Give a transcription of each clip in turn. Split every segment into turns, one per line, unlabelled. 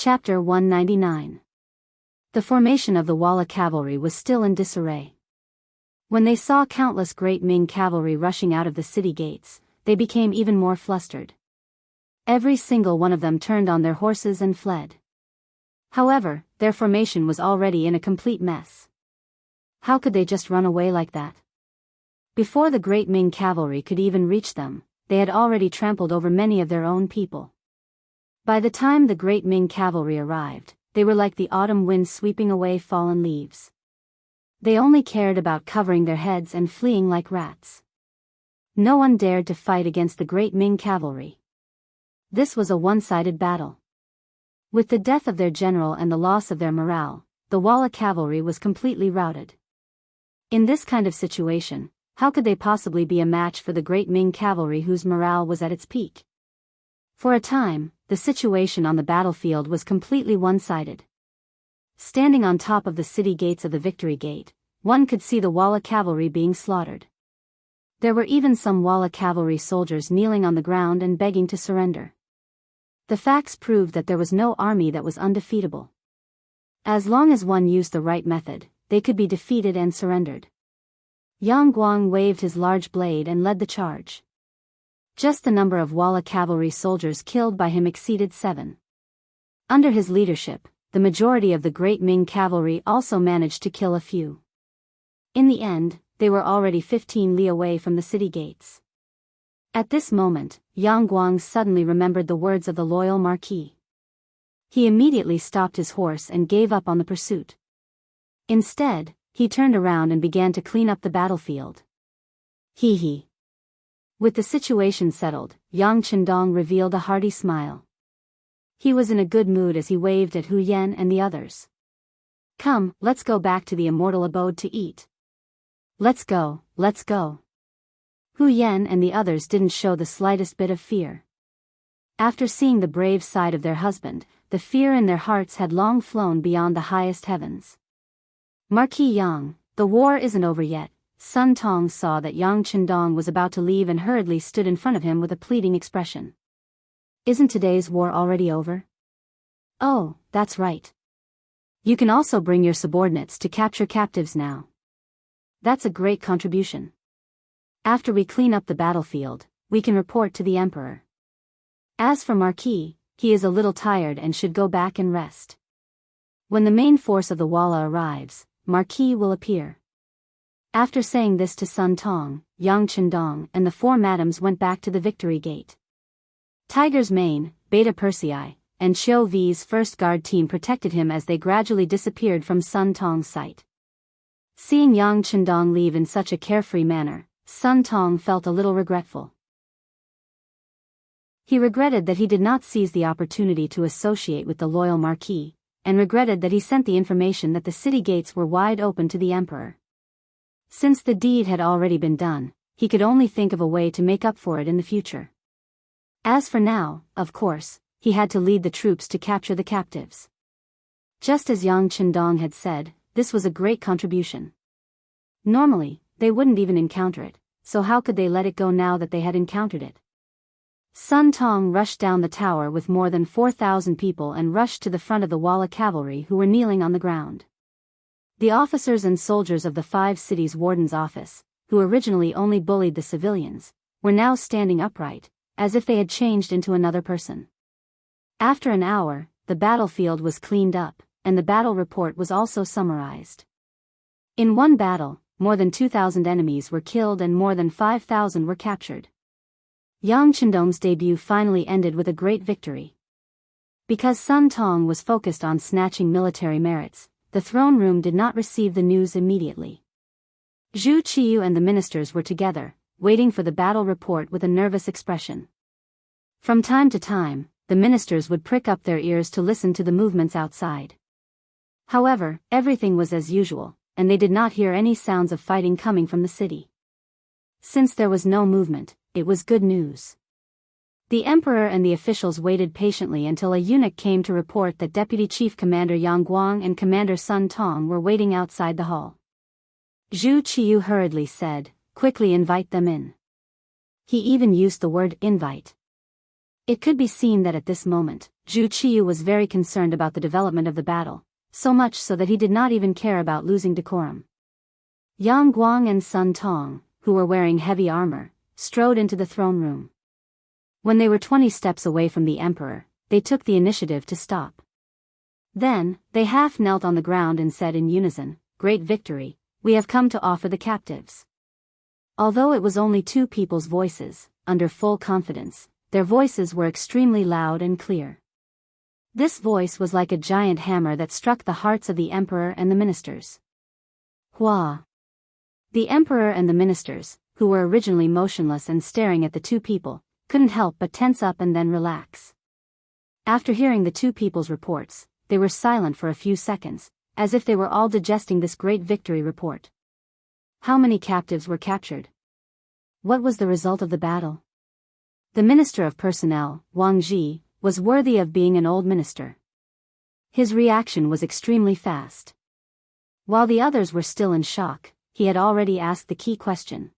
Chapter 199. The formation of the Walla cavalry was still in disarray. When they saw countless great Ming cavalry rushing out of the city gates, they became even more flustered. Every single one of them turned on their horses and fled. However, their formation was already in a complete mess. How could they just run away like that? Before the great Ming cavalry could even reach them, they had already trampled over many of their own people. By the time the great Ming cavalry arrived, they were like the autumn wind sweeping away fallen leaves. They only cared about covering their heads and fleeing like rats. No one dared to fight against the great Ming cavalry. This was a one-sided battle. With the death of their general and the loss of their morale, the Walla cavalry was completely routed. In this kind of situation, how could they possibly be a match for the great Ming cavalry whose morale was at its peak? For a time, the situation on the battlefield was completely one-sided. Standing on top of the city gates of the Victory Gate, one could see the Walla cavalry being slaughtered. There were even some Walla cavalry soldiers kneeling on the ground and begging to surrender. The facts proved that there was no army that was undefeatable. As long as one used the right method, they could be defeated and surrendered. Yang Guang waved his large blade and led the charge. Just the number of Walla cavalry soldiers killed by him exceeded 7. Under his leadership, the majority of the great Ming cavalry also managed to kill a few. In the end, they were already 15 li away from the city gates. At this moment, Yang Guang suddenly remembered the words of the loyal marquis. He immediately stopped his horse and gave up on the pursuit. Instead, he turned around and began to clean up the battlefield. Hee. With the situation settled, Yang Chendong revealed a hearty smile. He was in a good mood as he waved at Hu Yan and the others. Come, let's go back to the immortal abode to eat. Let's go. Hu Yan and the others didn't show the slightest bit of fear. After seeing the brave side of their husband, the fear in their hearts had long flown beyond the highest heavens. Marquis Yang, the war isn't over yet. Sun Tong saw that Yang Chendong was about to leave and hurriedly stood in front of him with a pleading expression. Isn't today's war already over? Oh, that's right. You can also bring your subordinates to capture captives now. That's a great contribution. After we clean up the battlefield, we can report to the emperor. As for Marquis, he is a little tired and should go back and rest. When the main force of the Walla arrives, Marquis will appear. After saying this to Sun Tong, Yang Chendong and the 4 madams went back to the Victory Gate. Tiger's Mane, Beta Persei, and Xiao V's first guard team protected him as they gradually disappeared from Sun Tong's sight. Seeing Yang Chendong leave in such a carefree manner, Sun Tong felt a little regretful. He regretted that he did not seize the opportunity to associate with the loyal marquis, and regretted that he sent the information that the city gates were wide open to the emperor. Since the deed had already been done, he could only think of a way to make up for it in the future. As for now, of course, he had to lead the troops to capture the captives. Just as Yang Chendong had said, this was a great contribution. Normally, they wouldn't even encounter it, so how could they let it go now that they had encountered it? Sun Tong rushed down the tower with more than 4,000 people and rushed to the front of the Walla cavalry who were kneeling on the ground. The officers and soldiers of the 5 cities' warden's office, who originally only bullied the civilians, were now standing upright, as if they had changed into another person. After an hour, the battlefield was cleaned up, and the battle report was also summarized. In one battle, more than 2,000 enemies were killed and more than 5,000 were captured. Yang Chendong's debut finally ended with a great victory. Because Sun Tong was focused on snatching military merits, the throne room did not receive the news immediately. Zhu Qiyu and the ministers were together, waiting for the battle report with a nervous expression. From time to time, the ministers would prick up their ears to listen to the movements outside. However, everything was as usual, and they did not hear any sounds of fighting coming from the city. Since there was no movement, it was good news. The emperor and the officials waited patiently until a eunuch came to report that Deputy Chief Commander Yang Guang and Commander Sun Tong were waiting outside the hall. Zhu Qiyu hurriedly said, "Quickly invite them in." He even used the word invite. It could be seen that at this moment, Zhu Qiyu was very concerned about the development of the battle, so much so that he did not even care about losing decorum. Yang Guang and Sun Tong, who were wearing heavy armor, strode into the throne room. When they were 20 steps away from the emperor, they took the initiative to stop. Then, they half knelt on the ground and said in unison, "Great victory, we have come to offer the captives." Although it was only two people's voices, under full confidence, their voices were extremely loud and clear. This voice was like a giant hammer that struck the hearts of the emperor and the ministers. Hua! The emperor and the ministers, who were originally motionless and staring at the two people, couldn't help but tense up and then relax. After hearing the two people's reports, they were silent for a few seconds, as if they were all digesting this great victory report. How many captives were captured? What was the result of the battle? The Minister of Personnel, Wang Ji, was worthy of being an old minister. His reaction was extremely fast. While the others were still in shock, he had already asked the key question.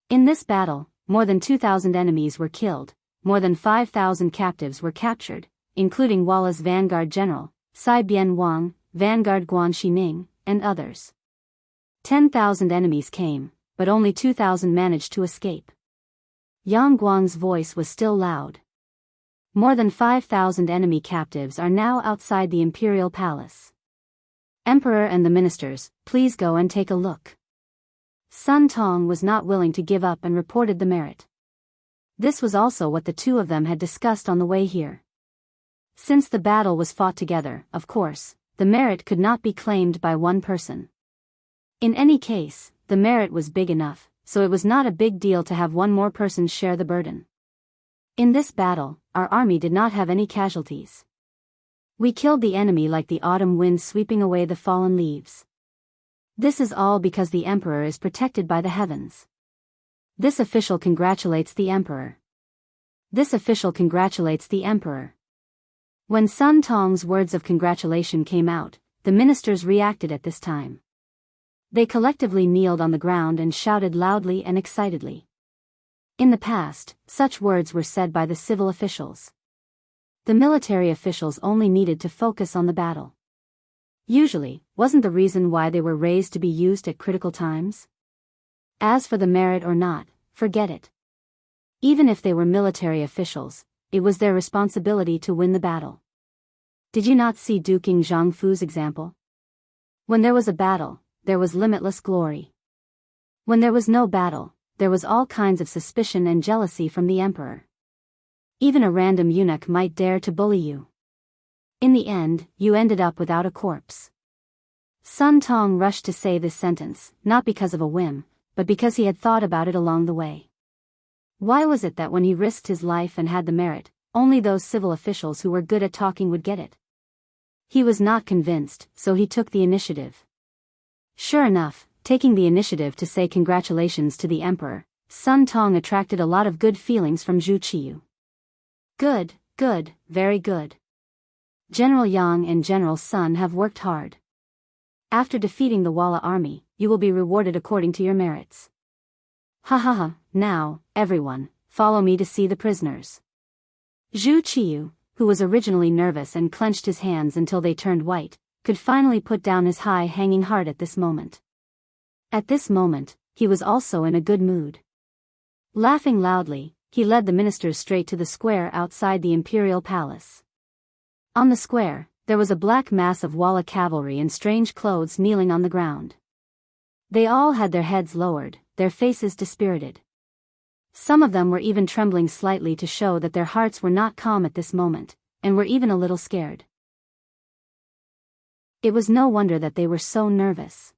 In this battle, more than 2,000 enemies were killed, more than 5,000 captives were captured, including Walla's vanguard general, Sai Bian Wang, vanguard Guan Xining, and others. 10,000 enemies came, but only 2,000 managed to escape. Yang Guang's voice was still loud. More than 5,000 enemy captives are now outside the imperial palace. Emperor and the ministers, please go and take a look. Sun Tong was not willing to give up and reported the merit. This was also what the two of them had discussed on the way here. Since the battle was fought together, of course, the merit could not be claimed by one person. In any case, the merit was big enough, so it was not a big deal to have one more person share the burden. In this battle, our army did not have any casualties. We killed the enemy like the autumn wind sweeping away the fallen leaves. This is all because the emperor is protected by the heavens. This official congratulates the emperor. This official congratulates the emperor. When Sun Tong's words of congratulation came out, the ministers reacted at this time. They collectively kneeled on the ground and shouted loudly and excitedly. In the past, such words were said by the civil officials. The military officials only needed to focus on the battle. Usually, wasn't the reason why they were raised to be used at critical times? As for the merit or not, forget it. Even if they were military officials, it was their responsibility to win the battle. Did you not see Duke Zhangfu's example? When there was a battle, there was limitless glory. When there was no battle, there was all kinds of suspicion and jealousy from the emperor. Even a random eunuch might dare to bully you. In the end, you ended up without a corpse. Sun Tong rushed to say this sentence, not because of a whim, but because he had thought about it along the way. Why was it that when he risked his life and had the merit, only those civil officials who were good at talking would get it? He was not convinced, so he took the initiative. Sure enough, taking the initiative to say congratulations to the emperor, Sun Tong attracted a lot of good feelings from Zhu Qiyu. Good, good, very good. General Yang and General Sun have worked hard. After defeating the Walla army, you will be rewarded according to your merits. Ha ha ha, now, everyone, follow me to see the prisoners. Zhu Qiyu, who was originally nervous and clenched his hands until they turned white, could finally put down his high-hanging heart at this moment. At this moment, he was also in a good mood. Laughing loudly, he led the ministers straight to the square outside the imperial palace. On the square, there was a black mass of Walla cavalry in strange clothes kneeling on the ground. They all had their heads lowered, their faces dispirited. Some of them were even trembling slightly to show that their hearts were not calm at this moment, and were even a little scared. It was no wonder that they were so nervous.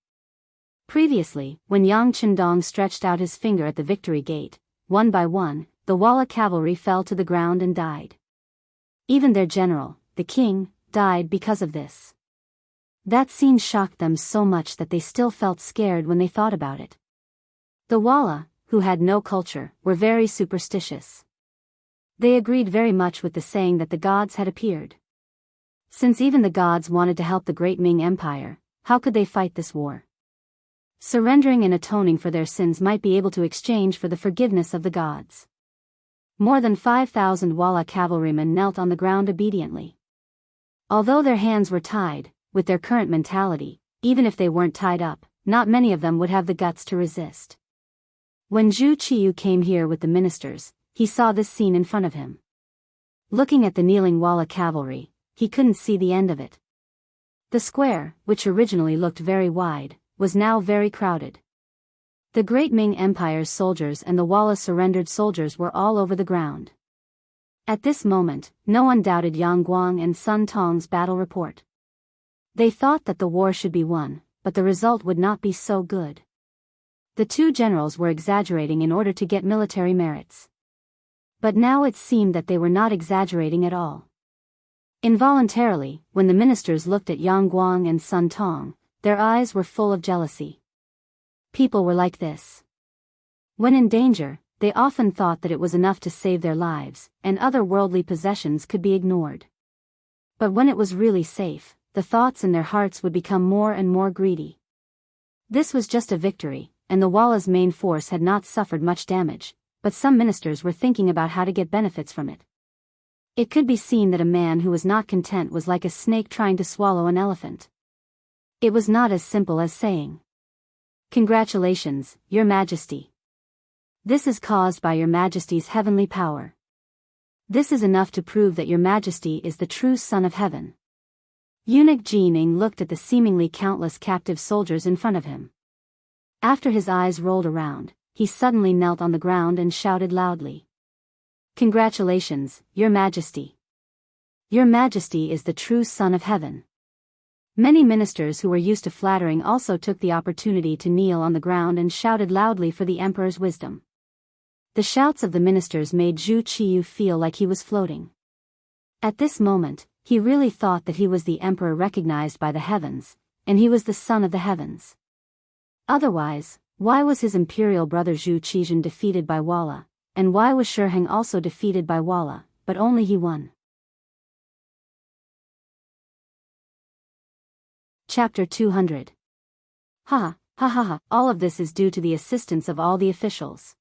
Previously, when Yang Qindong stretched out his finger at the victory gate, one by one, the Walla cavalry fell to the ground and died. Even their general, the king, died because of this. That scene shocked them so much that they still felt scared when they thought about it. The Walla, who had no culture, were very superstitious. They agreed very much with the saying that the gods had appeared. Since even the gods wanted to help the great Ming Empire, how could they fight this war? Surrendering and atoning for their sins might be able to exchange for the forgiveness of the gods. More than 5,000 Walla cavalrymen knelt on the ground obediently. Although their hands were tied, with their current mentality, even if they weren't tied up, not many of them would have the guts to resist. When Zhu Qiyu came here with the ministers, he saw this scene in front of him. Looking at the kneeling Walla cavalry, he couldn't see the end of it. The square, which originally looked very wide, was now very crowded. The Great Ming Empire's soldiers and the Walla surrendered soldiers were all over the ground. At this moment, no one doubted Yang Guang and Sun Tong's battle report. They thought that the war should be won, but the result would not be so good. The two generals were exaggerating in order to get military merits. But now it seemed that they were not exaggerating at all. Involuntarily, when the ministers looked at Yang Guang and Sun Tong, their eyes were full of jealousy. People were like this. When in danger, they often thought that it was enough to save their lives, and other worldly possessions could be ignored. But when it was really safe, the thoughts in their hearts would become more and more greedy. This was just a victory, and the Walla's main force had not suffered much damage, but some ministers were thinking about how to get benefits from it. It could be seen that a man who was not content was like a snake trying to swallow an elephant. It was not as simple as saying, "Congratulations, Your Majesty. This is caused by Your Majesty's heavenly power. This is enough to prove that Your Majesty is the true Son of Heaven." Eunuch Jining looked at the seemingly countless captive soldiers in front of him. After his eyes rolled around, he suddenly knelt on the ground and shouted loudly, "Congratulations, Your Majesty. Your Majesty is the true Son of Heaven." Many ministers who were used to flattering also took the opportunity to kneel on the ground and shouted loudly for the emperor's wisdom. The shouts of the ministers made Zhu Qiyu feel like he was floating. At this moment, he really thought that he was the emperor recognized by the heavens, and he was the son of the heavens. Otherwise, why was his imperial brother Zhu Qizhen defeated by Walla, and why was Shiheng also defeated by Walla, but only he won? Chapter 200. Ha ha ha, all of this is due to the assistance of all the officials.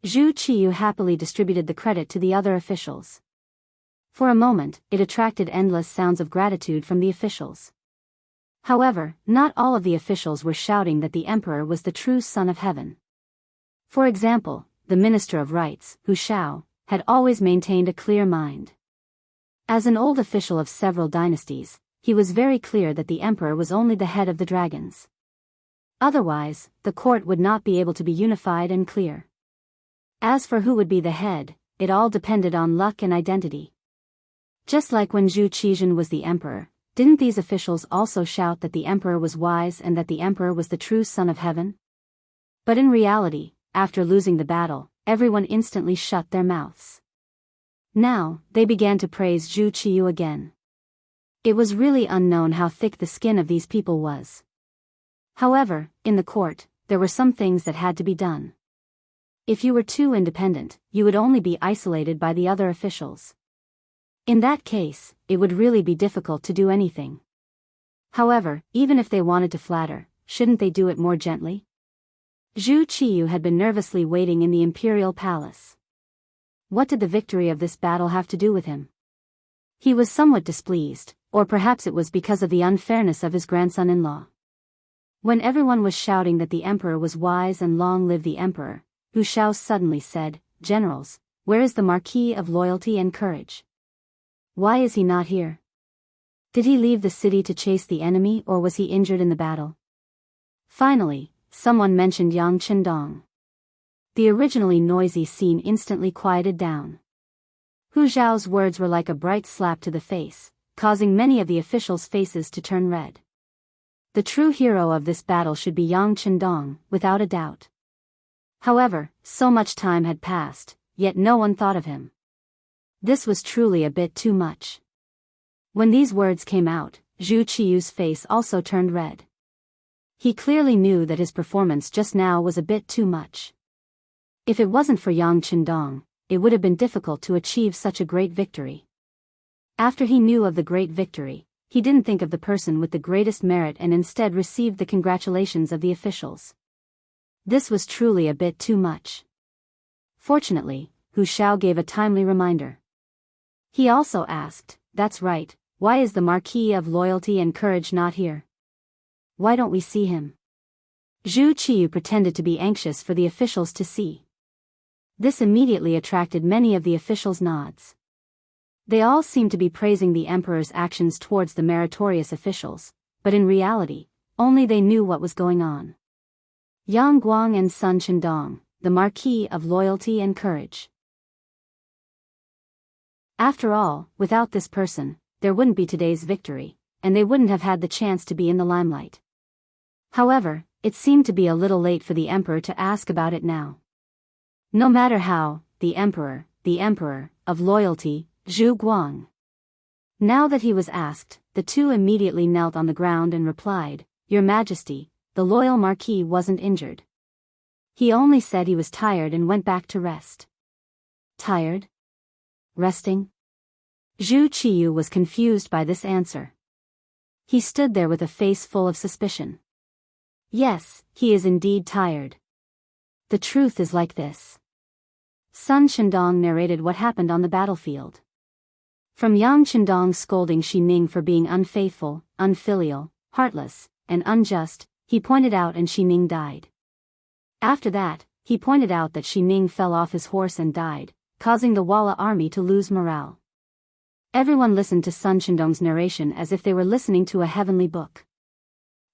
Zhu Qiyu happily distributed the credit to the other officials. For a moment, it attracted endless sounds of gratitude from the officials. However, not all of the officials were shouting that the emperor was the true Son of Heaven. For example, the Minister of Rights, Hu Shao, had always maintained a clear mind. As an old official of several dynasties, he was very clear that the emperor was only the head of the dragons. Otherwise, the court would not be able to be unified and clear. As for who would be the head, it all depended on luck and identity. Just like when Zhu Qizhen was the emperor, didn't these officials also shout that the emperor was wise and that the emperor was the true Son of Heaven? But in reality, after losing the battle, everyone instantly shut their mouths. Now, they began to praise Zhu Qiyu again. It was really unknown how thick the skin of these people was. However, in the court, there were some things that had to be done. If you were too independent, you would only be isolated by the other officials. In that case, it would really be difficult to do anything. However, even if they wanted to flatter, shouldn't they do it more gently? Zhu Qiyu had been nervously waiting in the imperial palace. What did the victory of this battle have to do with him? He was somewhat displeased, or perhaps it was because of the unfairness of his grandson-in-law. When everyone was shouting that the emperor was wise and long live the emperor, Hu Shao suddenly said, "Generals, where is the Marquis of Loyalty and Courage? Why is he not here? Did he leave the city to chase the enemy or was he injured in the battle?" Finally, someone mentioned Yang Qindong. The originally noisy scene instantly quieted down. Hu Zhao's words were like a bright slap to the face, causing many of the officials' faces to turn red. The true hero of this battle should be Yang Qindong, without a doubt. However, so much time had passed, yet no one thought of him. This was truly a bit too much. When these words came out, Zhu Qiyu's face also turned red. He clearly knew that his performance just now was a bit too much. If it wasn't for Yang Qindong, it would have been difficult to achieve such a great victory. After he knew of the great victory, he didn't think of the person with the greatest merit and instead received the congratulations of the officials. This was truly a bit too much. Fortunately, Hu Xiao gave a timely reminder. He also asked, "That's right, why is the Marquis of Loyalty and Courage not here? Why don't we see him?" Zhu Qiyu pretended to be anxious for the officials to see. This immediately attracted many of the officials' nods. They all seemed to be praising the emperor's actions towards the meritorious officials, but in reality, only they knew what was going on. Yang Guang and Sun Chendong, the Marquis of Loyalty and Courage. After all, without this person, there wouldn't be today's victory, and they wouldn't have had the chance to be in the limelight. However, it seemed to be a little late for the emperor to ask about it now. No matter how, the emperor of loyalty, Zhu Guang. Now that he was asked, the two immediately knelt on the ground and replied, "Your Majesty, the loyal Marquis wasn't injured. He only said he was tired and went back to rest." Tired? Resting? Zhu Qiyu was confused by this answer. He stood there with a face full of suspicion. Yes, he is indeed tired. The truth is like this. Sun Chendong narrated what happened on the battlefield. From Yang Chendong's scolding Xi Ning for being unfaithful, unfilial, heartless, and unjust, he pointed out and Xi Ning died. After that, he pointed out that Xi Ning fell off his horse and died, causing the Walla army to lose morale. Everyone listened to Sun Chendong's narration as if they were listening to a heavenly book.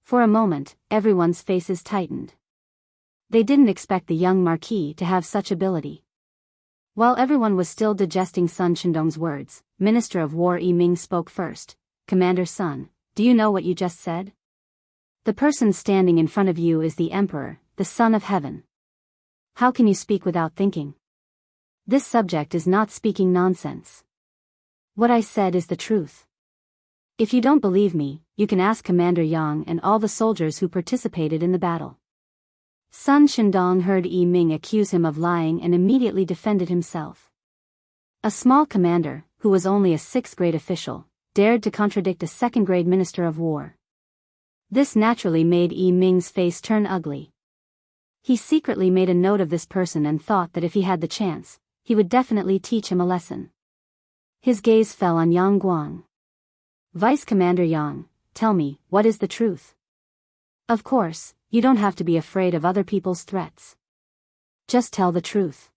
For a moment, everyone's faces tightened. They didn't expect the young Marquis to have such ability. While everyone was still digesting Sun Chendong's words, Minister of War Yi Ming spoke first. "Commander Sun, do you know what you just said? The person standing in front of you is the Emperor, the Son of Heaven. How can you speak without thinking? This subject is not speaking nonsense. What I said is the truth. If you don't believe me, you can ask Commander Yang and all the soldiers who participated in the battle." Sun Chendong heard Yi Ming accuse him of lying and immediately defended himself. A small commander, who was only a 6th-grade official, dared to contradict a 2nd-grade minister of war. This naturally made Yi Ming's face turn ugly. He secretly made a note of this person and thought that if he had the chance, he would definitely teach him a lesson. His gaze fell on Yang Guang. "Vice Commander Yang, tell me, what is the truth? Of course, you don't have to be afraid of other people's threats. Just tell the truth.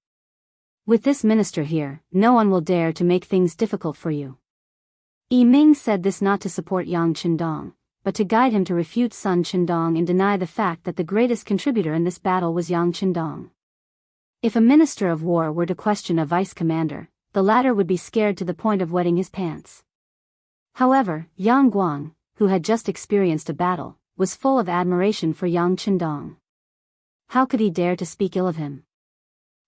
With this minister here, no one will dare to make things difficult for you." Yi Ming said this not to support Yang Chendong, but to guide him to refute Sun Chendong and deny the fact that the greatest contributor in this battle was Yang Chendong. If a minister of war were to question a vice commander, the latter would be scared to the point of wetting his pants. However, Yang Guang, who had just experienced a battle, was full of admiration for Yang Chendong. How could he dare to speak ill of him?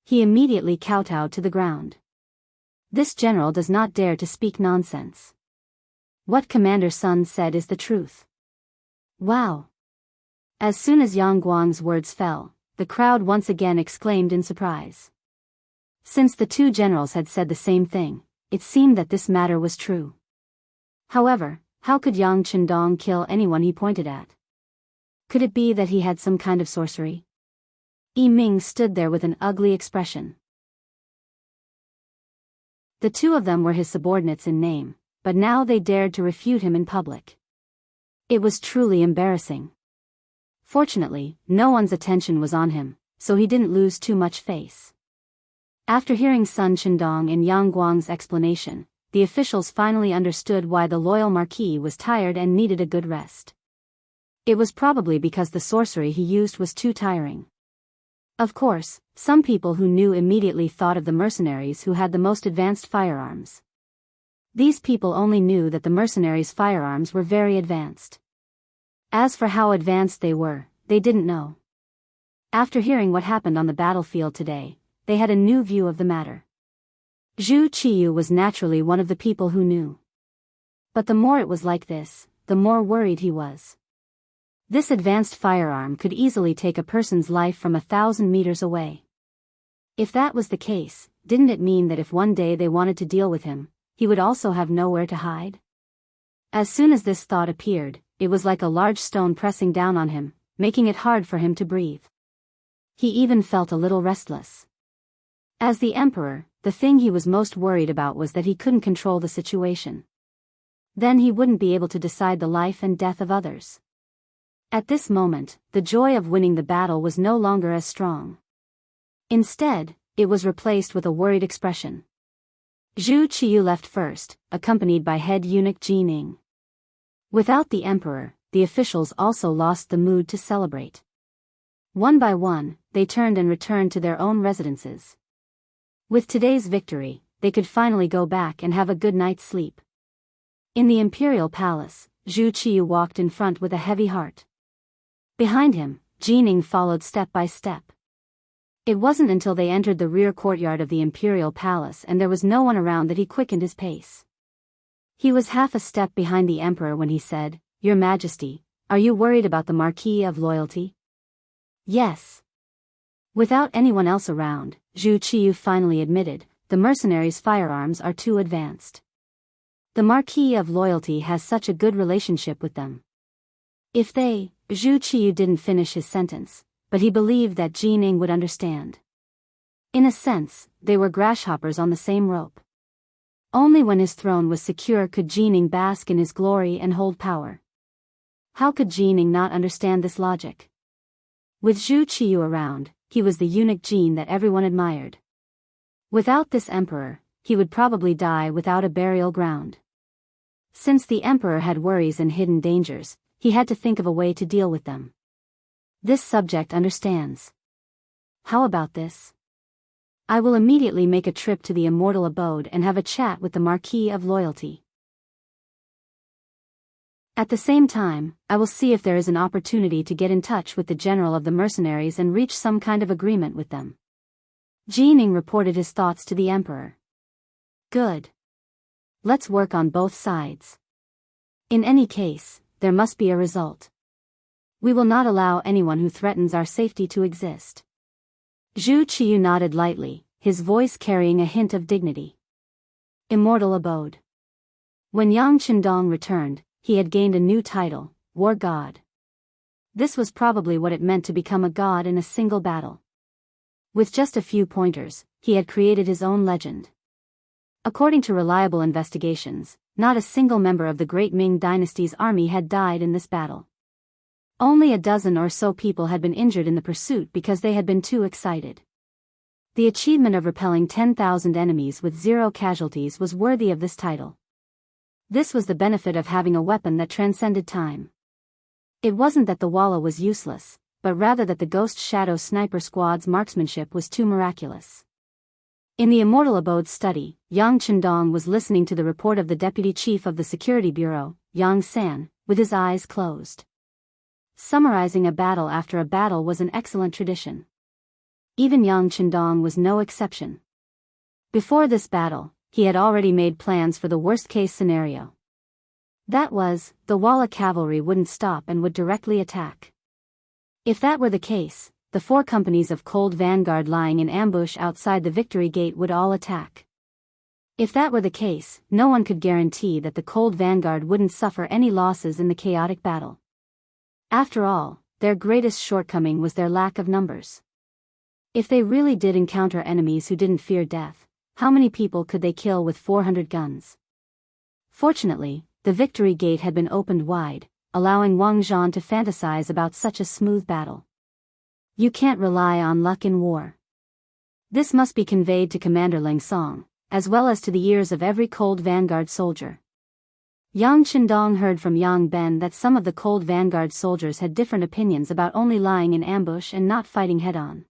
He immediately kowtowed to the ground. This general does not dare to speak nonsense. What Commander Sun said is the truth. Wow! As soon as Yang Guang's words fell, the crowd once again exclaimed in surprise. Since the two generals had said the same thing, it seemed that this matter was true. However, how could Yang Chendong kill anyone he pointed at? Could it be that he had some kind of sorcery? Yi Ming stood there with an ugly expression. The two of them were his subordinates in name, but now they dared to refute him in public. It was truly embarrassing. Fortunately, no one's attention was on him, so he didn't lose too much face. After hearing Sun Chendong and Yang Guang's explanation, the officials finally understood why the loyal Marquis was tired and needed a good rest. It was probably because the sorcery he used was too tiring. Of course, some people who knew immediately thought of the mercenaries who had the most advanced firearms. These people only knew that the mercenaries' firearms were very advanced. As for how advanced they were, they didn't know. After hearing what happened on the battlefield today, they had a new view of the matter. Zhu Qiyu was naturally one of the people who knew. But the more it was like this, the more worried he was. This advanced firearm could easily take a person's life from 1,000 meters away. If that was the case, didn't it mean that if one day they wanted to deal with him, he would also have nowhere to hide? As soon as this thought appeared, it was like a large stone pressing down on him, making it hard for him to breathe. He even felt a little restless. As the emperor, the thing he was most worried about was that he couldn't control the situation. Then he wouldn't be able to decide the life and death of others. At this moment, the joy of winning the battle was no longer as strong. Instead, it was replaced with a worried expression. Zhu Qiyu left first, accompanied by head eunuch Jining. Without the emperor, the officials also lost the mood to celebrate. One by one, they turned and returned to their own residences. With today's victory, they could finally go back and have a good night's sleep. In the imperial palace, Zhu Qiyu walked in front with a heavy heart. Behind him, Jining followed step by step. It wasn't until they entered the rear courtyard of the imperial palace and there was no one around that he quickened his pace. He was half a step behind the emperor when he said, "Your Majesty, are you worried about the Marquis of Loyalty?" "Yes." Without anyone else around, Zhu Qiyu finally admitted, "The mercenaries' firearms are too advanced. The Marquis of Loyalty has such a good relationship with them." If they, Zhu Qiyu didn't finish his sentence, but he believed that Jining would understand. In a sense, they were grasshoppers on the same rope. Only when his throne was secure could Jining bask in his glory and hold power. How could Jining not understand this logic? With Zhu Qiyu around, he was the eunuch Jin that everyone admired. Without this emperor, he would probably die without a burial ground. Since the emperor had worries and hidden dangers, he had to think of a way to deal with them. This subject understands. How about this? I will immediately make a trip to the immortal abode and have a chat with the Marquis of Loyalty. At the same time, I will see if there is an opportunity to get in touch with the general of the mercenaries and reach some kind of agreement with them. Jining reported his thoughts to the emperor. Good. Let's work on both sides. In any case, there must be a result. We will not allow anyone who threatens our safety to exist. Zhu Qiyu nodded lightly, his voice carrying a hint of dignity. Immortal Abode. When Yang Qindong returned, he had gained a new title, War God. This was probably what it meant to become a god in a single battle. With just a few pointers, he had created his own legend. According to reliable investigations, not a single member of the Great Ming Dynasty's army had died in this battle. Only a dozen or so people had been injured in the pursuit because they had been too excited. The achievement of repelling 10,000 enemies with 0 casualties was worthy of this title. This was the benefit of having a weapon that transcended time. It wasn't that the Walla was useless, but rather that the Ghost Shadow Sniper Squad's marksmanship was too miraculous. In the Immortal Abode's study, Yang Qindong was listening to the report of the Deputy Chief of the Security Bureau, Yang San, with his eyes closed. Summarizing a battle after a battle was an excellent tradition. Even Yang Qindong was no exception. Before this battle, he had already made plans for the worst-case scenario. That was, the Walla cavalry wouldn't stop and would directly attack. If that were the case, the 4 companies of Cold Vanguard lying in ambush outside the Victory Gate would all attack. If that were the case, no one could guarantee that the Cold Vanguard wouldn't suffer any losses in the chaotic battle. After all, their greatest shortcoming was their lack of numbers. If they really did encounter enemies who didn't fear death, how many people could they kill with 400 guns? Fortunately, the Victory Gate had been opened wide, allowing Wang Zhan to fantasize about such a smooth battle. You can't rely on luck in war. This must be conveyed to Commander Ling Song, as well as to the ears of every Cold Vanguard soldier. Yang Qindong heard from Yang Ben that some of the Cold Vanguard soldiers had different opinions about only lying in ambush and not fighting head-on.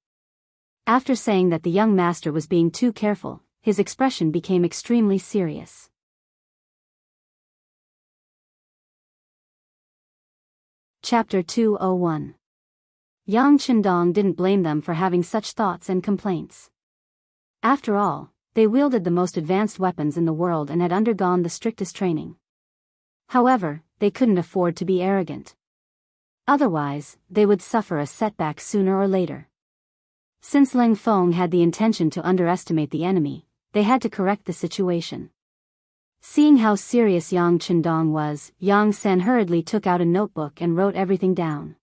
After saying that the young master was being too careful, his expression became extremely serious. Chapter 201. Yang Qindong didn't blame them for having such thoughts and complaints. After all, they wielded the most advanced weapons in the world and had undergone the strictest training. However, they couldn't afford to be arrogant. Otherwise, they would suffer a setback sooner or later. Since Ling Feng had the intention to underestimate the enemy, they had to correct the situation. Seeing how serious Yang Qindong was, Yang San hurriedly took out a notebook and wrote everything down.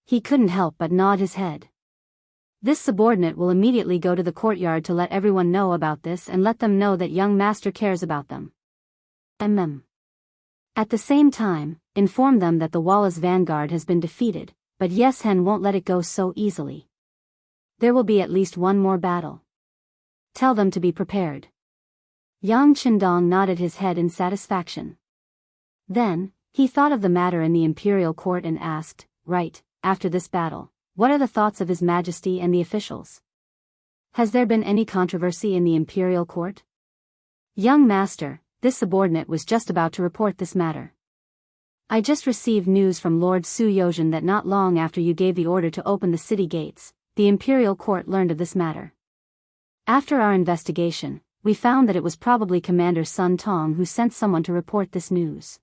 He couldn't help but nod his head. This subordinate will immediately go to the courtyard to let everyone know about this and let them know that young master cares about them. At the same time, inform them that the Wallace vanguard has been defeated, but Yes Hen won't let it go so easily. There will be at least one more battle. Tell them to be prepared. Yang Qindong nodded his head in satisfaction. Then, he thought of the matter in the imperial court and asked, right, after this battle, what are the thoughts of His Majesty and the officials? Has there been any controversy in the imperial court? Young master, this subordinate was just about to report this matter. I just received news from Lord Su Yozhen that not long after you gave the order to open the city gates, the imperial court learned of this matter. After our investigation, we found that it was probably Commander Sun Tong who sent someone to report this news.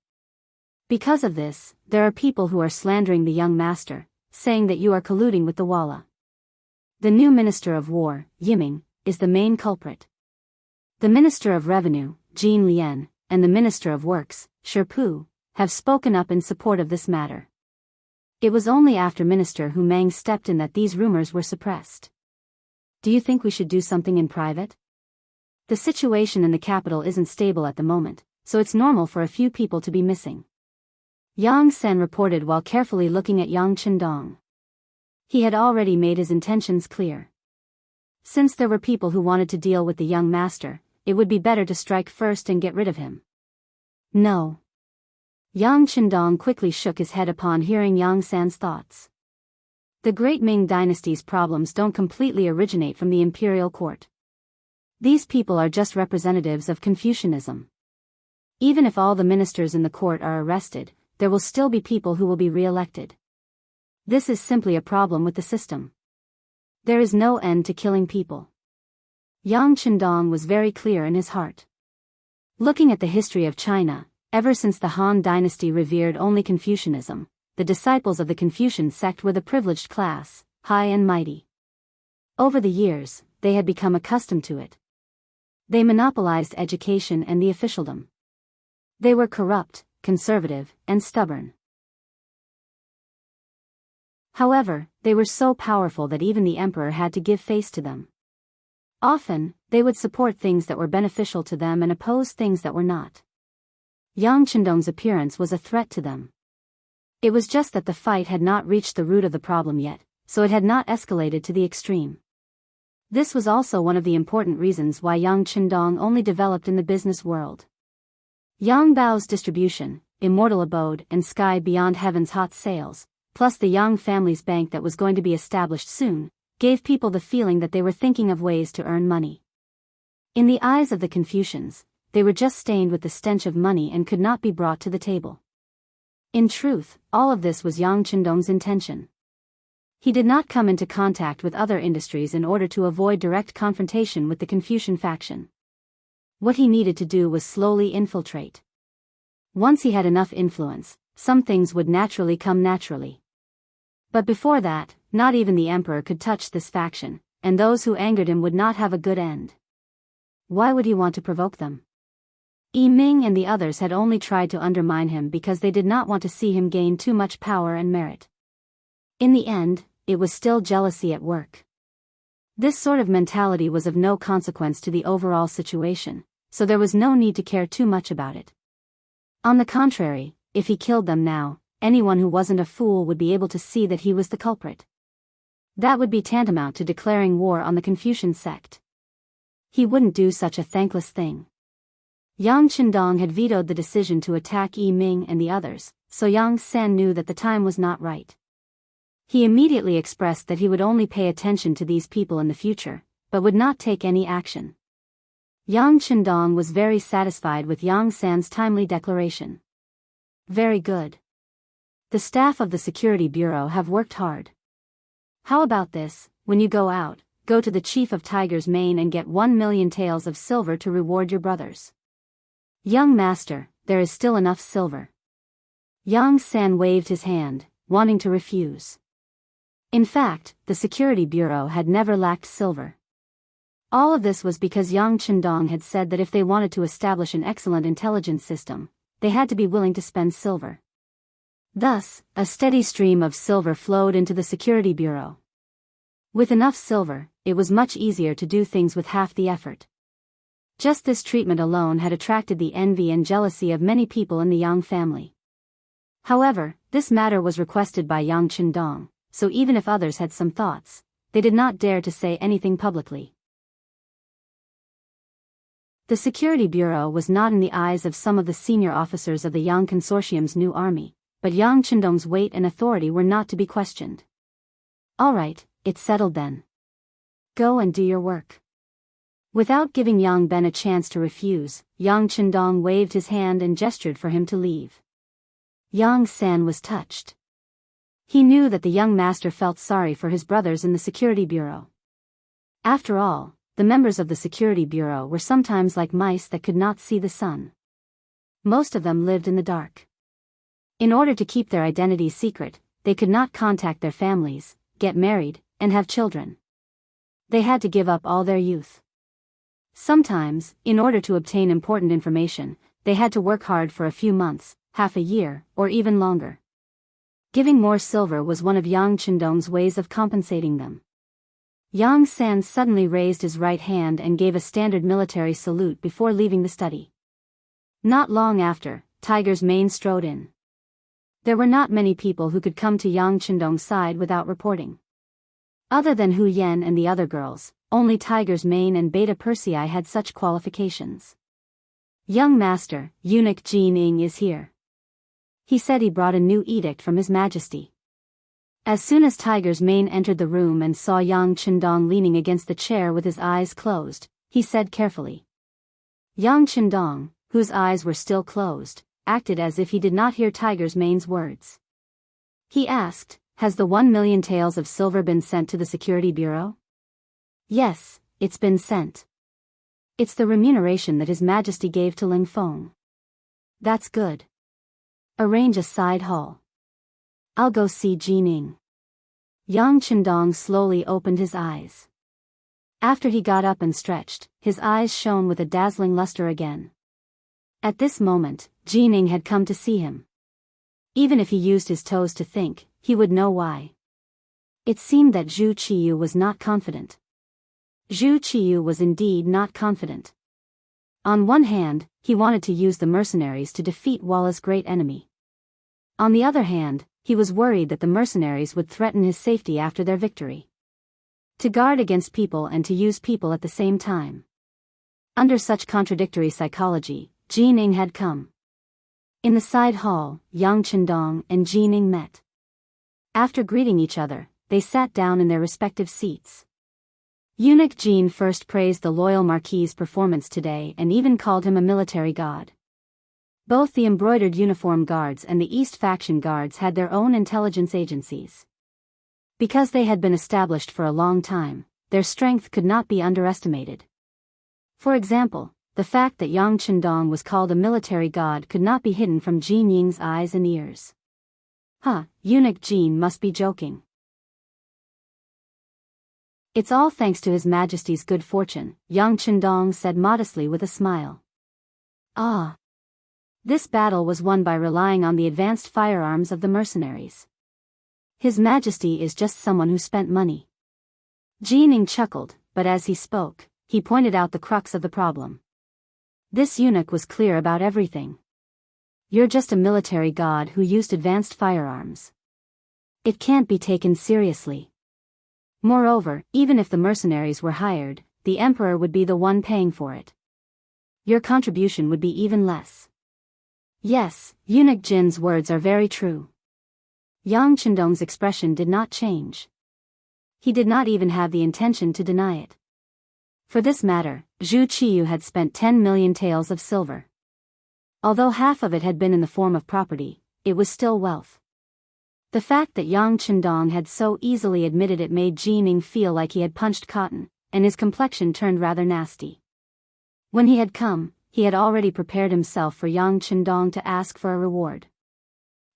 Because of this, there are people who are slandering the young master, saying that you are colluding with the Walla. The new Minister of War, Yiming, is the main culprit. The Minister of Revenue, Jean Lien, and the Minister of Works, Sherpu, have spoken up in support of this matter. It was only after Minister Hu Meng stepped in that these rumors were suppressed. Do you think we should do something in private? The situation in the capital isn't stable at the moment, so it's normal for a few people to be missing. Yang Sen reported while carefully looking at Yang Qindong. He had already made his intentions clear. Since there were people who wanted to deal with the young master, it would be better to strike first and get rid of him. No. Yang Qindong quickly shook his head upon hearing Yang San's thoughts. The great Ming dynasty's problems don't completely originate from the imperial court. These people are just representatives of Confucianism. Even if all the ministers in the court are arrested, there will still be people who will be re-elected. This is simply a problem with the system. There is no end to killing people. Yang Qindong was very clear in his heart. Looking at the history of China, ever since the Han dynasty revered only Confucianism, the disciples of the Confucian sect were the privileged class, high and mighty. Over the years, they had become accustomed to it. They monopolized education and the officialdom. They were corrupt, conservative, and stubborn. However, they were so powerful that even the emperor had to give face to them. Often, they would support things that were beneficial to them and oppose things that were not. Yang Qindong's appearance was a threat to them. It was just that the fight had not reached the root of the problem yet, so it had not escalated to the extreme. This was also one of the important reasons why Yang Qindong only developed in the business world. Yang Bao's distribution, Immortal Abode, and Sky Beyond Heaven's hot sales, plus the Yang family's bank that was going to be established soon, gave people the feeling that they were thinking of ways to earn money. In the eyes of the Confucians, they were just stained with the stench of money and could not be brought to the table. In truth, all of this was Yang Qindong's intention. He did not come into contact with other industries in order to avoid direct confrontation with the Confucian faction. What he needed to do was slowly infiltrate. Once he had enough influence, some things would naturally come naturally. But before that, not even the emperor could touch this faction, and those who angered him would not have a good end. Why would he want to provoke them? Yi Ming and the others had only tried to undermine him because they did not want to see him gain too much power and merit. In the end, it was still jealousy at work. This sort of mentality was of no consequence to the overall situation, so there was no need to care too much about it. On the contrary, if he killed them now, anyone who wasn't a fool would be able to see that he was the culprit. That would be tantamount to declaring war on the Confucian sect. He wouldn't do such a thankless thing. Yang Qindong had vetoed the decision to attack Yi Ming and the others, so Yang San knew that the time was not right. He immediately expressed that he would only pay attention to these people in the future, but would not take any action. Yang Qindong was very satisfied with Yang San's timely declaration. Very good. The staff of the Security Bureau have worked hard. How about this, when you go out, go to the Chief of Tiger's Mane and get 1 million taels of silver to reward your brothers. Young master, there is still enough silver. Yang San waved his hand, wanting to refuse. In fact, the Security Bureau had never lacked silver. All of this was because Yang Qindong had said that if they wanted to establish an excellent intelligence system, they had to be willing to spend silver. Thus, a steady stream of silver flowed into the Security Bureau. With enough silver, it was much easier to do things with half the effort. Just this treatment alone had attracted the envy and jealousy of many people in the Yang family. However, this matter was requested by Yang Chendong, so even if others had some thoughts, they did not dare to say anything publicly. The Security Bureau was not in the eyes of some of the senior officers of the Yang Consortium's new army, but Yang Chendong's weight and authority were not to be questioned. All right, it's settled then. Go and do your work. Without giving Yang Ben a chance to refuse, Yang Chendong waved his hand and gestured for him to leave. Yang San was touched. He knew that the young master felt sorry for his brothers in the Security Bureau. After all, the members of the Security Bureau were sometimes like mice that could not see the sun. Most of them lived in the dark. In order to keep their identities secret, they could not contact their families, get married, and have children. They had to give up all their youth. Sometimes, in order to obtain important information, they had to work hard for a few months, half a year, or even longer. Giving more silver was one of Yang Chendong's ways of compensating them. Yang San suddenly raised his right hand and gave a standard military salute before leaving the study. Not long after, Tiger's Mane strode in. There were not many people who could come to Yang Chendong's side without reporting. Other than Hu Yen and the other girls, only Tiger's Mane and Beta Persei had such qualifications. Young Master, Eunuch Jin Ing is here. He said he brought a new edict from His Majesty. As soon as Tiger's Mane entered the room and saw Yang Chendong leaning against the chair with his eyes closed, he said carefully. Yang Chendong, whose eyes were still closed, acted as if he did not hear Tiger's Mane's words. He asked, "Has the 1 million taels of silver been sent to the Security Bureau?" "Yes, it's been sent. It's the remuneration that His Majesty gave to Ling Feng." "That's good. Arrange a side hall. I'll go see Jining." Yang Chendong slowly opened his eyes. After he got up and stretched, his eyes shone with a dazzling luster again. At this moment, Jining had come to see him. Even if he used his toes to think, he would know why. It seemed that Zhu Qiyu was not confident. Zhu Qiyu was indeed not confident. On one hand, he wanted to use the mercenaries to defeat Walla's great enemy. On the other hand, he was worried that the mercenaries would threaten his safety after their victory. To guard against people and to use people at the same time. Under such contradictory psychology, Jining had come. In the side hall, Yang Chendong and Jining met. After greeting each other, they sat down in their respective seats. Eunuch Jin first praised the loyal Marquis's performance today and even called him a military god. Both the embroidered uniform guards and the East faction guards had their own intelligence agencies. Because they had been established for a long time, their strength could not be underestimated. For example, the fact that Yang Chendong was called a military god could not be hidden from Jin Ying's eyes and ears. Eunuch Jin must be joking. "It's all thanks to His Majesty's good fortune," Yang Chendong said modestly with a smile. "Ah. This battle was won by relying on the advanced firearms of the mercenaries. His Majesty is just someone who spent money." Jining chuckled, but as he spoke, he pointed out the crux of the problem. This eunuch was clear about everything. "You're just a military god who used advanced firearms. It can't be taken seriously. Moreover, even if the mercenaries were hired, the emperor would be the one paying for it. Your contribution would be even less." Yes, Eunuch Jin's words are very true. Yang Chendong's expression did not change. He did not even have the intention to deny it. For this matter, Zhu Qiyu had spent 10 million taels of silver. Although half of it had been in the form of property, it was still wealth. The fact that Yang Chendong had so easily admitted it made Jining feel like he had punched cotton, and his complexion turned rather nasty. When he had come, he had already prepared himself for Yang Chendong to ask for a reward.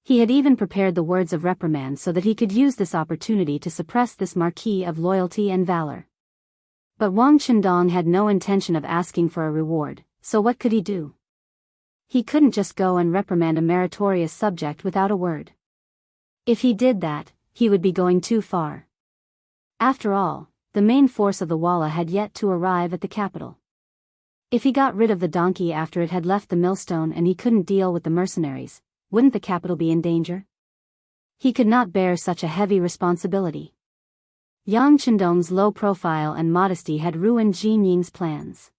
He had even prepared the words of reprimand so that he could use this opportunity to suppress this marquis of loyalty and valor. But Wang Chendong had no intention of asking for a reward, so what could he do? He couldn't just go and reprimand a meritorious subject without a word. If he did that, he would be going too far. After all, the main force of the Walla had yet to arrive at the capital. If he got rid of the donkey after it had left the millstone and he couldn't deal with the mercenaries, wouldn't the capital be in danger? He could not bear such a heavy responsibility. Yang Chendong's low profile and modesty had ruined Jianying's plans.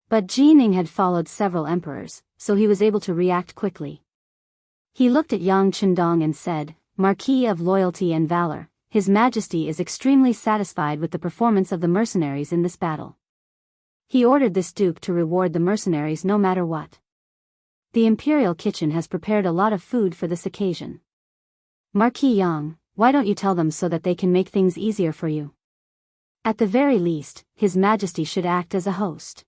But Jianing had followed several emperors, so he was able to react quickly. He looked at Yang Chendong and said, "Marquis of Loyalty and Valor, His Majesty is extremely satisfied with the performance of the mercenaries in this battle. He ordered this duke to reward the mercenaries no matter what. The imperial kitchen has prepared a lot of food for this occasion. Marquis Yang, why don't you tell them so that they can make things easier for you? At the very least, His Majesty should act as a host."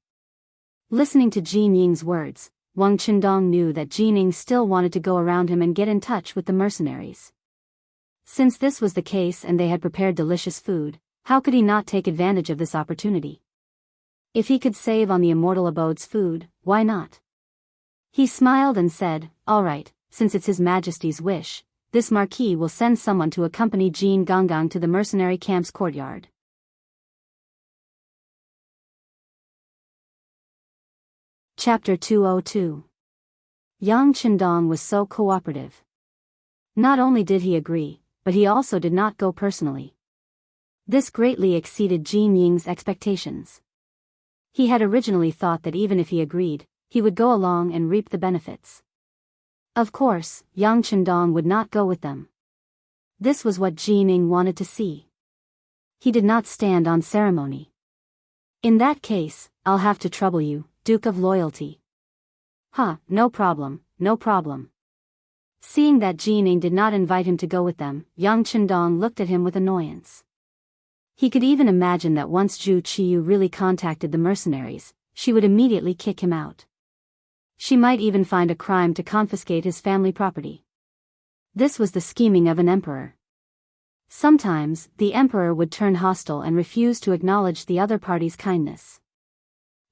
Listening to Jianying's words, Wang Chendong knew that Jianing still wanted to go around him and get in touch with the mercenaries. Since this was the case and they had prepared delicious food, how could he not take advantage of this opportunity? If he could save on the immortal abode's food, why not? He smiled and said, "All right, since it's His Majesty's wish, this marquis will send someone to accompany Jin Gonggang to the mercenary camp's courtyard." Chapter 202. Yang Chendong was so cooperative. Not only did he agree, but he also did not go personally. This greatly exceeded Jianying's expectations. He had originally thought that even if he agreed, he would go along and reap the benefits. Of course, Yang Chendong would not go with them. This was what Jianing wanted to see. He did not stand on ceremony. "In that case, I'll have to trouble you, Duke of Loyalty." No problem, no problem." Seeing that Jianing did not invite him to go with them, Yang Chendong looked at him with annoyance. He could even imagine that once Zhu Qiyu really contacted the mercenaries, she would immediately kick him out. She might even find a crime to confiscate his family property. This was the scheming of an emperor. Sometimes, the emperor would turn hostile and refuse to acknowledge the other party's kindness.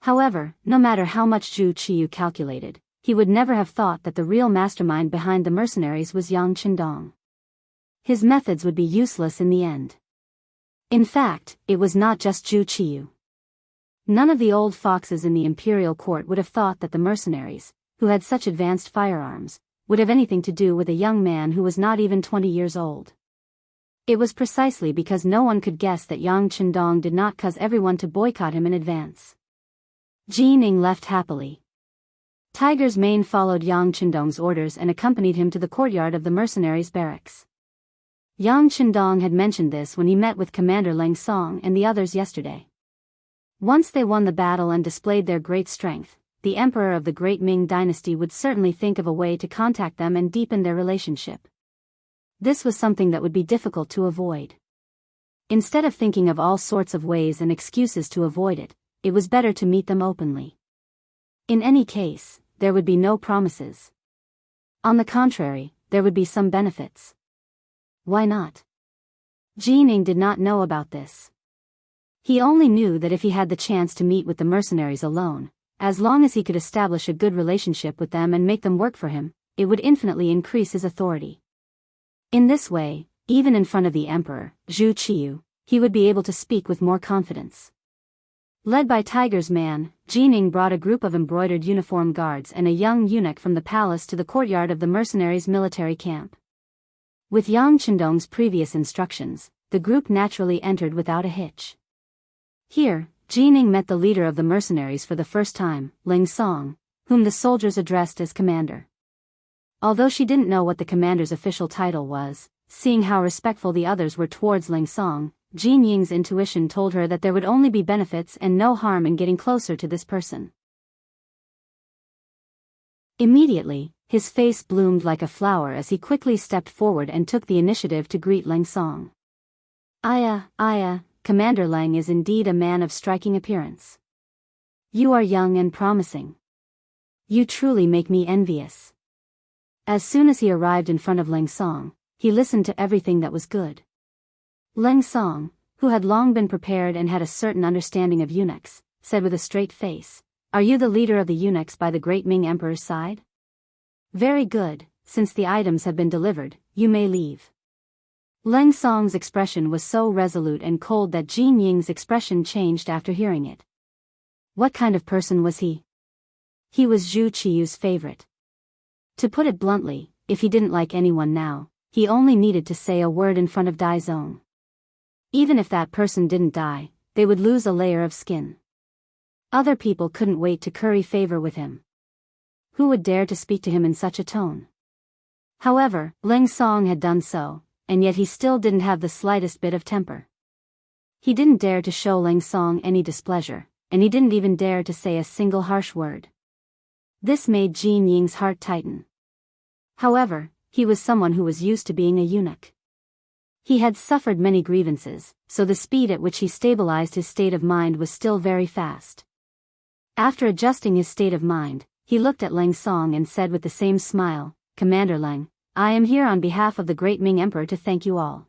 However, no matter how much Zhu Qiyu calculated, he would never have thought that the real mastermind behind the mercenaries was Yang Chendong. His methods would be useless in the end. In fact, it was not just Zhu Qiyu. None of the old foxes in the imperial court would have thought that the mercenaries, who had such advanced firearms, would have anything to do with a young man who was not even 20 years old. It was precisely because no one could guess that Yang Chendong did not cause everyone to boycott him in advance. Jianing left happily. Tiger's Mane followed Yang Chendong's orders and accompanied him to the courtyard of the mercenaries' barracks. Yang Chendong had mentioned this when he met with Commander Leng Song and the others yesterday. Once they won the battle and displayed their great strength, the emperor of the Great Ming Dynasty would certainly think of a way to contact them and deepen their relationship. This was something that would be difficult to avoid. Instead of thinking of all sorts of ways and excuses to avoid it, it was better to meet them openly. In any case, there would be no promises. On the contrary, there would be some benefits. Why not? Jianing did not know about this. He only knew that if he had the chance to meet with the mercenaries alone, as long as he could establish a good relationship with them and make them work for him, it would infinitely increase his authority. In this way, even in front of the emperor, Zhu Qiyu, he would be able to speak with more confidence. Led by Tiger's Man, Jianing brought a group of embroidered uniform guards and a young eunuch from the palace to the courtyard of the mercenaries' military camp. With Yang Chendong's previous instructions, the group naturally entered without a hitch. Here, Jianing met the leader of the mercenaries for the first time, Leng Song, whom the soldiers addressed as commander. Although she didn't know what the commander's official title was, seeing how respectful the others were towards Leng Song, Jianying's intuition told her that there would only be benefits and no harm in getting closer to this person. Immediately, his face bloomed like a flower as he quickly stepped forward and took the initiative to greet Leng Song. Aya, Commander Leng is indeed a man of striking appearance. You are young and promising. You truly make me envious. As soon as he arrived in front of Leng Song, he listened to everything that was good. Leng Song, who had long been prepared and had a certain understanding of eunuchs, said with a straight face, "Are you the leader of the eunuchs by the great Ming Emperor's side? Very good, since the items have been delivered, you may leave." Leng Song's expression was so resolute and cold that Jin Ying's expression changed after hearing it. What kind of person was he? He was Zhu Qiyu's favorite. To put it bluntly, if he didn't like anyone now, he only needed to say a word in front of Dai Zong. Even if that person didn't die, they would lose a layer of skin. Other people couldn't wait to curry favor with him. Who would dare to speak to him in such a tone? However, Leng Song had done so, and yet he still didn't have the slightest bit of temper. He didn't dare to show Leng Song any displeasure, and he didn't even dare to say a single harsh word. This made Jin Ying's heart tighten. However, he was someone who was used to being a eunuch. He had suffered many grievances, so the speed at which he stabilized his state of mind was still very fast. After adjusting his state of mind, he looked at Leng Song and said with the same smile, "Commander Leng, I am here on behalf of the great Ming Emperor to thank you all.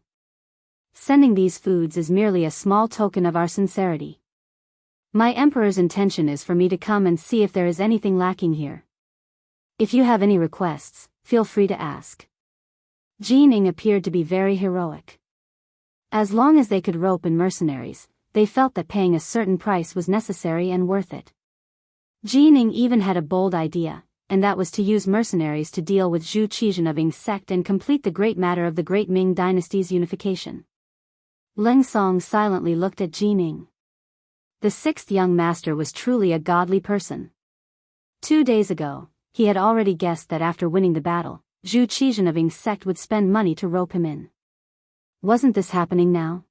Sending these foods is merely a small token of our sincerity. My emperor's intention is for me to come and see if there is anything lacking here. If you have any requests, feel free to ask." Jin Ying appeared to be very heroic. As long as they could rope in mercenaries, they felt that paying a certain price was necessary and worth it. Jin Ying even had a bold idea, and that was to use mercenaries to deal with Zhu Qianxia's sect and complete the great matter of the great Ming Dynasty's unification. Leng Song silently looked at Jin Ying. The sixth young master was truly a godly person. 2 days ago, he had already guessed that after winning the battle, Zhu Qianxia's sect would spend money to rope him in. Wasn't this happening now?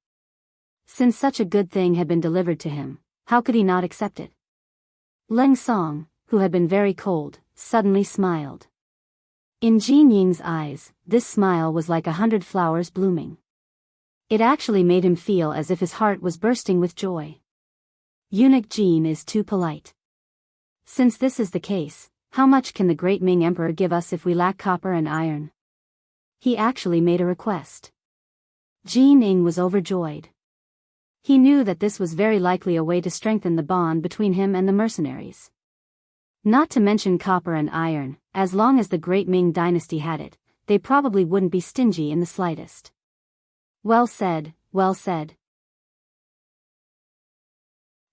Since such a good thing had been delivered to him, how could he not accept it? Leng Song, who had been very cold, suddenly smiled. In Jin Ying's eyes, this smile was like 100 flowers blooming. It actually made him feel as if his heart was bursting with joy. Eunuch Jin is too polite. Since this is the case, how much can the great Ming Emperor give us if we lack copper and iron? He actually made a request. Jin Ying was overjoyed. He knew that this was very likely a way to strengthen the bond between him and the mercenaries. Not to mention copper and iron, as long as the great Ming dynasty had it, they probably wouldn't be stingy in the slightest. Well said, well said.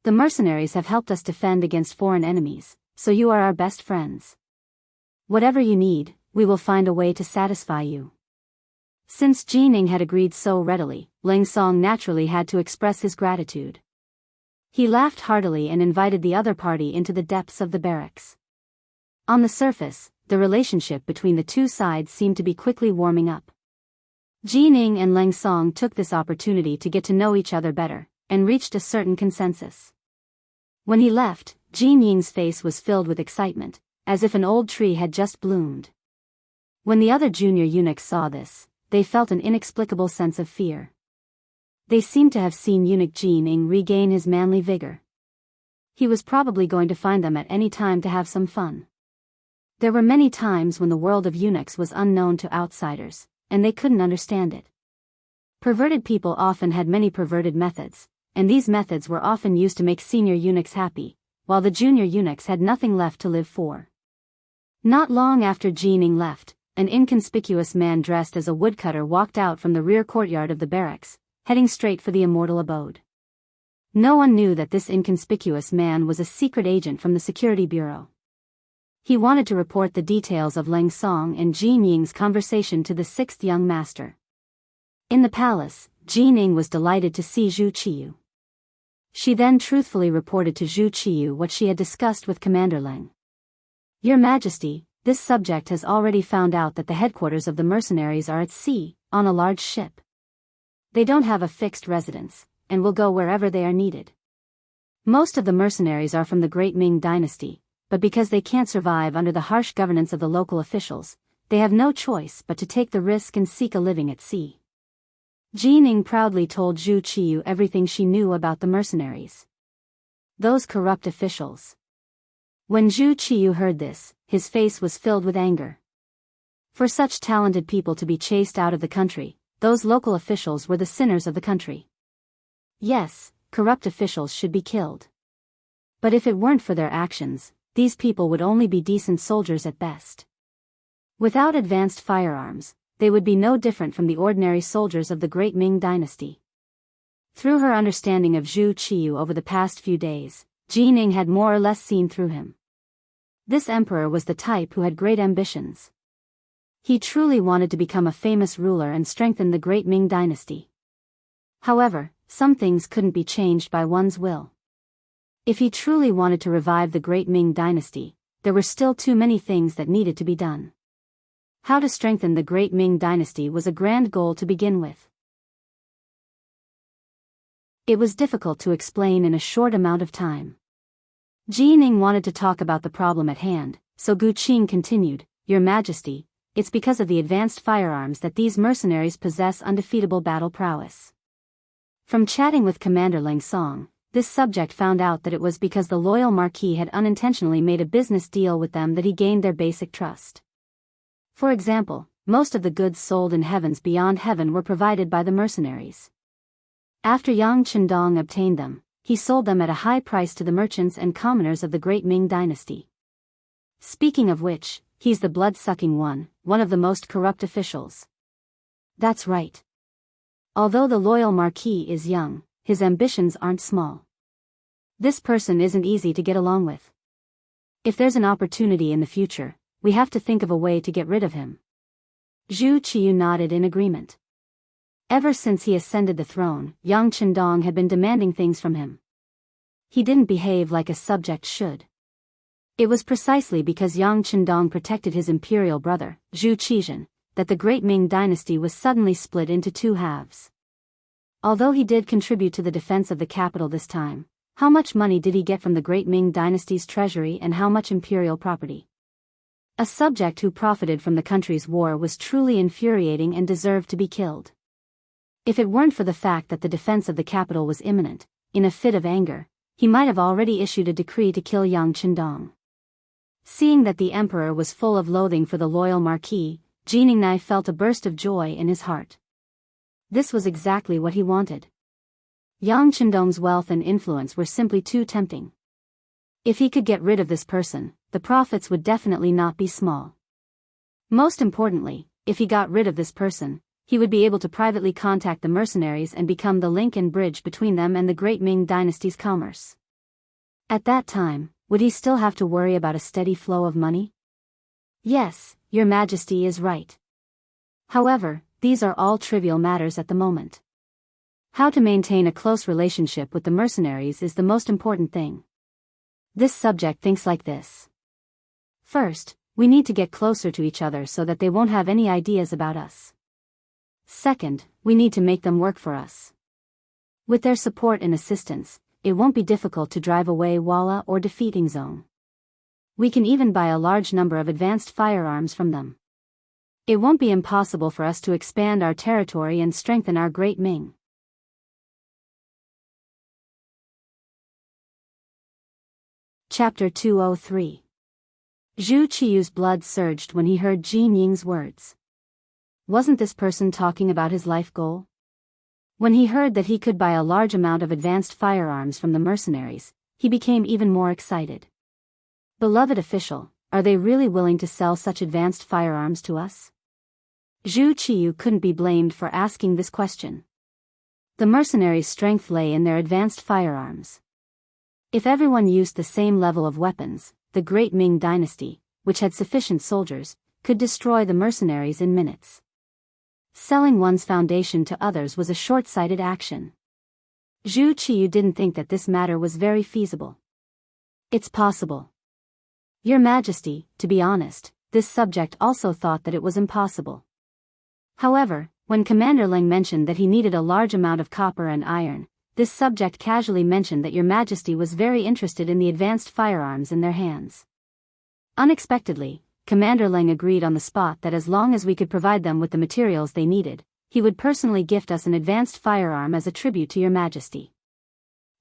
The mercenaries have helped us defend against foreign enemies, so you are our best friends. Whatever you need, we will find a way to satisfy you. Since Jin Ying had agreed so readily, Leng Song naturally had to express his gratitude. He laughed heartily and invited the other party into the depths of the barracks. On the surface, the relationship between the two sides seemed to be quickly warming up. Jin Ying and Leng Song took this opportunity to get to know each other better, and reached a certain consensus. When he left, Jin Ying's face was filled with excitement, as if an old tree had just bloomed. When the other junior eunuchs saw this, they felt an inexplicable sense of fear. They seemed to have seen eunuch Jin Ying regain his manly vigor. He was probably going to find them at any time to have some fun. There were many times when the world of eunuchs was unknown to outsiders, and they couldn't understand it. Perverted people often had many perverted methods, and these methods were often used to make senior eunuchs happy, while the junior eunuchs had nothing left to live for. Not long after Jin Ying left, an inconspicuous man dressed as a woodcutter walked out from the rear courtyard of the barracks, heading straight for the immortal abode. No one knew that this inconspicuous man was a secret agent from the Security Bureau. He wanted to report the details of Leng Song and Jin Ying's conversation to the sixth young master. In the palace, Jin Ying was delighted to see Zhu Qiyu. She then truthfully reported to Zhu Qiyu what she had discussed with Commander Leng. "Your Majesty, this subject has already found out that the headquarters of the mercenaries are at sea, on a large ship. They don't have a fixed residence, and will go wherever they are needed. Most of the mercenaries are from the great Ming dynasty, but because they can't survive under the harsh governance of the local officials, they have no choice but to take the risk and seek a living at sea." Jin Ying proudly told Zhu Qiyu everything she knew about the mercenaries. Those corrupt officials. When Zhu Qiyu heard this, his face was filled with anger. For such talented people to be chased out of the country, those local officials were the sinners of the country. Yes, corrupt officials should be killed. But if it weren't for their actions, these people would only be decent soldiers at best. Without advanced firearms, they would be no different from the ordinary soldiers of the Great Ming Dynasty. Through her understanding of Zhu Qiyu over the past few days, Jining had more or less seen through him. This emperor was the type who had great ambitions. He truly wanted to become a famous ruler and strengthen the Great Ming Dynasty. However, some things couldn't be changed by one's will. If he truly wanted to revive the Great Ming Dynasty, there were still too many things that needed to be done. How to strengthen the Great Ming Dynasty was a grand goal to begin with. It was difficult to explain in a short amount of time. Jining wanted to talk about the problem at hand, so Gu Qing continued, "Your Majesty, it's because of the advanced firearms that these mercenaries possess undefeatable battle prowess." From chatting with Commander Leng Song, this subject found out that it was because the loyal Marquis had unintentionally made a business deal with them that he gained their basic trust. For example, most of the goods sold in heavens beyond heaven were provided by the mercenaries. After Yang Chendong obtained them, he sold them at a high price to the merchants and commoners of the Great Ming Dynasty. Speaking of which, he's the blood-sucking one of the most corrupt officials. That's right. Although the loyal Marquis is young, his ambitions aren't small. This person isn't easy to get along with. If there's an opportunity in the future, we have to think of a way to get rid of him. Zhu Qiyu nodded in agreement. Ever since he ascended the throne, Yang Chendong had been demanding things from him. He didn't behave like a subject should. It was precisely because Yang Chendong protected his imperial brother, Zhu Qizhen, that the Great Ming Dynasty was suddenly split into two halves. Although he did contribute to the defense of the capital this time, how much money did he get from the Great Ming Dynasty's treasury and how much imperial property? A subject who profited from the country's war was truly infuriating and deserved to be killed. If it weren't for the fact that the defense of the capital was imminent, in a fit of anger, he might have already issued a decree to kill Yang Chendong. Seeing that the emperor was full of loathing for the loyal Marquis, Jiningnai felt a burst of joy in his heart. This was exactly what he wanted. Yang Chendong's wealth and influence were simply too tempting. If he could get rid of this person, the profits would definitely not be small. Most importantly, if he got rid of this person, he would be able to privately contact the mercenaries and become the link and bridge between them and the Great Ming Dynasty's commerce. At that time, would he still have to worry about a steady flow of money? Yes, Your Majesty is right. However, these are all trivial matters at the moment. How to maintain a close relationship with the mercenaries is the most important thing. This subject thinks like this. First, we need to get closer to each other so that they won't have any ideas about us. Second, we need to make them work for us. With their support and assistance, it won't be difficult to drive away Walla or defeating Zone. We can even buy a large number of advanced firearms from them. It won't be impossible for us to expand our territory and strengthen our Great Ming. Chapter 203. Zhu Qiyu's blood surged when he heard Jin Ying's words. Wasn't this person talking about his life goal? When he heard that he could buy a large amount of advanced firearms from the mercenaries, he became even more excited. Beloved official, are they really willing to sell such advanced firearms to us? Zhu Qiyu couldn't be blamed for asking this question. The mercenaries' strength lay in their advanced firearms. If everyone used the same level of weapons, the Great Ming Dynasty, which had sufficient soldiers, could destroy the mercenaries in minutes. Selling one's foundation to others was a short-sighted action. Zhu Qiyu didn't think that this matter was very feasible. It's possible. Your Majesty, to be honest, this subject also thought that it was impossible. However, when Commander Leng mentioned that he needed a large amount of copper and iron, this subject casually mentioned that Your Majesty was very interested in the advanced firearms in their hands. Unexpectedly, Commander Leng agreed on the spot that as long as we could provide them with the materials they needed, he would personally gift us an advanced firearm as a tribute to Your Majesty.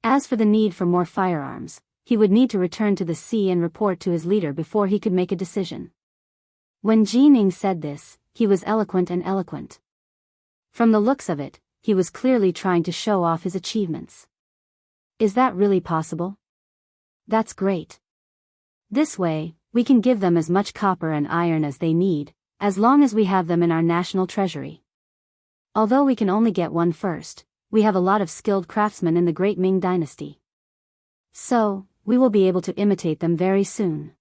As for the need for more firearms, he would need to return to the sea and report to his leader before he could make a decision. When Jining said this, he was eloquent and eloquent. From the looks of it, he was clearly trying to show off his achievements. Is that really possible? That's great. This way, we can give them as much copper and iron as they need, as long as we have them in our national treasury. Although we can only get one first, we have a lot of skilled craftsmen in the Great Ming Dynasty. So, we will be able to imitate them very soon.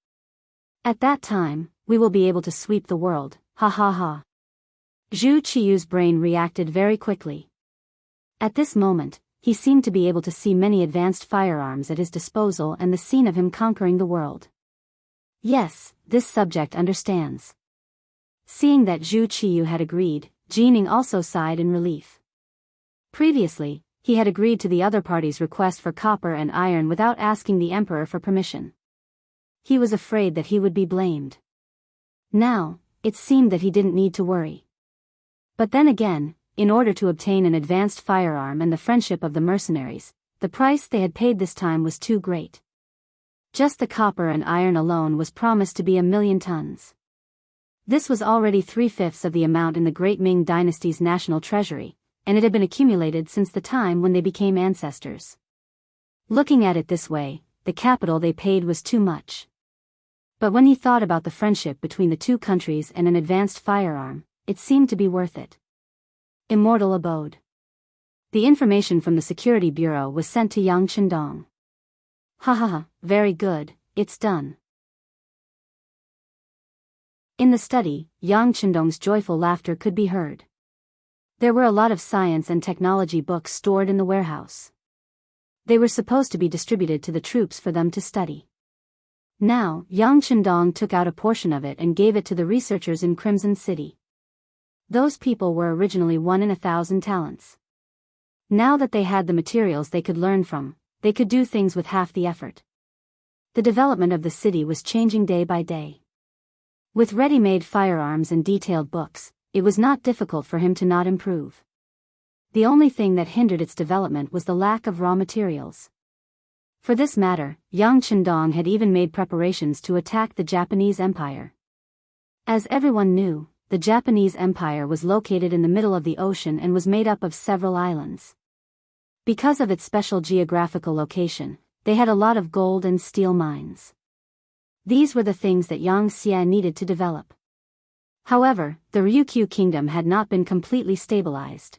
At that time, we will be able to sweep the world, ha ha ha. Zhu Qiyu's brain reacted very quickly. At this moment, he seemed to be able to see many advanced firearms at his disposal and the scene of him conquering the world. Yes, this subject understands. Seeing that Zhu Qiyu had agreed, Jining also sighed in relief. Previously, he had agreed to the other party's request for copper and iron without asking the emperor for permission. He was afraid that he would be blamed. Now, it seemed that he didn't need to worry. But then again, in order to obtain an advanced firearm and the friendship of the mercenaries, the price they had paid this time was too great. Just the copper and iron alone was promised to be 1,000,000 tons. This was already 3/5 of the amount in the Great Ming Dynasty's national treasury, and it had been accumulated since the time when they became ancestors. Looking at it this way, the capital they paid was too much. But when he thought about the friendship between the two countries and an advanced firearm, it seemed to be worth it. Immortal abode. The information from the Security Bureau was sent to Yang Chendong. Ha ha ha, very good, it's done. In the study, Yang Chendong's joyful laughter could be heard. There were a lot of science and technology books stored in the warehouse. They were supposed to be distributed to the troops for them to study. Now, Yang Chendong took out a portion of it and gave it to the researchers in Crimson City. Those people were originally 1 in 1,000 talents. Now that they had the materials they could learn from, they could do things with half the effort. The development of the city was changing day by day. With ready-made firearms and detailed books, it was not difficult for him to not improve. The only thing that hindered its development was the lack of raw materials. For this matter, Yang Chendong had even made preparations to attack the Japanese Empire. As everyone knew, the Japanese Empire was located in the middle of the ocean and was made up of several islands. Because of its special geographical location, they had a lot of gold and steel mines. These were the things that Yang Xia needed to develop. However, the Ryukyu kingdom had not been completely stabilized.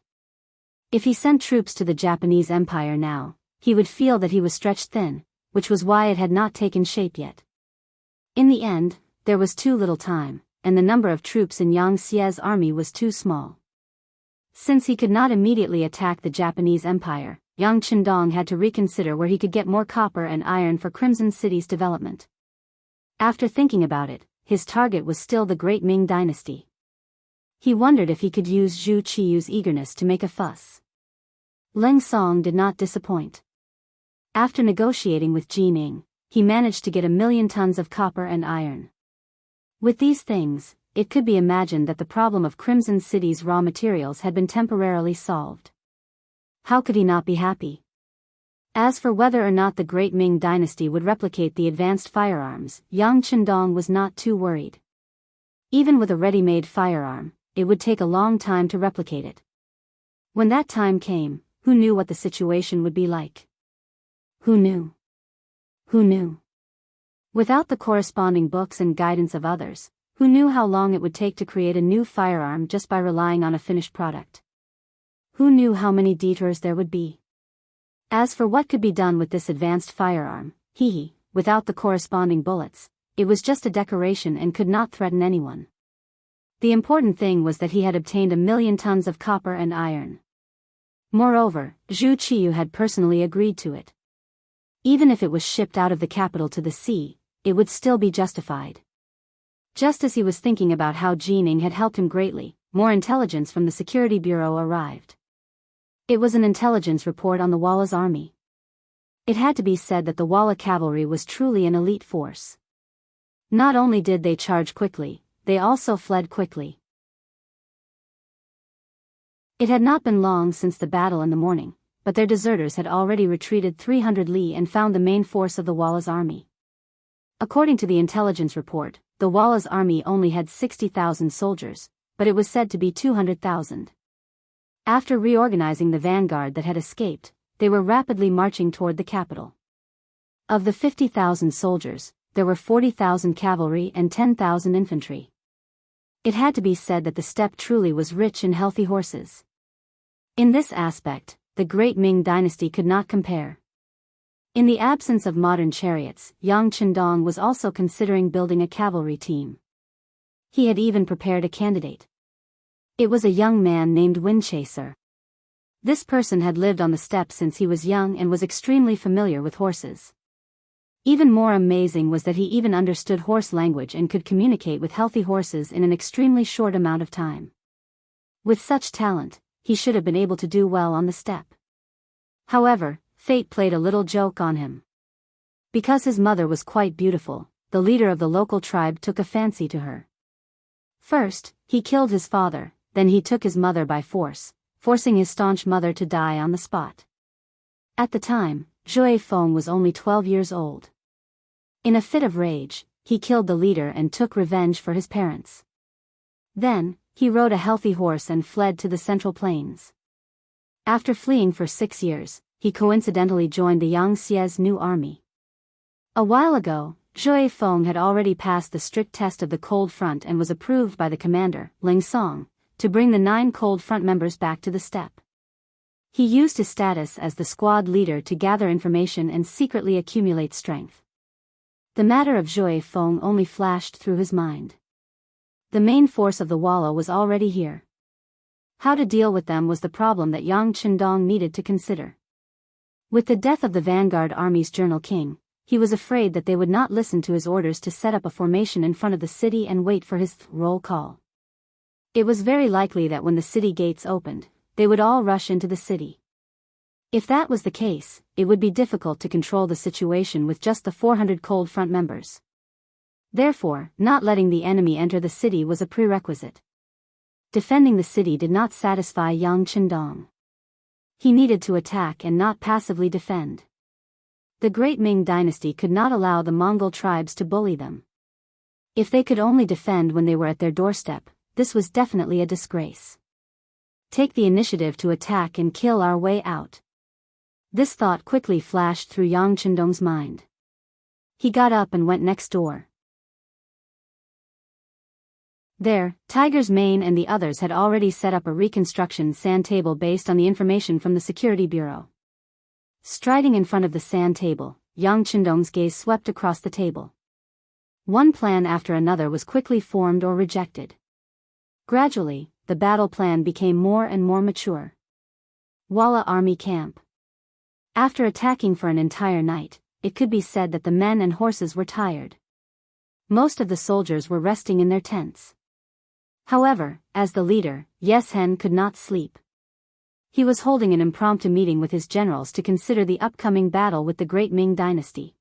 If he sent troops to the Japanese Empire now, he would feel that he was stretched thin, which was why it had not taken shape yet. In the end, there was too little time, and the number of troops in Yang Xia's army was too small. Since he could not immediately attack the Japanese Empire, Yang Chendong had to reconsider where he could get more copper and iron for Crimson City's development. After thinking about it, his target was still the Great Ming Dynasty. He wondered if he could use Zhu Qiyu's eagerness to make a fuss. Leng Song did not disappoint. After negotiating with Jining, he managed to get 1,000,000 tons of copper and iron. With these things, it could be imagined that the problem of Crimson City's raw materials had been temporarily solved. How could he not be happy? As for whether or not the Great Ming Dynasty would replicate the advanced firearms, Yang Chendong was not too worried. Even with a ready-made firearm, it would take a long time to replicate it. When that time came, who knew what the situation would be like? Who knew? Who knew? Without the corresponding books and guidance of others, who knew how long it would take to create a new firearm just by relying on a finished product? Who knew how many detours there would be? As for what could be done with this advanced firearm, without the corresponding bullets, it was just a decoration and could not threaten anyone. The important thing was that he had obtained 1,000,000 tons of copper and iron. Moreover, Zhu Qiyu had personally agreed to it. Even if it was shipped out of the capital to the sea, it would still be justified. Just as he was thinking about how Jining had helped him greatly, more intelligence from the Security Bureau arrived. It was an intelligence report on the Walla's army. It had to be said that the Walla cavalry was truly an elite force. Not only did they charge quickly, they also fled quickly. It had not been long since the battle in the morning, but their deserters had already retreated 300 li and found the main force of the Walla's army. According to the intelligence report, the Walla's army only had 60,000 soldiers, but it was said to be 200,000. After reorganizing the vanguard that had escaped, they were rapidly marching toward the capital. Of the 50,000 soldiers, there were 40,000 cavalry and 10,000 infantry. It had to be said that the steppe truly was rich in healthy horses. In this aspect, the great Ming dynasty could not compare. In the absence of modern chariots, Yang Chendong was also considering building a cavalry team. He had even prepared a candidate. It was a young man named Windchaser. This person had lived on the steppe since he was young and was extremely familiar with horses. Even more amazing was that he even understood horse language and could communicate with healthy horses in an extremely short amount of time. With such talent, he should have been able to do well on the steppe. However, fate played a little joke on him. Because his mother was quite beautiful, the leader of the local tribe took a fancy to her. First, he killed his father, then he took his mother by force, forcing his staunch mother to die on the spot. At the time, Zhui Feng was only 12 years old. In a fit of rage, he killed the leader and took revenge for his parents. Then, he rode a healthy horse and fled to the Central Plains. After fleeing for 6 years, he coincidentally joined the Yang Xie's new army. A while ago, Zhui Feng had already passed the strict test of the Cold Front and was approved by the commander, Ling Song, to bring the 9 Cold Front members back to the steppe. He used his status as the squad leader to gather information and secretly accumulate strength. The matter of Zhui Feng only flashed through his mind. The main force of the Walla was already here. How to deal with them was the problem that Yang Chendong needed to consider. With the death of the vanguard army's Journal King, he was afraid that they would not listen to his orders to set up a formation in front of the city and wait for his roll call. It was very likely that when the city gates opened, they would all rush into the city. If that was the case, it would be difficult to control the situation with just the 400 Cold Front members. Therefore, not letting the enemy enter the city was a prerequisite. Defending the city did not satisfy Yang Chendong. He needed to attack and not passively defend. The Great Ming dynasty could not allow the Mongol tribes to bully them. If they could only defend when they were at their doorstep, this was definitely a disgrace. Take the initiative to attack and kill our way out. This thought quickly flashed through Yang Chendong's mind. He got up and went next door. There, Tiger's Mane and the others had already set up a reconstruction sand table based on the information from the Security Bureau. Striding in front of the sand table, Yang Chendong's gaze swept across the table. One plan after another was quickly formed or rejected. Gradually, the battle plan became more and more mature. Walla Army Camp. After attacking for an entire night, it could be said that the men and horses were tired. Most of the soldiers were resting in their tents. However, as the leader, Yes Hen could not sleep. He was holding an impromptu meeting with his generals to consider the upcoming battle with the Great Ming dynasty.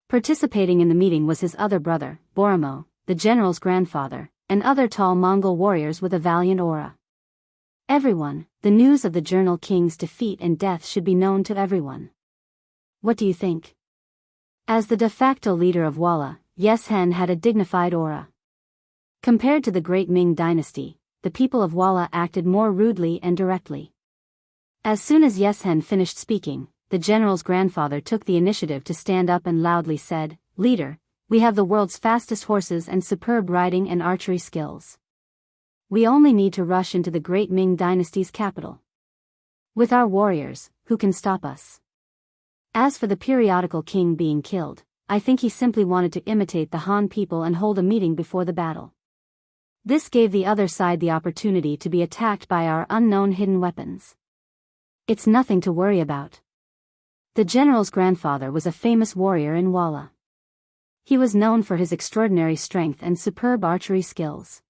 Participating in the meeting was his other brother, Borimo, the general's grandfather, and other tall Mongol warriors with a valiant aura. Everyone, the news of the Journal King's defeat and death should be known to everyone. What do you think? As the de facto leader of Walla, Yes Hen had a dignified aura. Compared to the Great Ming dynasty, the people of Walla acted more rudely and directly. As soon as Yes Hen finished speaking, the general's grandfather took the initiative to stand up and loudly said, "Leader, we have the world's fastest horses and superb riding and archery skills. We only need to rush into the Great Ming dynasty's capital. With our warriors, who can stop us? As for the periodical king being killed, I think he simply wanted to imitate the Han people and hold a meeting before the battle. This gave the other side the opportunity to be attacked by our unknown hidden weapons. It's nothing to worry about." The general's grandfather was a famous warrior in Walla. He was known for his extraordinary strength and superb archery skills.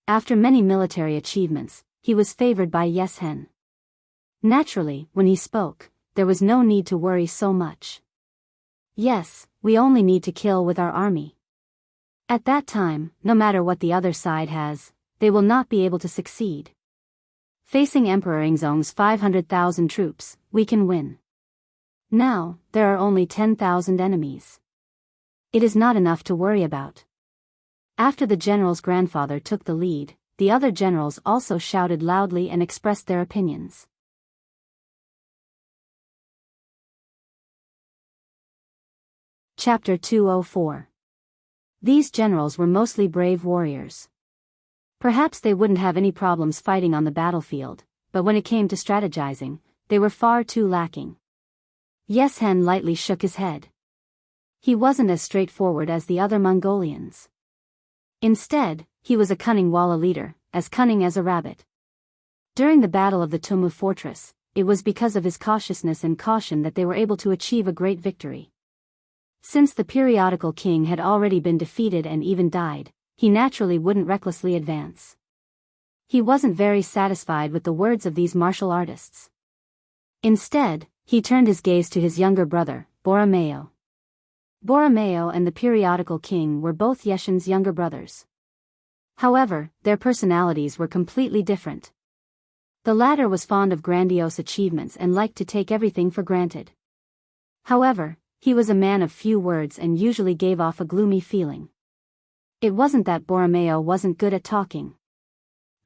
After many military achievements, he was favored by Yes Hen. Naturally, when he spoke, there was no need to worry so much. Yes, we only need to kill with our army. At that time, no matter what the other side has, they will not be able to succeed. Facing Emperor Ingzong's 500,000 troops, we can win. Now, there are only 10,000 enemies. It is not enough to worry about. After the general's grandfather took the lead, the other generals also shouted loudly and expressed their opinions. Chapter 204. These generals were mostly brave warriors. Perhaps they wouldn't have any problems fighting on the battlefield, but when it came to strategizing, they were far too lacking. Yes Hen lightly shook his head. He wasn't as straightforward as the other Mongolians. Instead, he was a cunning Walla leader, as cunning as a rabbit. During the Battle of the Tumu Fortress, it was because of his cautiousness and caution that they were able to achieve a great victory. Since the periodical king had already been defeated and even died, he naturally wouldn't recklessly advance. He wasn't very satisfied with the words of these martial artists. Instead, he turned his gaze to his younger brother, Borromeo. Borromeo and the periodical king were both Yeshen's younger brothers. However, their personalities were completely different. The latter was fond of grandiose achievements and liked to take everything for granted. However, he was a man of few words and usually gave off a gloomy feeling. It wasn't that Borromeo wasn't good at talking.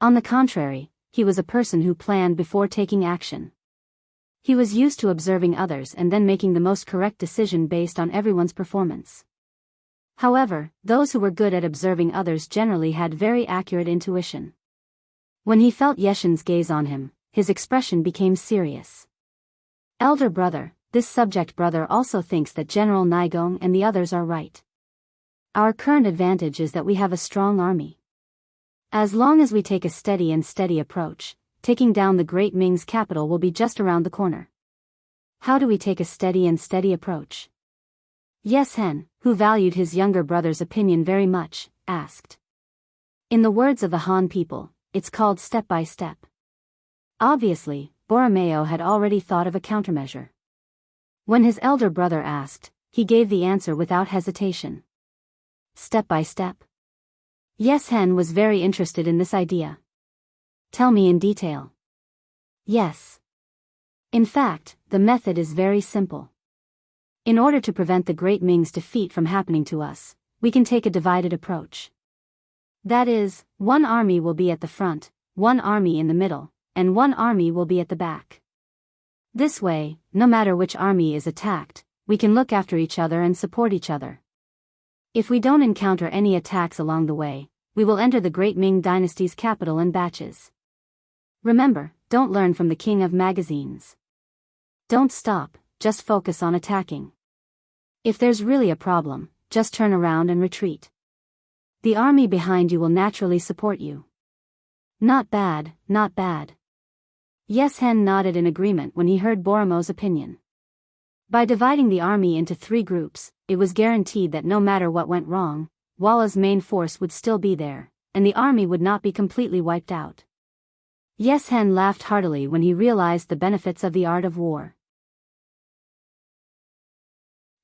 On the contrary, he was a person who planned before taking action. He was used to observing others and then making the most correct decision based on everyone's performance. However, those who were good at observing others generally had very accurate intuition. When he felt Yeshen's gaze on him, his expression became serious. Elder brother, this subject brother also thinks that General Nigong and the others are right. Our current advantage is that we have a strong army. As long as we take a steady approach, taking down the Great Ming's capital will be just around the corner. How do we take a steady approach? Yes Hen, who valued his younger brother's opinion very much, asked. In the words of the Han people, it's called step by step. Obviously, Borromeo had already thought of a countermeasure. When his elder brother asked, he gave the answer without hesitation. Step by step. Yes Hen was very interested in this idea. Tell me in detail. Yes. In fact, the method is very simple. In order to prevent the Great Ming's defeat from happening to us, we can take a divided approach. That is, one army will be at the front, one army in the middle, and one army will be at the back. This way, no matter which army is attacked, we can look after each other and support each other. If we don't encounter any attacks along the way, we will enter the Great Ming Dynasty's capital in batches. Remember, don't learn from the king of magazines. Don't stop, just focus on attacking. If there's really a problem, just turn around and retreat. The army behind you will naturally support you. Not bad, not bad. Yes Hen nodded in agreement when he heard Borromeo's opinion. By dividing the army into 3 groups, it was guaranteed that no matter what went wrong, Walla's main force would still be there, and the army would not be completely wiped out. Yes Hen laughed heartily when he realized the benefits of the art of war.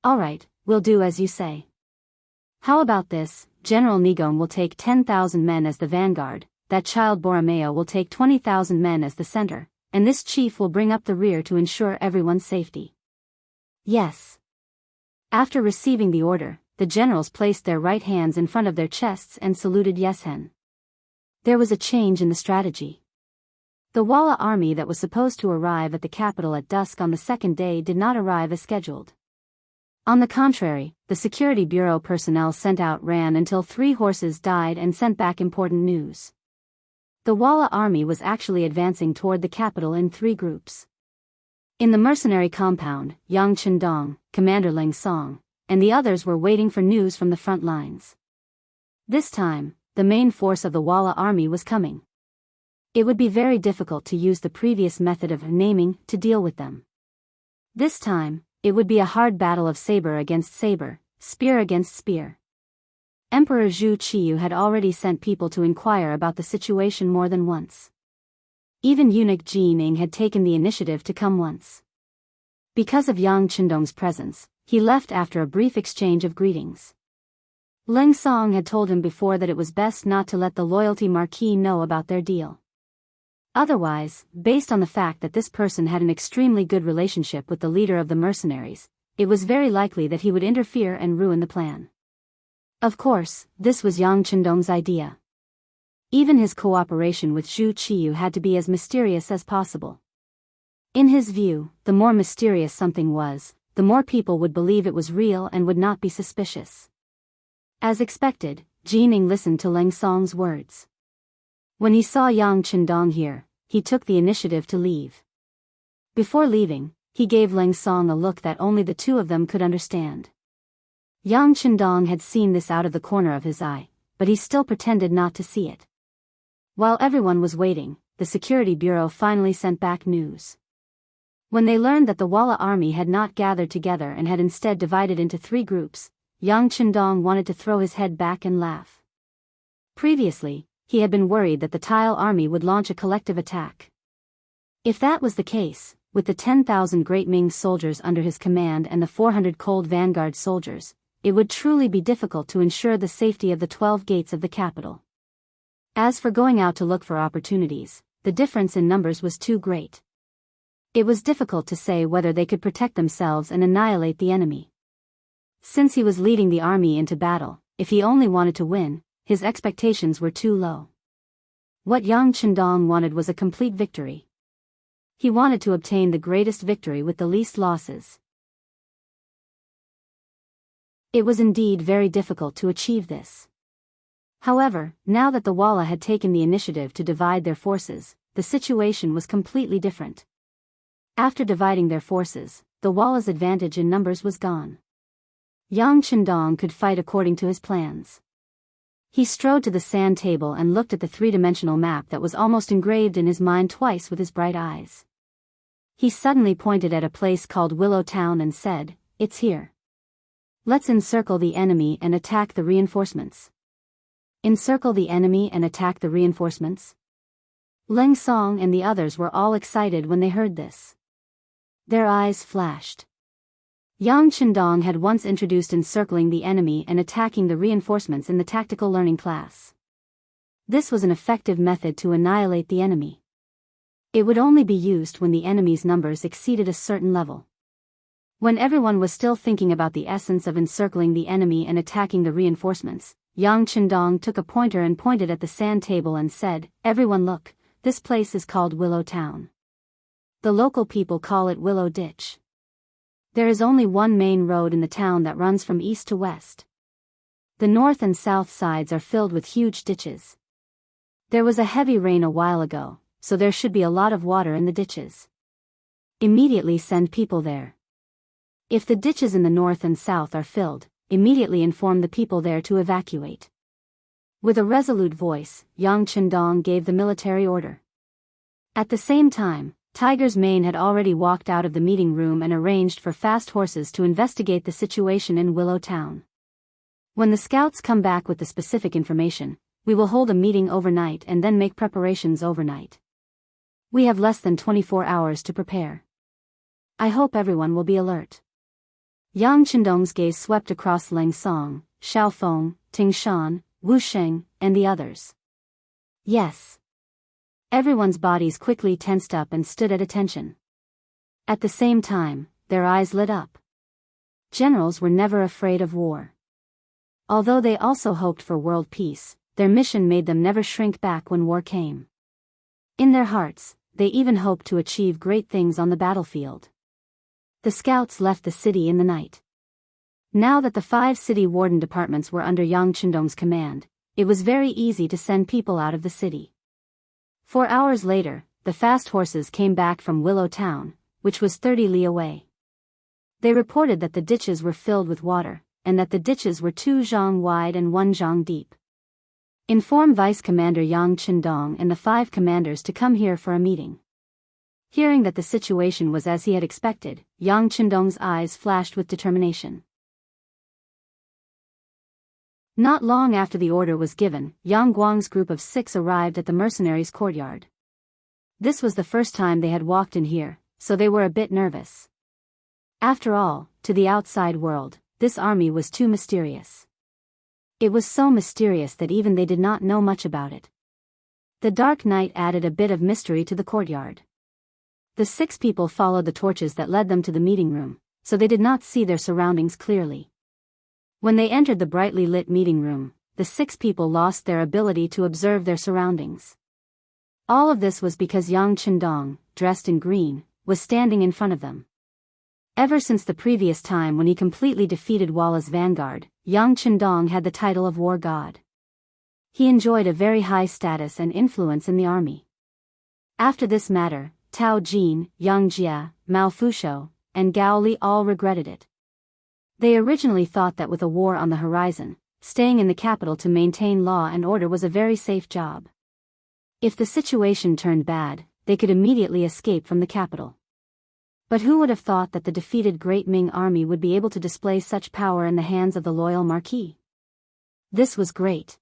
Alright, we'll do as you say. How about this? General Nigong will take 10,000 men as the vanguard, that child Borromeo will take 20,000 men as the center, and this chief will bring up the rear to ensure everyone's safety. Yes. After receiving the order, the generals placed their right hands in front of their chests and saluted Yes Hen. There was a change in the strategy. The Walla army that was supposed to arrive at the capital at dusk on the second day did not arrive as scheduled. On the contrary, the security bureau personnel sent out ran until 3 horses died and sent back important news. The Walla army was actually advancing toward the capital in 3 groups. In the mercenary compound, Yang Chendong, Commander Leng Song, and the others were waiting for news from the front lines. This time, the main force of the Walla army was coming. It would be very difficult to use the previous method of naming to deal with them. This time, it would be a hard battle of saber against saber, spear against spear. Emperor Zhu Qiyu had already sent people to inquire about the situation more than once. Even eunuch Jining had taken the initiative to come once. Because of Yang Chendong's presence, he left after a brief exchange of greetings. Leng Song had told him before that it was best not to let the loyalty marquis know about their deal. Otherwise, based on the fact that this person had an extremely good relationship with the leader of the mercenaries, it was very likely that he would interfere and ruin the plan. Of course, this was Yang Chendong's idea. Even his cooperation with Zhu Qiyu had to be as mysterious as possible. In his view, the more mysterious something was, the more people would believe it was real and would not be suspicious. As expected, Jining listened to Leng Song's words. When he saw Yang Chendong here, he took the initiative to leave. Before leaving, he gave Leng Song a look that only the two of them could understand. Yang Chendong had seen this out of the corner of his eye, but he still pretended not to see it. While everyone was waiting, the Security Bureau finally sent back news. When they learned that the Walla army had not gathered together and had instead divided into 3 groups, Yang Chendong wanted to throw his head back and laugh. Previously, he had been worried that the Tile army would launch a collective attack. If that was the case, with the 10,000 Great Ming soldiers under his command and the 400 Cold Vanguard soldiers, it would truly be difficult to ensure the safety of the 12 gates of the capital. As for going out to look for opportunities, the difference in numbers was too great. It was difficult to say whether they could protect themselves and annihilate the enemy. Since he was leading the army into battle, if he only wanted to win, his expectations were too low. What Yang Chendong wanted was a complete victory. He wanted to obtain the greatest victory with the least losses. It was indeed very difficult to achieve this. However, now that the Walla had taken the initiative to divide their forces, the situation was completely different. After dividing their forces, the Walla's advantage in numbers was gone. Yang Chendong could fight according to his plans. He strode to the sand table and looked at the 3-dimensional map that was almost engraved in his mind twice with his bright eyes. He suddenly pointed at a place called Willow Town and said, "It's here. Let's encircle the enemy and attack the reinforcements." Encircle the enemy and attack the reinforcements? Leng Song and the others were all excited when they heard this. Their eyes flashed. Yang Chendong had once introduced encircling the enemy and attacking the reinforcements in the tactical learning class. This was an effective method to annihilate the enemy. It would only be used when the enemy's numbers exceeded a certain level. When everyone was still thinking about the essence of encircling the enemy and attacking the reinforcements, Yang Chendong took a pointer and pointed at the sand table and said, "Everyone look, this place is called Willow Town. The local people call it Willow Ditch. There is only one main road in the town that runs from east to west. The north and south sides are filled with huge ditches. There was a heavy rain a while ago, so there should be a lot of water in the ditches. Immediately send people there. If the ditches in the north and south are filled, immediately inform the people there to evacuate." With a resolute voice, Yang Chendong gave the military order. At the same time, Tiger's Mane had already walked out of the meeting room and arranged for fast horses to investigate the situation in Willow Town. "When the scouts come back with the specific information, we will hold a meeting overnight and then make preparations overnight. We have less than 24 hours to prepare. I hope everyone will be alert." Yang Chendong's gaze swept across Leng Song, Xiaofeng, Ting Shan, Wu Sheng, and the others. Yes. Everyone's bodies quickly tensed up and stood at attention. At the same time, their eyes lit up. Generals were never afraid of war. Although they also hoped for world peace, their mission made them never shrink back when war came. In their hearts, they even hoped to achieve great things on the battlefield. The scouts left the city in the night. Now that the 5 city warden departments were under Yang Chendong's command, it was very easy to send people out of the city. 4 hours later, the fast horses came back from Willow Town, which was 30 li away. They reported that the ditches were filled with water, and that the ditches were 2 zhang wide and 1 zhang deep. Inform Vice Commander Yang Chendong and the 5 commanders to come here for a meeting. Hearing that the situation was as he had expected, Yang Chendong's eyes flashed with determination. Not long after the order was given, Yang Guang's group of 6 arrived at the mercenaries' courtyard. This was the first time they had walked in here, so they were a bit nervous. After all, to the outside world, this army was too mysterious. It was so mysterious that even they did not know much about it. The dark night added a bit of mystery to the courtyard. The 6 people followed the torches that led them to the meeting room, so they did not see their surroundings clearly. When they entered the brightly lit meeting room, the 6 people lost their ability to observe their surroundings. All of this was because Yang Chendong, dressed in green, was standing in front of them. Ever since the previous time when he completely defeated Walla's vanguard, Yang Chendong had the title of War God. He enjoyed a very high status and influence in the army. After this matter, Tao Jin, Yang Jia, Mao Fusho, and Gao Li all regretted it. They originally thought that with a war on the horizon, staying in the capital to maintain law and order was a very safe job. If the situation turned bad, they could immediately escape from the capital. But who would have thought that the defeated Great Ming army would be able to display such power in the hands of the loyal marquis? This was great.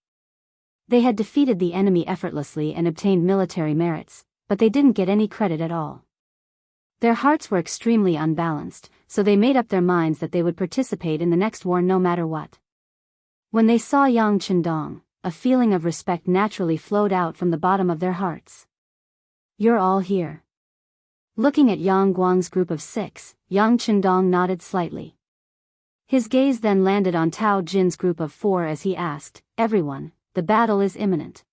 They had defeated the enemy effortlessly and obtained military merits, but they didn't get any credit at all. Their hearts were extremely unbalanced, so they made up their minds that they would participate in the next war no matter what. When they saw Yang Chendong, a feeling of respect naturally flowed out from the bottom of their hearts. You're all here. Looking at Yang Guang's group of 6, Yang Chendong nodded slightly. His gaze then landed on Tao Jin's group of 4 as he asked, "Everyone, the battle is imminent.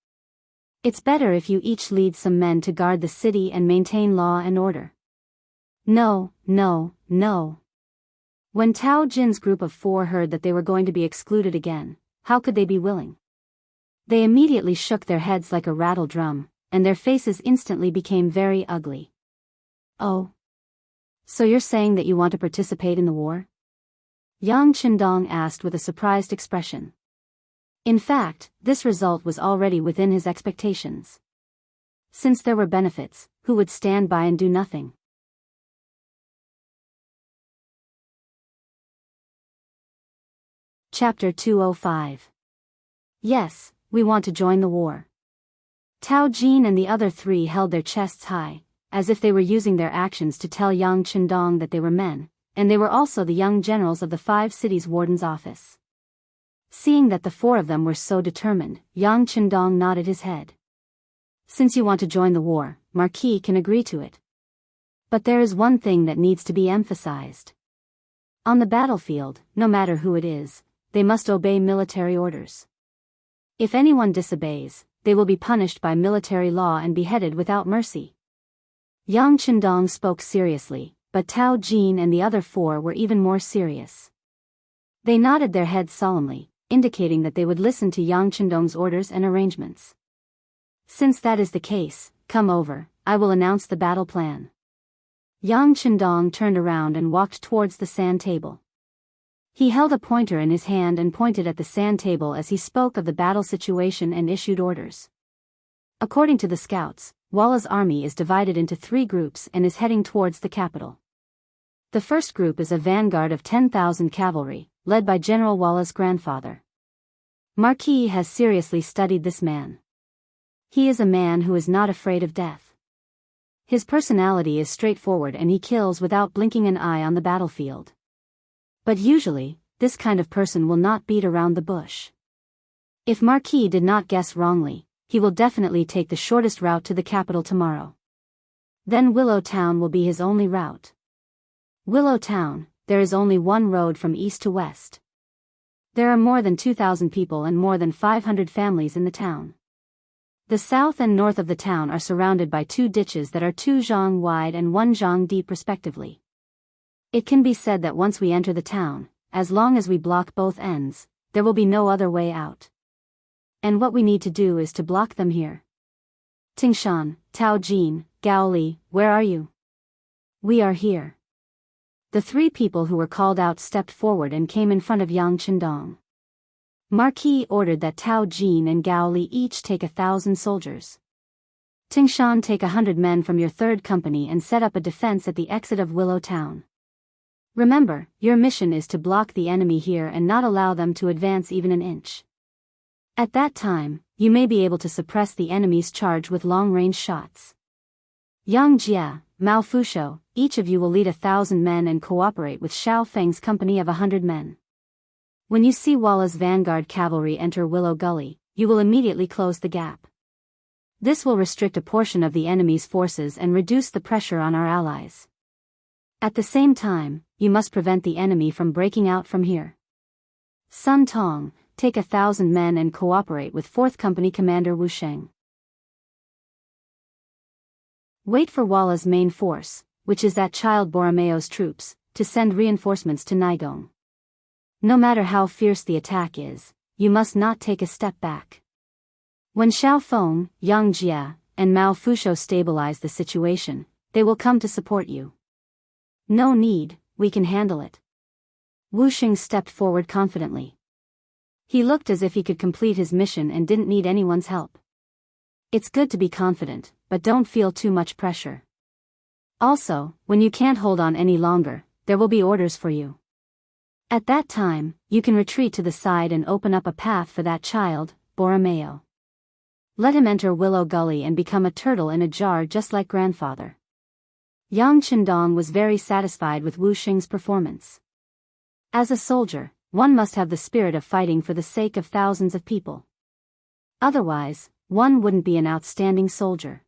It's better if you each lead some men to guard the city and maintain law and order." No. When Tao Jin's group of 4 heard that they were going to be excluded again, how could they be willing? They immediately shook their heads like a rattle drum, and their faces instantly became very ugly. "Oh. So you're saying that you want to participate in the war?" Yang Chendong asked with a surprised expression. In fact, this result was already within his expectations. Since there were benefits, who would stand by and do nothing? Chapter 205. Yes, we want to join the war. Tao Jin and the other 3 held their chests high, as if they were using their actions to tell Yang Chendong that they were men, and they were also the young generals of the 5 cities' warden's office. Seeing that the 4 of them were so determined, Yang Chendong nodded his head. Since you want to join the war, Marquis can agree to it. But there is one thing that needs to be emphasized. On the battlefield, no matter who it is, they must obey military orders. If anyone disobeys, they will be punished by military law and beheaded without mercy. Yang Chendong spoke seriously, but Tao Jin and the other 4 were even more serious. They nodded their heads solemnly, indicating that they would listen to Yang Chendong's orders and arrangements. Since that is the case, come over, I will announce the battle plan. Yang Chendong turned around and walked towards the sand table. He held a pointer in his hand and pointed at the sand table as he spoke of the battle situation and issued orders. According to the scouts, Walla's army is divided into 3 groups and is heading towards the capital. The first group is a vanguard of 10,000 cavalry, led by General Walla's grandfather. Marquis has seriously studied this man. He is a man who is not afraid of death. His personality is straightforward and he kills without blinking an eye on the battlefield. But usually, this kind of person will not beat around the bush. If Marquis did not guess wrongly, he will definitely take the shortest route to the capital tomorrow. Then Willow Town will be his only route. Willow Town, there is only one road from east to west. There are more than 2,000 people and more than 500 families in the town. The south and north of the town are surrounded by 2 ditches that are 2 zhang wide and 1 zhang deep respectively. It can be said that once we enter the town, as long as we block both ends, there will be no other way out. And what we need to do is to block them here. Tingshan, Tao Jin, Gao Li, where are you? We are here. The 3 people who were called out stepped forward and came in front of Yang Chendong. Marquis ordered that Tao Jin and Gao Li each take 1,000 soldiers. Tingshan, take 100 men from your 3rd company and set up a defense at the exit of Willow Town. Remember, your mission is to block the enemy here and not allow them to advance even an inch. At that time, you may be able to suppress the enemy's charge with long-range shots. Yang Jia, Mao Fusho, each of you will lead 1,000 men and cooperate with Xiao Feng's company of 100 men. When you see Walla's vanguard cavalry enter Willow Gully, you will immediately close the gap. This will restrict a portion of the enemy's forces and reduce the pressure on our allies. At the same time, you must prevent the enemy from breaking out from here. Sun Tong, take 1,000 men and cooperate with 4th Company Commander Wu Sheng. Wait for Walla's main force, which is that child Boromeo's troops, to send reinforcements to Naigong. No matter how fierce the attack is, you must not take a step back. When Xiao Feng, Yang Jia, and Mao Fusho stabilize the situation, they will come to support you. No need, we can handle it. Wu Xing stepped forward confidently. He looked as if he could complete his mission and didn't need anyone's help. It's good to be confident, but don't feel too much pressure. Also, when you can't hold on any longer, there will be orders for you. At that time, you can retreat to the side and open up a path for that child, Borromeo. Let him enter Willow Gully and become a turtle in a jar just like grandfather. Yang Qindong was very satisfied with Wu Xing's performance. As a soldier, one must have the spirit of fighting for the sake of thousands of people. Otherwise, one wouldn't be an outstanding soldier.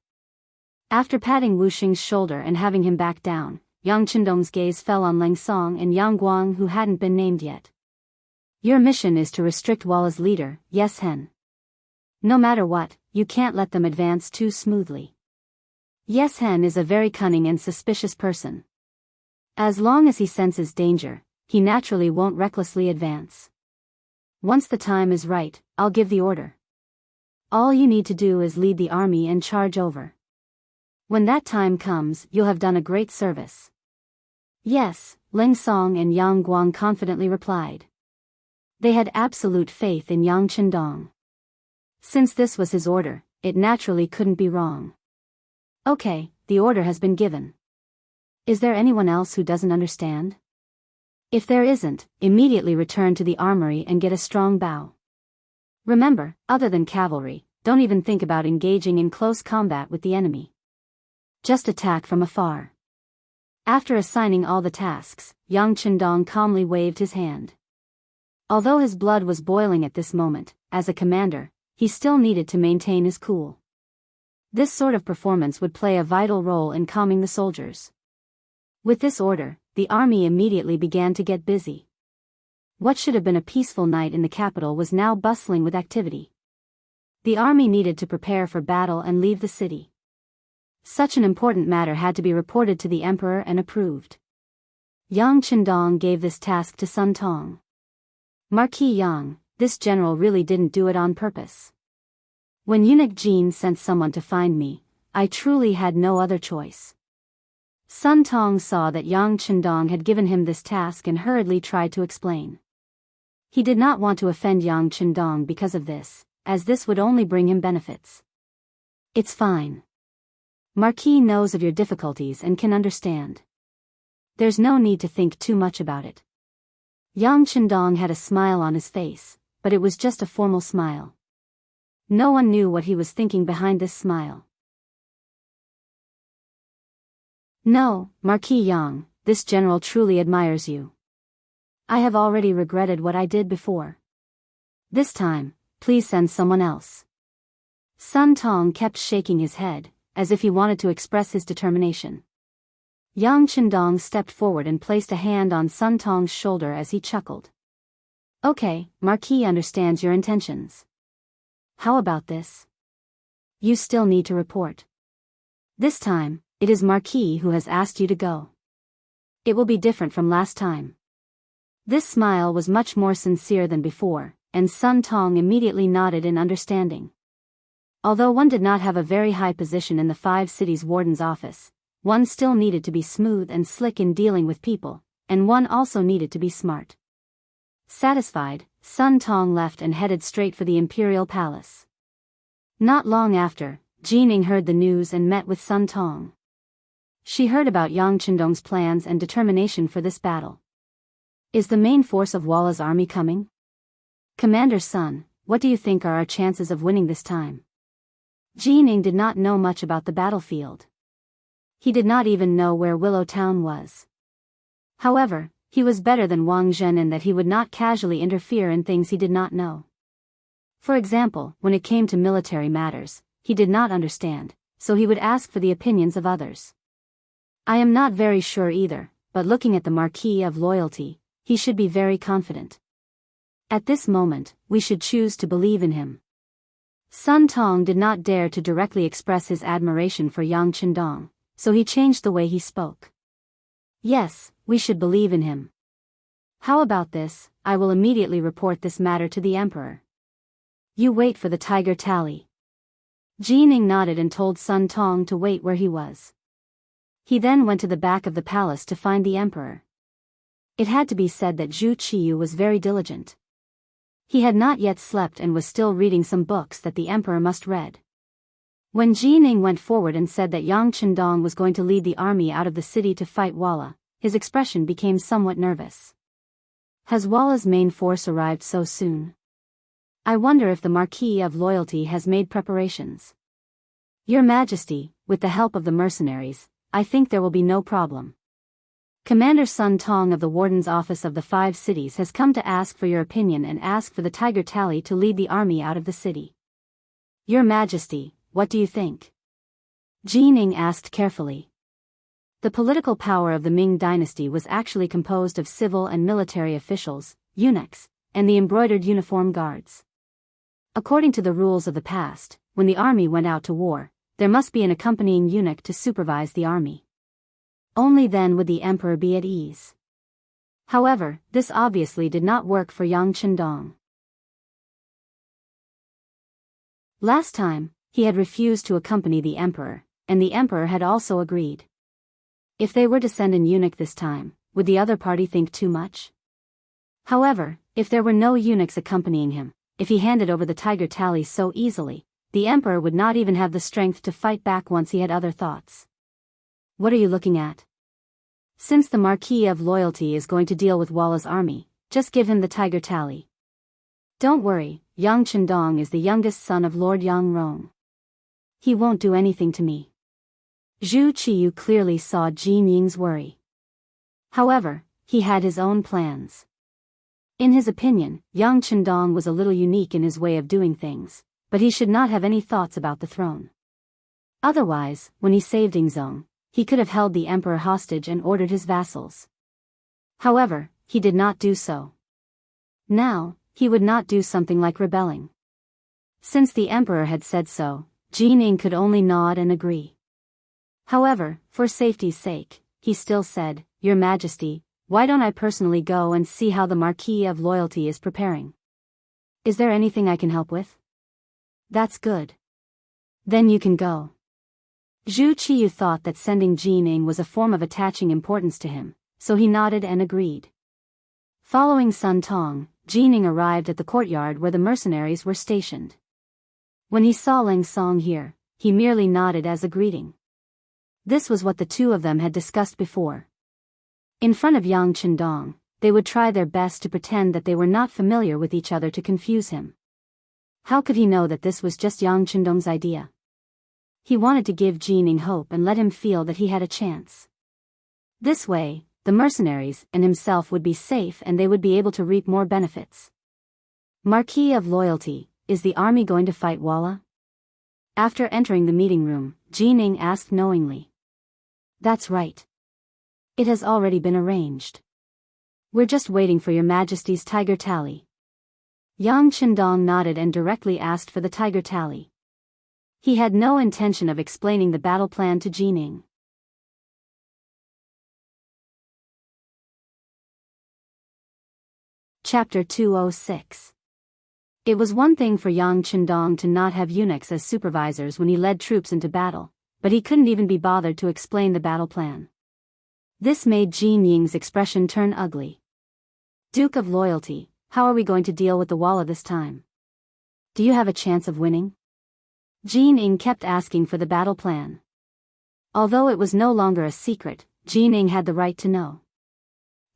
After patting Wu Xing's shoulder and having him back down, Yang Qindong's gaze fell on Leng Song and Yang Guang, who hadn't been named yet. Your mission is to restrict Walla's leader, Yes Hen. No matter what, you can't let them advance too smoothly. Yes Hen is a very cunning and suspicious person. As long as he senses danger, he naturally won't recklessly advance. Once the time is right, I'll give the order. All you need to do is lead the army and charge over. When that time comes, you'll have done a great service. Yes, Leng Song and Yang Guang confidently replied. They had absolute faith in Yang Qindong. Since this was his order, it naturally couldn't be wrong. Okay, the order has been given. Is there anyone else who doesn't understand? If there isn't, immediately return to the armory and get a strong bow. Remember, other than cavalry, don't even think about engaging in close combat with the enemy. Just attack from afar. After assigning all the tasks, Yang Qindong calmly waved his hand. Although his blood was boiling at this moment, as a commander, he still needed to maintain his cool. This sort of performance would play a vital role in calming the soldiers. With this order, the army immediately began to get busy. What should have been a peaceful night in the capital was now bustling with activity. The army needed to prepare for battle and leave the city. Such an important matter had to be reported to the emperor and approved. Yang Qindong gave this task to Sun Tong. Marquis Yang, this general really didn't do it on purpose. When eunuch Jin sent someone to find me, I truly had no other choice. Sun Tong saw that Yang Qindong had given him this task and hurriedly tried to explain. He did not want to offend Yang Qindong because of this, as this would only bring him benefits. It's fine. Marquis knows of your difficulties and can understand. There's no need to think too much about it. Yang Qindong had a smile on his face, but it was just a formal smile. No one knew what he was thinking behind this smile. No, Marquis Yang, this general truly admires you. I have already regretted what I did before. This time, please send someone else. Sun Tong kept shaking his head, as if he wanted to express his determination. Yang Qindong stepped forward and placed a hand on Sun Tong's shoulder as he chuckled. Okay, Marquis understands your intentions. How about this? You still need to report. This time, it is Marquis who has asked you to go. It will be different from last time. This smile was much more sincere than before, and Sun Tong immediately nodded in understanding. Although one did not have a very high position in the 5 cities warden's office, one still needed to be smooth and slick in dealing with people, and one also needed to be smart. Satisfied, Sun Tong left and headed straight for the imperial palace. Not long after, Jining heard the news and met with Sun Tong. She heard about Yang Qindong's plans and determination for this battle. Is the main force of Walla's army coming? Commander Sun, what do you think are our chances of winning this time? Jining did not know much about the battlefield. He did not even know where Willow Town was. However, he was better than Wang Zhen in that he would not casually interfere in things he did not know. For example, when it came to military matters, he did not understand, so he would ask for the opinions of others. I am not very sure either, but looking at the Marquis of Loyalty, he should be very confident. At this moment, we should choose to believe in him. Sun Tong did not dare to directly express his admiration for Yang Qindong, so he changed the way he spoke. Yes, we should believe in him. How about this? I will immediately report this matter to the emperor. You wait for the tiger tally. Jining nodded and told Sun Tong to wait where he was. He then went to the back of the palace to find the emperor. It had to be said that Zhu Qiyu was very diligent. He had not yet slept and was still reading some books that the emperor must read. When Jining went forward and said that Yang Chendong was going to lead the army out of the city to fight Walla, his expression became somewhat nervous. Has Walla's main force arrived so soon? I wonder if the Marquis of Loyalty has made preparations. Your Majesty, with the help of the mercenaries, I think there will be no problem. Commander Sun Tong of the Warden's Office of the 5 Cities has come to ask for your opinion and ask for the Tiger Tally to lead the army out of the city. Your Majesty, what do you think? Jining asked carefully. The political power of the Ming dynasty was actually composed of civil and military officials, eunuchs, and the embroidered uniform guards. According to the rules of the past, when the army went out to war, there must be an accompanying eunuch to supervise the army. Only then would the emperor be at ease. However, this obviously did not work for Yang Chendong. Last time, he had refused to accompany the emperor, and the emperor had also agreed. If they were to send an eunuch this time, would the other party think too much? However, if there were no eunuchs accompanying him, if he handed over the Tiger Tally so easily, the emperor would not even have the strength to fight back once he had other thoughts. What are you looking at? Since the Marquis of Loyalty is going to deal with Walla's army, just give him the Tiger Tally. Don't worry, Yang Chendong is the youngest son of Lord Yang Rong. He won't do anything to me. Zhu Qiyu clearly saw Jining's worry. However, he had his own plans. In his opinion, Yang Chendong was a little unique in his way of doing things, but he should not have any thoughts about the throne. Otherwise, when he saved Yingzong, he could have held the emperor hostage and ordered his vassals. However, he did not do so. Now, he would not do something like rebelling. Since the emperor had said so, Jining could only nod and agree. However, for safety's sake, he still said, Your Majesty, why don't I personally go and see how the Marquis of Loyalty is preparing? Is there anything I can help with? That's good. Then you can go. Zhu Qiyu thought that sending Jining was a form of attaching importance to him, so he nodded and agreed. Following Sun Tong, Jining arrived at the courtyard where the mercenaries were stationed. When he saw Leng Song here, he merely nodded as a greeting. This was what the two of them had discussed before. In front of Yang Chendong, they would try their best to pretend that they were not familiar with each other to confuse him. How could he know that this was just Yang Chendong's idea? He wanted to give Jining hope and let him feel that he had a chance. This way, the mercenaries and himself would be safe and they would be able to reap more benefits. Marquis of Loyalty, is the army going to fight Walla? After entering the meeting room, Jining asked knowingly. That's right. It has already been arranged. We're just waiting for Your Majesty's Tiger Tally. Yang Chendong nodded and directly asked for the Tiger Tally. He had no intention of explaining the battle plan to Jining. Chapter 206. It was one thing for Yang Chendong to not have eunuchs as supervisors when he led troops into battle, but he couldn't even be bothered to explain the battle plan. This made Jining's expression turn ugly. Duke of Loyalty, how are we going to deal with the Walla this time? Do you have a chance of winning? Jining kept asking for the battle plan. Although it was no longer a secret, Jining had the right to know.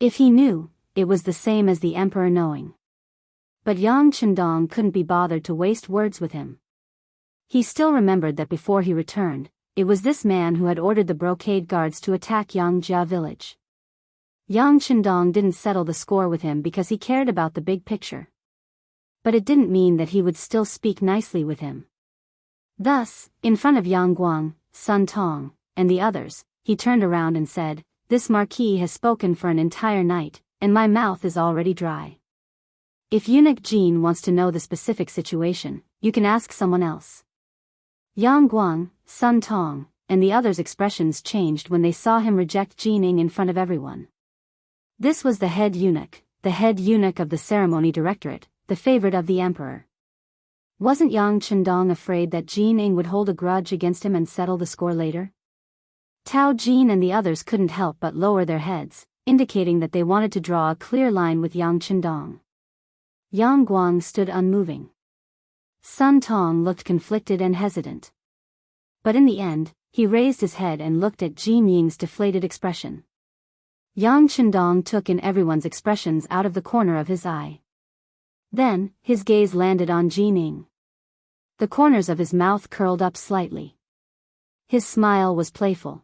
If he knew, it was the same as the emperor knowing. But Yang Chendong couldn't be bothered to waste words with him. He still remembered that before he returned, it was this man who had ordered the brocade guards to attack Yangjia village. Yang Chendong didn't settle the score with him because he cared about the big picture. But it didn't mean that he would still speak nicely with him. Thus, in front of Yang Guang, Sun Tong, and the others, he turned around and said, This marquis has spoken for an entire night, and my mouth is already dry. If Eunuch Jin wants to know the specific situation, you can ask someone else. Yang Guang, Sun Tong, and the others' expressions changed when they saw him reject Jining in front of everyone. This was the head eunuch of the ceremony directorate, the favorite of the emperor. Wasn't Yang Chendong afraid that Jin Ing would hold a grudge against him and settle the score later? Tao Jin and the others couldn't help but lower their heads, indicating that they wanted to draw a clear line with Yang Chendong. Yang Guang stood unmoving. Sun Tong looked conflicted and hesitant. But in the end, he raised his head and looked at Jin Ying's deflated expression. Yang Chendong took in everyone's expressions out of the corner of his eye. Then, his gaze landed on Jin Ying. The corners of his mouth curled up slightly. His smile was playful.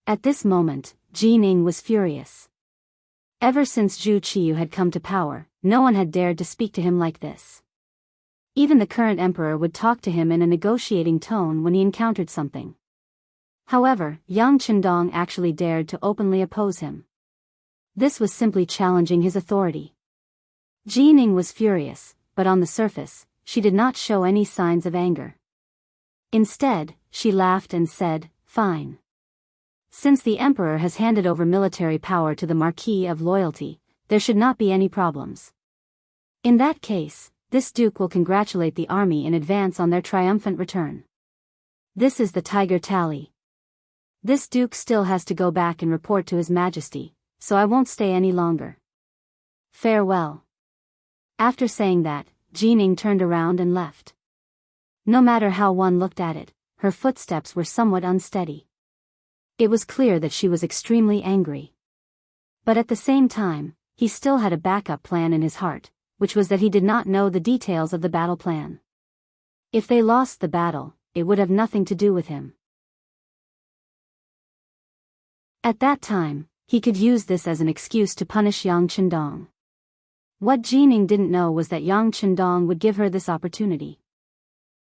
At this moment, Jin Ying was furious. Ever since Zhu Qiyu had come to power, no one had dared to speak to him like this. Even the current emperor would talk to him in a negotiating tone when he encountered something. However, Yang Chendong actually dared to openly oppose him. This was simply challenging his authority. Jin Ying was furious, but on the surface, she did not show any signs of anger. Instead, she laughed and said, "Fine. Since the emperor has handed over military power to the Marquis of Loyalty, there should not be any problems. In that case, this duke will congratulate the army in advance on their triumphant return. This is the tiger tally. This duke still has to go back and report to His Majesty, so I won't stay any longer. Farewell." After saying that, Jin Ying turned around and left. No matter how one looked at it, her footsteps were somewhat unsteady. It was clear that she was extremely angry. But at the same time, he still had a backup plan in his heart, which was that he did not know the details of the battle plan. If they lost the battle, it would have nothing to do with him. At that time, he could use this as an excuse to punish Yang Chendong. What Jin Ying didn't know was that Yang Chendong would give her this opportunity.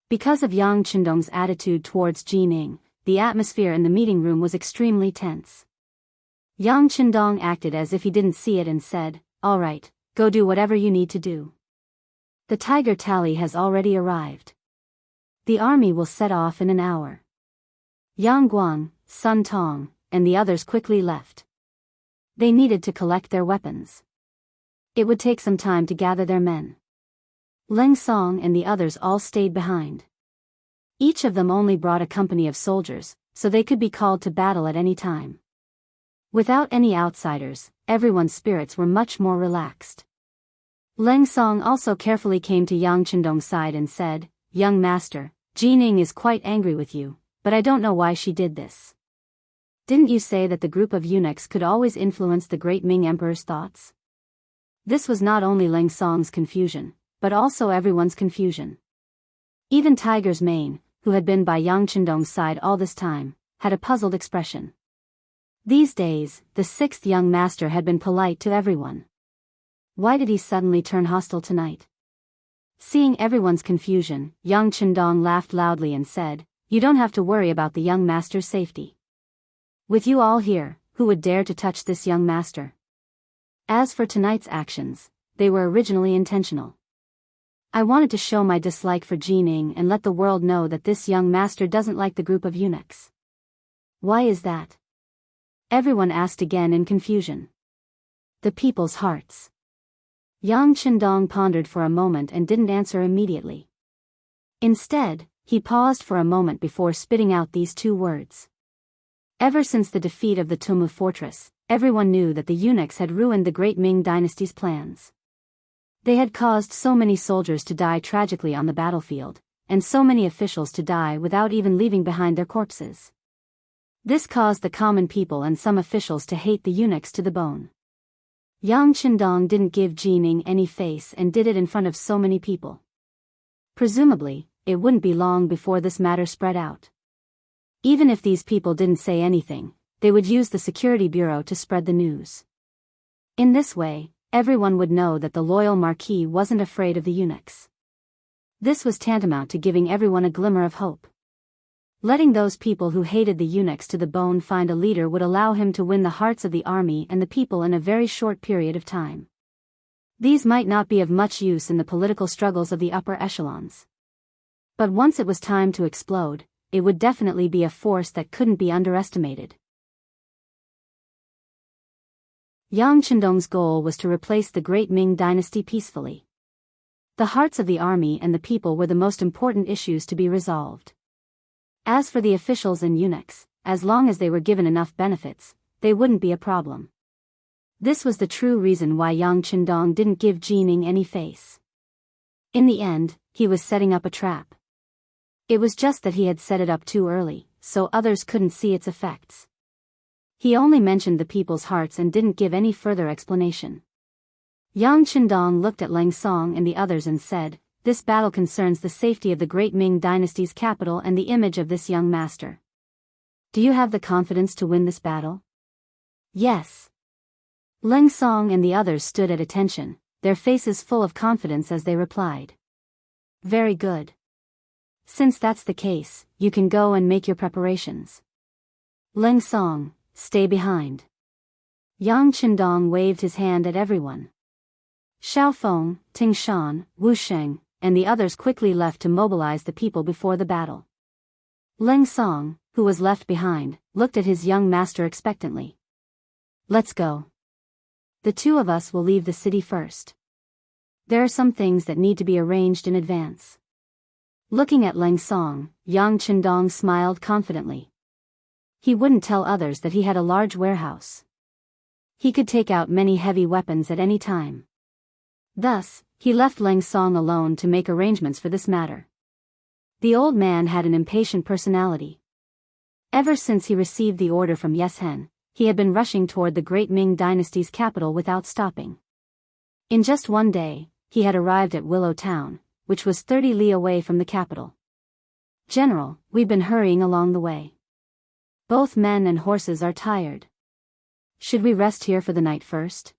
Because of Yang Chendong's attitude towards Jin Ying, the atmosphere in the meeting room was extremely tense. Yang Chendong acted as if he didn't see it and said, "All right, go do whatever you need to do. The tiger tally has already arrived. The army will set off in an hour." Yang Guang, Sun Tong, and the others quickly left. They needed to collect their weapons. It would take some time to gather their men. Leng Song and the others all stayed behind. Each of them only brought a company of soldiers, so they could be called to battle at any time. Without any outsiders, everyone's spirits were much more relaxed. Leng Song also carefully came to Yang Chendong's side and said, "Young master, Jin Ying is quite angry with you, but I don't know why she did this. Didn't you say that the group of eunuchs could always influence the great Ming Emperor's thoughts?" This was not only Leng Song's confusion, but also everyone's confusion. Even Tiger's Mane, who had been by Yang Chendong's side all this time, had a puzzled expression. These days, the sixth young master had been polite to everyone. Why did he suddenly turn hostile tonight? Seeing everyone's confusion, Yang Chendong laughed loudly and said, "You don't have to worry about the young master's safety. With you all here, who would dare to touch this young master? As for tonight's actions, they were originally intentional. I wanted to show my dislike for Jin Ying and let the world know that this young master doesn't like the group of eunuchs." "Why is that?" everyone asked again in confusion. "The people's hearts." Yang Chendong pondered for a moment and didn't answer immediately. Instead, he paused for a moment before spitting out these two words. Ever since the defeat of the Tumu fortress, everyone knew that the eunuchs had ruined the great Ming dynasty's plans. They had caused so many soldiers to die tragically on the battlefield, and so many officials to die without even leaving behind their corpses. This caused the common people and some officials to hate the eunuchs to the bone. Yang Chendong didn't give Jin Ying any face and did it in front of so many people. Presumably, it wouldn't be long before this matter spread out. Even if these people didn't say anything, they would use the security bureau to spread the news. In this way, everyone would know that the loyal Marquis wasn't afraid of the eunuchs. This was tantamount to giving everyone a glimmer of hope. Letting those people who hated the eunuchs to the bone find a leader would allow him to win the hearts of the army and the people in a very short period of time. These might not be of much use in the political struggles of the upper echelons. But once it was time to explode, it would definitely be a force that couldn't be underestimated. Yang Chendong's goal was to replace the great Ming dynasty peacefully. The hearts of the army and the people were the most important issues to be resolved. As for the officials and eunuchs, as long as they were given enough benefits, they wouldn't be a problem. This was the true reason why Yang Qindong didn't give Jining any face. In the end, he was setting up a trap. It was just that he had set it up too early, so others couldn't see its effects. He only mentioned the people's hearts and didn't give any further explanation. Yang Qindong looked at Leng Song and the others and said, "This battle concerns the safety of the great Ming dynasty's capital and the image of this young master. Do you have the confidence to win this battle?" "Yes." Leng Song and the others stood at attention, their faces full of confidence as they replied. "Very good. Since that's the case, you can go and make your preparations. Leng Song, stay behind." Yang Qindong waved his hand at everyone. Xiaofeng, Tingshan, Wu Sheng, and the others quickly left to mobilize the people before the battle. Leng Song, who was left behind, looked at his young master expectantly. "Let's go. The two of us will leave the city first. There are some things that need to be arranged in advance." Looking at Leng Song, Yang Qindong smiled confidently. He wouldn't tell others that he had a large warehouse. He could take out many heavy weapons at any time. Thus, he left Leng Song alone to make arrangements for this matter. The old man had an impatient personality. Ever since he received the order from Yeshen, he had been rushing toward the great Ming dynasty's capital without stopping. In just one day, he had arrived at Willow Town, which was 30 li away from the capital. "General, we've been hurrying along the way. Both men and horses are tired. Should we rest here for the night first?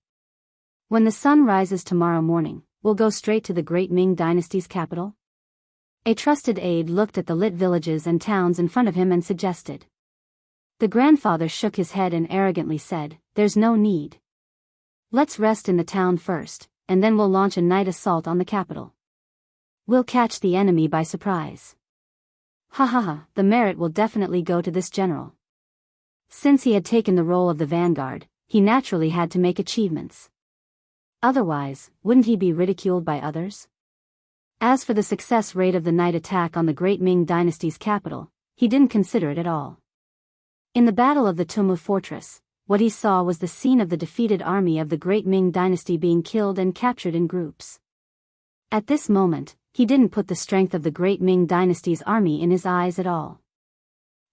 When the sun rises tomorrow morning, we'll go straight to the great Ming dynasty's capital?" A trusted aide looked at the lit villages and towns in front of him and suggested. The grandfather shook his head and arrogantly said, "There's no need. Let's rest in the town first, and then we'll launch a night assault on the capital. We'll catch the enemy by surprise." Ha ha ha, the merit will definitely go to this general. Since he had taken the role of the vanguard, he naturally had to make achievements. Otherwise, wouldn't he be ridiculed by others? As for the success rate of the night attack on the great Ming dynasty's capital, he didn't consider it at all. In the battle of the Tumu fortress, what he saw was the scene of the defeated army of the great Ming dynasty being killed and captured in groups. At this moment, he didn't put the strength of the great Ming dynasty's army in his eyes at all.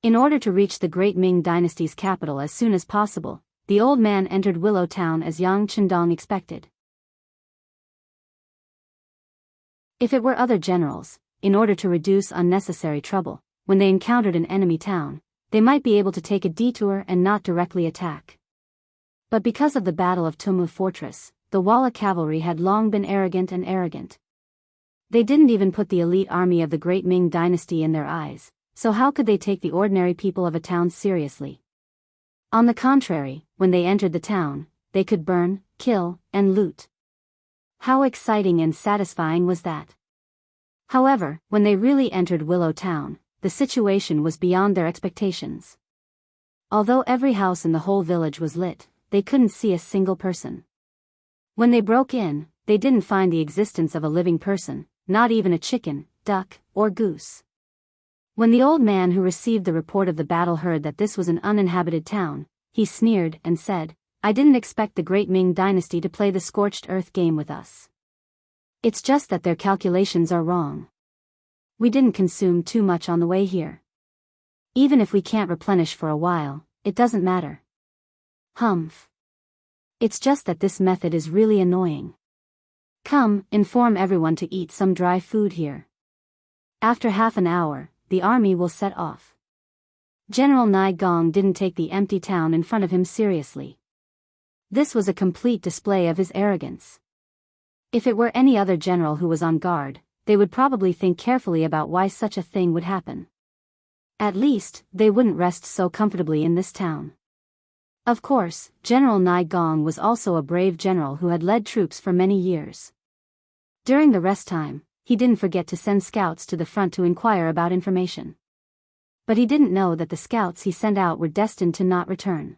In order to reach the great Ming dynasty's capital as soon as possible, the old man entered Willow Town as Yang Qindong expected. If it were other generals, in order to reduce unnecessary trouble, when they encountered an enemy town, they might be able to take a detour and not directly attack. But because of the Battle of Tumu Fortress, the Walla cavalry had long been arrogant. They didn't even put the elite army of the great Ming dynasty in their eyes, so how could they take the ordinary people of a town seriously? On the contrary, when they entered the town, they could burn, kill, and loot. How exciting and satisfying was that? However, when they really entered Willow Town, the situation was beyond their expectations. Although every house in the whole village was lit, they couldn't see a single person. When they broke in, they didn't find the existence of a living person, not even a chicken, duck, or goose. When the old man who received the report of the battle heard that this was an uninhabited town, he sneered and said, "I didn't expect the great Ming dynasty to play the scorched earth game with us. It's just that their calculations are wrong. We didn't consume too much on the way here. Even if we can't replenish for a while, it doesn't matter. Humph. It's just that this method is really annoying. Come, inform everyone to eat some dry food here. After half an hour, the army will set off." General Nai Gong didn't take the empty town in front of him seriously. This was a complete display of his arrogance. If it were any other general who was on guard, they would probably think carefully about why such a thing would happen. At least, they wouldn't rest so comfortably in this town. Of course, General Nai Gong was also a brave general who had led troops for many years. During the rest time, he didn't forget to send scouts to the front to inquire about information. But he didn't know that the scouts he sent out were destined to not return.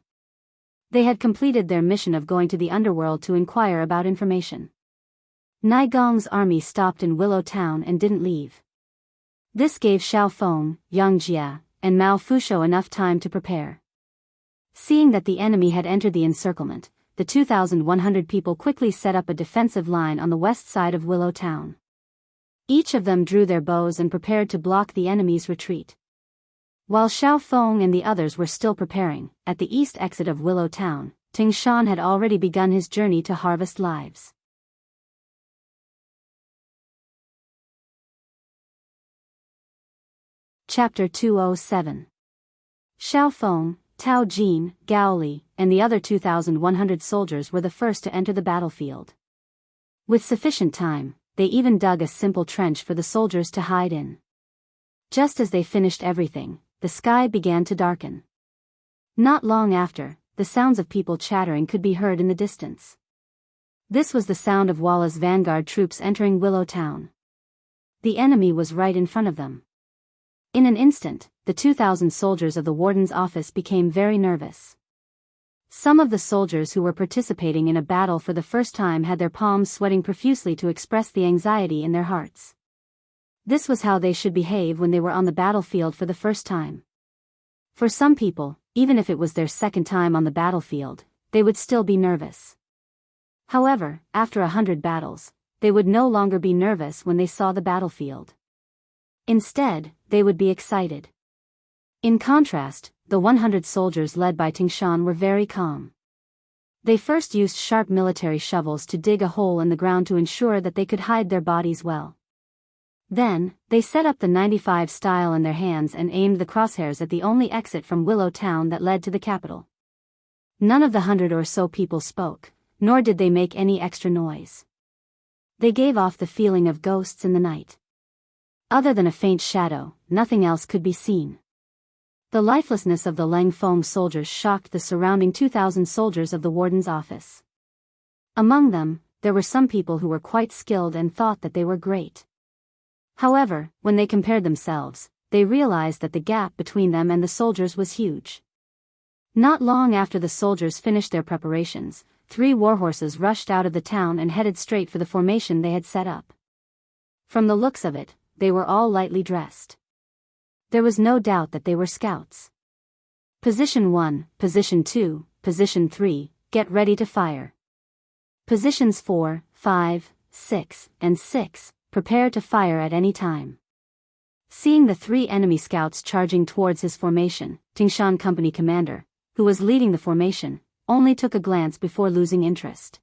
They had completed their mission of going to the underworld to inquire about information. Gong's army stopped in Willow Town and didn't leave. This gave Xiaofeng, Yang Jia, and Mao Fusho enough time to prepare. Seeing that the enemy had entered the encirclement, the 2,100 people quickly set up a defensive line on the west side of Willow Town. Each of them drew their bows and prepared to block the enemy's retreat. While Xiaofeng and the others were still preparing, at the east exit of Willow Town, Tingshan had already begun his journey to harvest lives. Chapter 207. Xiaofeng, Tao Jin, Gao Li, and the other 2,100 soldiers were the first to enter the battlefield. With sufficient time, they even dug a simple trench for the soldiers to hide in. Just as they finished everything, the sky began to darken. Not long after, the sounds of people chattering could be heard in the distance. This was the sound of Walla's vanguard troops entering Willow Town. The enemy was right in front of them. In an instant, the 2,000 soldiers of the warden's office became very nervous. Some of the soldiers who were participating in a battle for the first time had their palms sweating profusely to express the anxiety in their hearts. This was how they should behave when they were on the battlefield for the first time. For some people, even if it was their second time on the battlefield, they would still be nervous. However, after 100 battles, they would no longer be nervous when they saw the battlefield. Instead, they would be excited. In contrast, the 100 soldiers led by Tingshan were very calm. They first used sharp military shovels to dig a hole in the ground to ensure that they could hide their bodies well. Then, they set up the 95 style in their hands and aimed the crosshairs at the only exit from Willow Town that led to the capital. None of the 100 or so people spoke, nor did they make any extra noise. They gave off the feeling of ghosts in the night. Other than a faint shadow, nothing else could be seen. The lifelessness of the Leng Feng soldiers shocked the surrounding 2,000 soldiers of the warden's office. Among them, there were some people who were quite skilled and thought that they were great. However, when they compared themselves, they realized that the gap between them and the soldiers was huge. Not long after the soldiers finished their preparations, 3 warhorses rushed out of the town and headed straight for the formation they had set up. From the looks of it, they were all lightly dressed. There was no doubt that they were scouts. Position 1, Position 2, Position 3, get ready to fire. Positions 4, 5, 6, and 6, prepare to fire at any time. Seeing the 3 enemy scouts charging towards his formation, Tingshan Company commander, who was leading the formation, only took a glance before losing interest.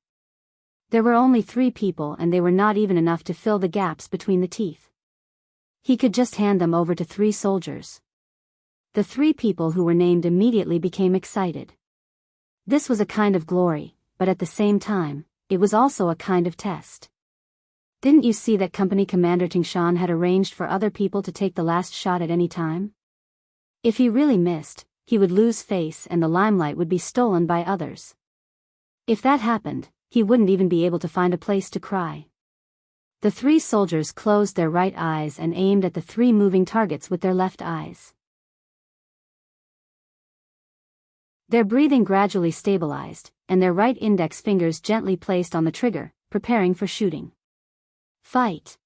There were only 3 people and they were not even enough to fill the gaps between the teeth. He could just hand them over to 3 soldiers. The 3 people who were named immediately became excited. This was a kind of glory, but at the same time, it was also a kind of test. Didn't you see that Company Commander Tingshan had arranged for other people to take the last shot at any time? If he really missed, he would lose face and the limelight would be stolen by others. If that happened, he wouldn't even be able to find a place to cry. The 3 soldiers closed their right eyes and aimed at the 3 moving targets with their left eyes. Their breathing gradually stabilized, and their right index fingers gently placed on the trigger, preparing for shooting. Fight!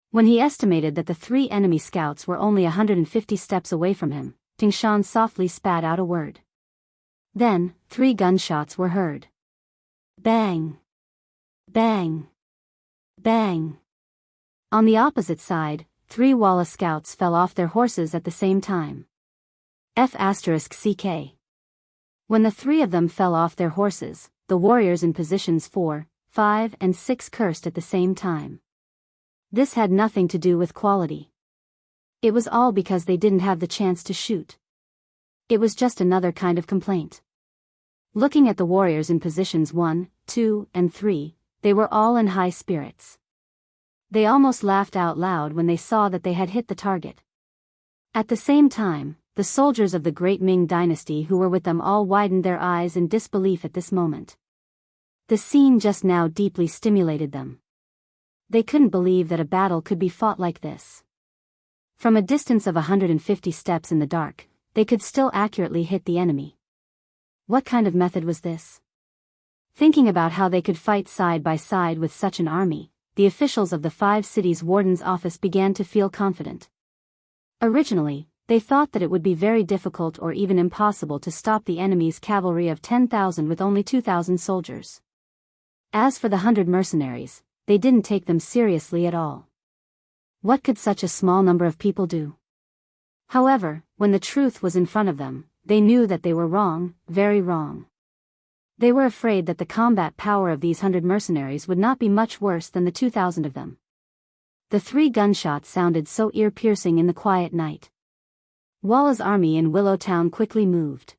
When he estimated that the 3 enemy scouts were only 150 steps away from him, Tingshan softly spat out a word. Then, 3 gunshots were heard. Bang! Bang! Bang! On the opposite side, 3 Walla scouts fell off their horses at the same time. F***CK. When the 3 of them fell off their horses, the warriors in positions 4, 5 and 6 cursed at the same time. This had nothing to do with quality. It was all because they didn't have the chance to shoot. It was just another kind of complaint. Looking at the warriors in positions 1, 2, and 3, they were all in high spirits. They almost laughed out loud when they saw that they had hit the target. At the same time, the soldiers of the Great Ming Dynasty who were with them all widened their eyes in disbelief at this moment. The scene just now deeply stimulated them. They couldn't believe that a battle could be fought like this. From a distance of 150 steps in the dark, they could still accurately hit the enemy. What kind of method was this? Thinking about how they could fight side by side with such an army, the officials of the 5 cities' warden's office began to feel confident. Originally, they thought that it would be very difficult or even impossible to stop the enemy's cavalry of 10,000 with only 2,000 soldiers. As for the 100 mercenaries, they didn't take them seriously at all. What could such a small number of people do? However, when the truth was in front of them, they knew that they were wrong, very wrong. They were afraid that the combat power of these 100 mercenaries would not be much worse than the 2,000 of them. The 3 gunshots sounded so ear-piercing in the quiet night. Walla's army in Willow Town quickly moved.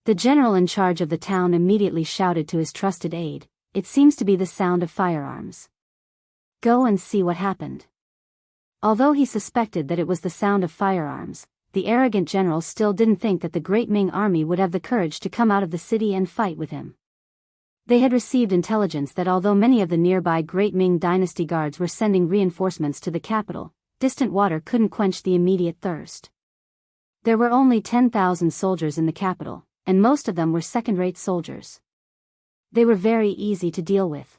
The general in charge of the town immediately shouted to his trusted aide, "It seems to be the sound of firearms. Go and see what happened." Although he suspected that it was the sound of firearms, the arrogant general still didn't think that the great Ming army would have the courage to come out of the city and fight with him. They had received intelligence that although many of the nearby great Ming dynasty guards were sending reinforcements to the capital, distant water couldn't quench the immediate thirst. There were only 10,000 soldiers in the capital, and most of them were second-rate soldiers. They were very easy to deal with.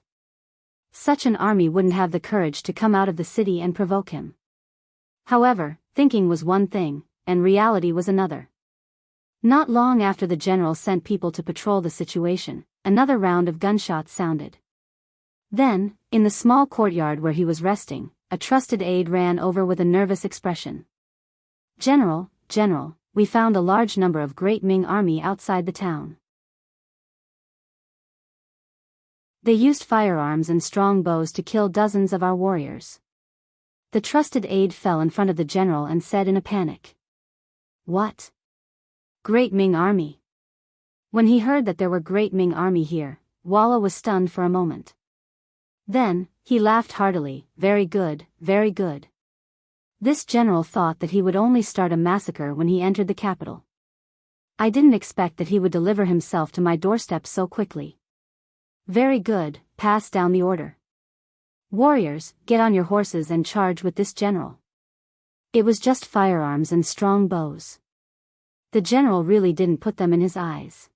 Such an army wouldn't have the courage to come out of the city and provoke him. However, thinking was one thing, and reality was another. Not long after the general sent people to patrol the situation, another round of gunshots sounded. Then, in the small courtyard where he was resting, a trusted aide ran over with a nervous expression. "General, we found a large number of great Ming army outside the town. They used firearms and strong bows to kill dozens of our warriors." The trusted aide fell in front of the general and said in a panic, "What? Great Ming army?" When he heard that there were great Ming army here, Walla was stunned for a moment. Then, he laughed heartily, "Very good, very good." This general thought that he would only start a massacre when he entered the capital. "I didn't expect that he would deliver himself to my doorstep so quickly." "Very good, pass down the order. Warriors, get on your horses and charge with this general." It was just firearms and strong bows. The general really didn't put them in his eyes.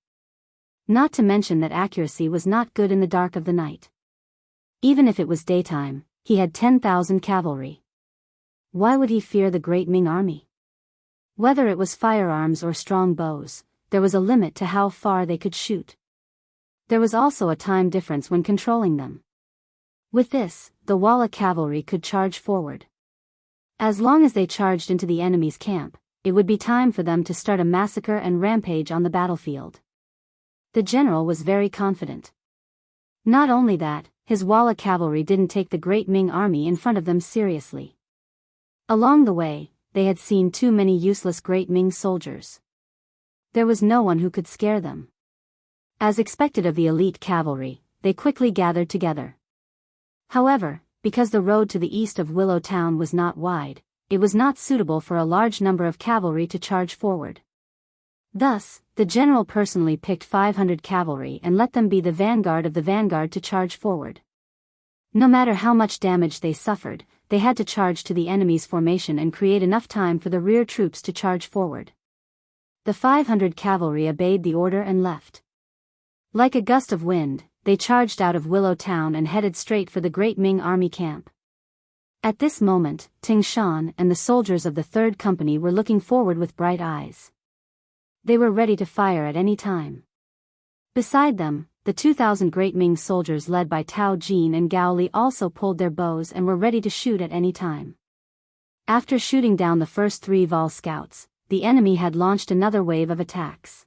Not to mention that accuracy was not good in the dark of the night. Even if it was daytime, he had 10,000 cavalry. Why would he fear the great Ming army? Whether it was firearms or strong bows, there was a limit to how far they could shoot. There was also a time difference when controlling them. With this, the Walla cavalry could charge forward. As long as they charged into the enemy's camp, it would be time for them to start a massacre and rampage on the battlefield. The general was very confident. Not only that, his Walla cavalry didn't take the great Ming army in front of them seriously. Along the way, they had seen too many useless great Ming soldiers. There was no one who could scare them. As expected of the elite cavalry, they quickly gathered together. However, because the road to the east of Willow Town was not wide, it was not suitable for a large number of cavalry to charge forward. Thus, the general personally picked 500 cavalry and let them be the vanguard of the vanguard to charge forward. No matter how much damage they suffered, they had to charge to the enemy's formation and create enough time for the rear troops to charge forward. The 500 cavalry obeyed the order and left. Like a gust of wind, they charged out of Willow Town and headed straight for the great Ming army camp. At this moment, Ting Shan and the soldiers of the 3rd Company were looking forward with bright eyes. They were ready to fire at any time. Beside them, the 2,000 great Ming soldiers led by Tao Jin and Gao Li also pulled their bows and were ready to shoot at any time. After shooting down the first 3 Vol scouts, the enemy had launched another wave of attacks.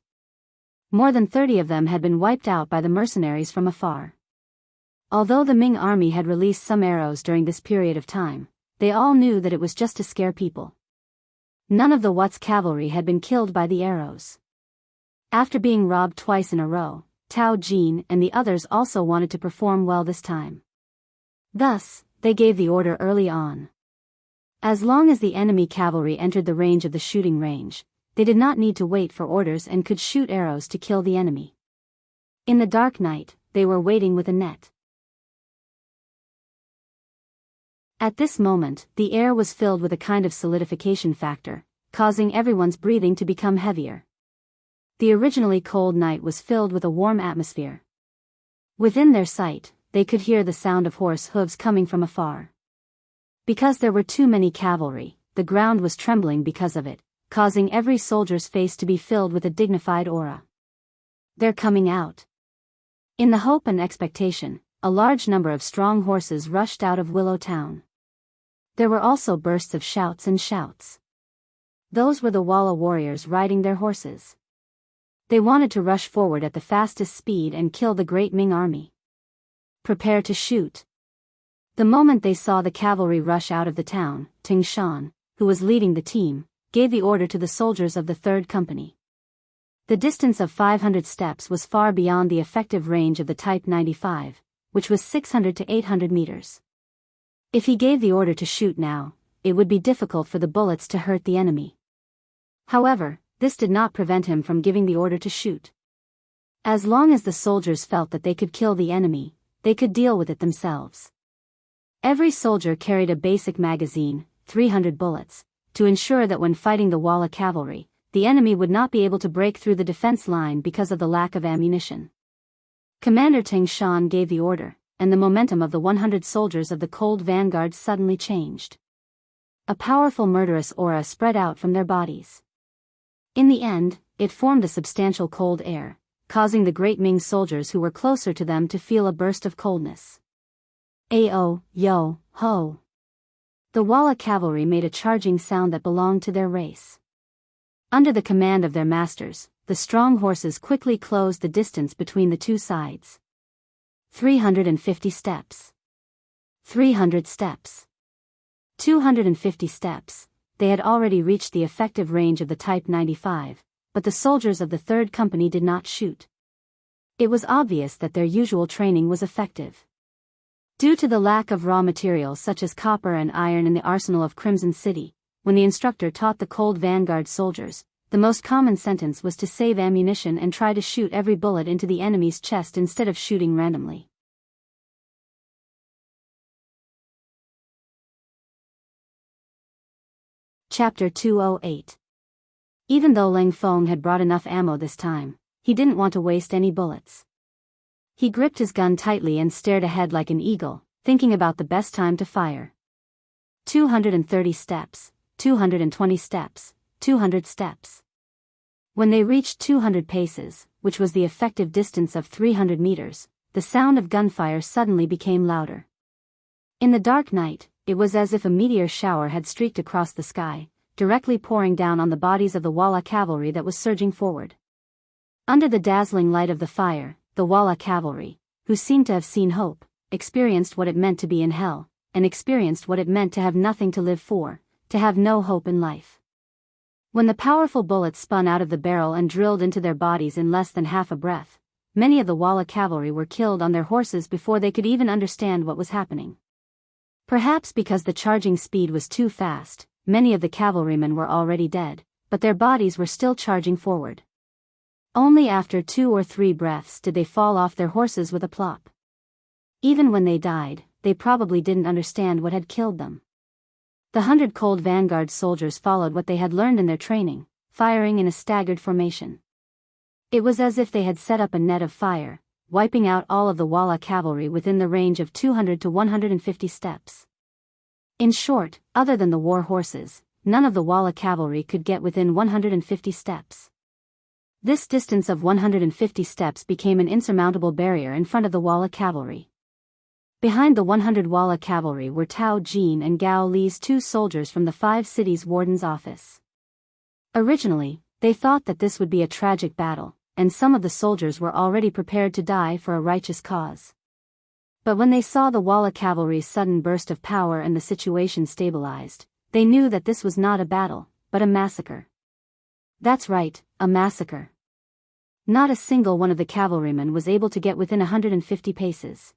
More than 30 of them had been wiped out by the mercenaries from afar. Although the Ming army had released some arrows during this period of time, they all knew that it was just to scare people. None of the Wu's cavalry had been killed by the arrows. After being robbed twice in a row, Tao Jin and the others also wanted to perform well this time. Thus, they gave the order early on. As long as the enemy cavalry entered the range of the shooting range, they did not need to wait for orders and could shoot arrows to kill the enemy. In the dark night, they were waiting with a net. At this moment, the air was filled with a kind of solidification factor, causing everyone's breathing to become heavier. The originally cold night was filled with a warm atmosphere. Within their sight, they could hear the sound of horse hooves coming from afar. Because there were too many cavalry, the ground was trembling because of it, causing every soldier's face to be filled with a dignified aura. They're coming out. In the hope and expectation, a large number of strong horses rushed out of Willow Town. There were also bursts of shouts and shouts. Those were the Walla warriors riding their horses. They wanted to rush forward at the fastest speed and kill the great Ming army. Prepare to shoot. The moment they saw the cavalry rush out of the town, Ting Shan, who was leading the team, gave the order to the soldiers of the 3rd Company. The distance of 500 steps was far beyond the effective range of the Type 95, which was 600 to 800 meters. If he gave the order to shoot now, it would be difficult for the bullets to hurt the enemy. However, this did not prevent him from giving the order to shoot. As long as the soldiers felt that they could kill the enemy, they could deal with it themselves. Every soldier carried a basic magazine, 300 bullets, to ensure that when fighting the Walla cavalry, the enemy would not be able to break through the defense line because of the lack of ammunition. Commander Ting Shan gave the order, and the momentum of the 100 soldiers of the Cold Vanguard suddenly changed. A powerful murderous aura spread out from their bodies. In the end, it formed a substantial cold air, causing the great Ming soldiers who were closer to them to feel a burst of coldness. Ao, yo, ho. The Walla cavalry made a charging sound that belonged to their race. Under the command of their masters, the strong horses quickly closed the distance between the two sides. 350 steps. 300 steps. 250 steps. They had already reached the effective range of the Type 95, but the soldiers of the 3rd Company did not shoot. It was obvious that their usual training was effective. Due to the lack of raw materials such as copper and iron in the arsenal of Crimson City, when the instructor taught the Cold Vanguard soldiers, the most common sentence was to save ammunition and try to shoot every bullet into the enemy's chest instead of shooting randomly. Chapter 208. Even though Lang Feng had brought enough ammo this time, he didn't want to waste any bullets. He gripped his gun tightly and stared ahead like an eagle, thinking about the best time to fire. 230 steps, 220 steps, 200 steps. When they reached 200 paces, which was the effective distance of 300 meters, the sound of gunfire suddenly became louder. In the dark night, it was as if a meteor shower had streaked across the sky, directly pouring down on the bodies of the Walla cavalry that was surging forward. Under the dazzling light of the fire, the Walla cavalry, who seemed to have seen hope, experienced what it meant to be in hell, and experienced what it meant to have nothing to live for, to have no hope in life. When the powerful bullets spun out of the barrel and drilled into their bodies in less than half a breath, many of the Walla cavalry were killed on their horses before they could even understand what was happening. Perhaps because the charging speed was too fast, many of the cavalrymen were already dead, but their bodies were still charging forward. Only after 2 or 3 breaths did they fall off their horses with a plop. Even when they died, they probably didn't understand what had killed them. The 100 Cold Vanguard soldiers followed what they had learned in their training, firing in a staggered formation. It was as if they had set up a net of fire, wiping out all of the Walla cavalry within the range of 200 to 150 steps. In short, other than the war horses, none of the Walla cavalry could get within 150 steps. This distance of 150 steps became an insurmountable barrier in front of the Walla cavalry. Behind the 100 Walla cavalry were Tao Jin and Gao Li's 2 soldiers from the 5 cities warden's office. Originally, they thought that this would be a tragic battle, and some of the soldiers were already prepared to die for a righteous cause. But when they saw the Walla cavalry's sudden burst of power and the situation stabilized, they knew that this was not a battle, but a massacre. That's right, a massacre. Not a single one of the cavalrymen was able to get within 150 paces.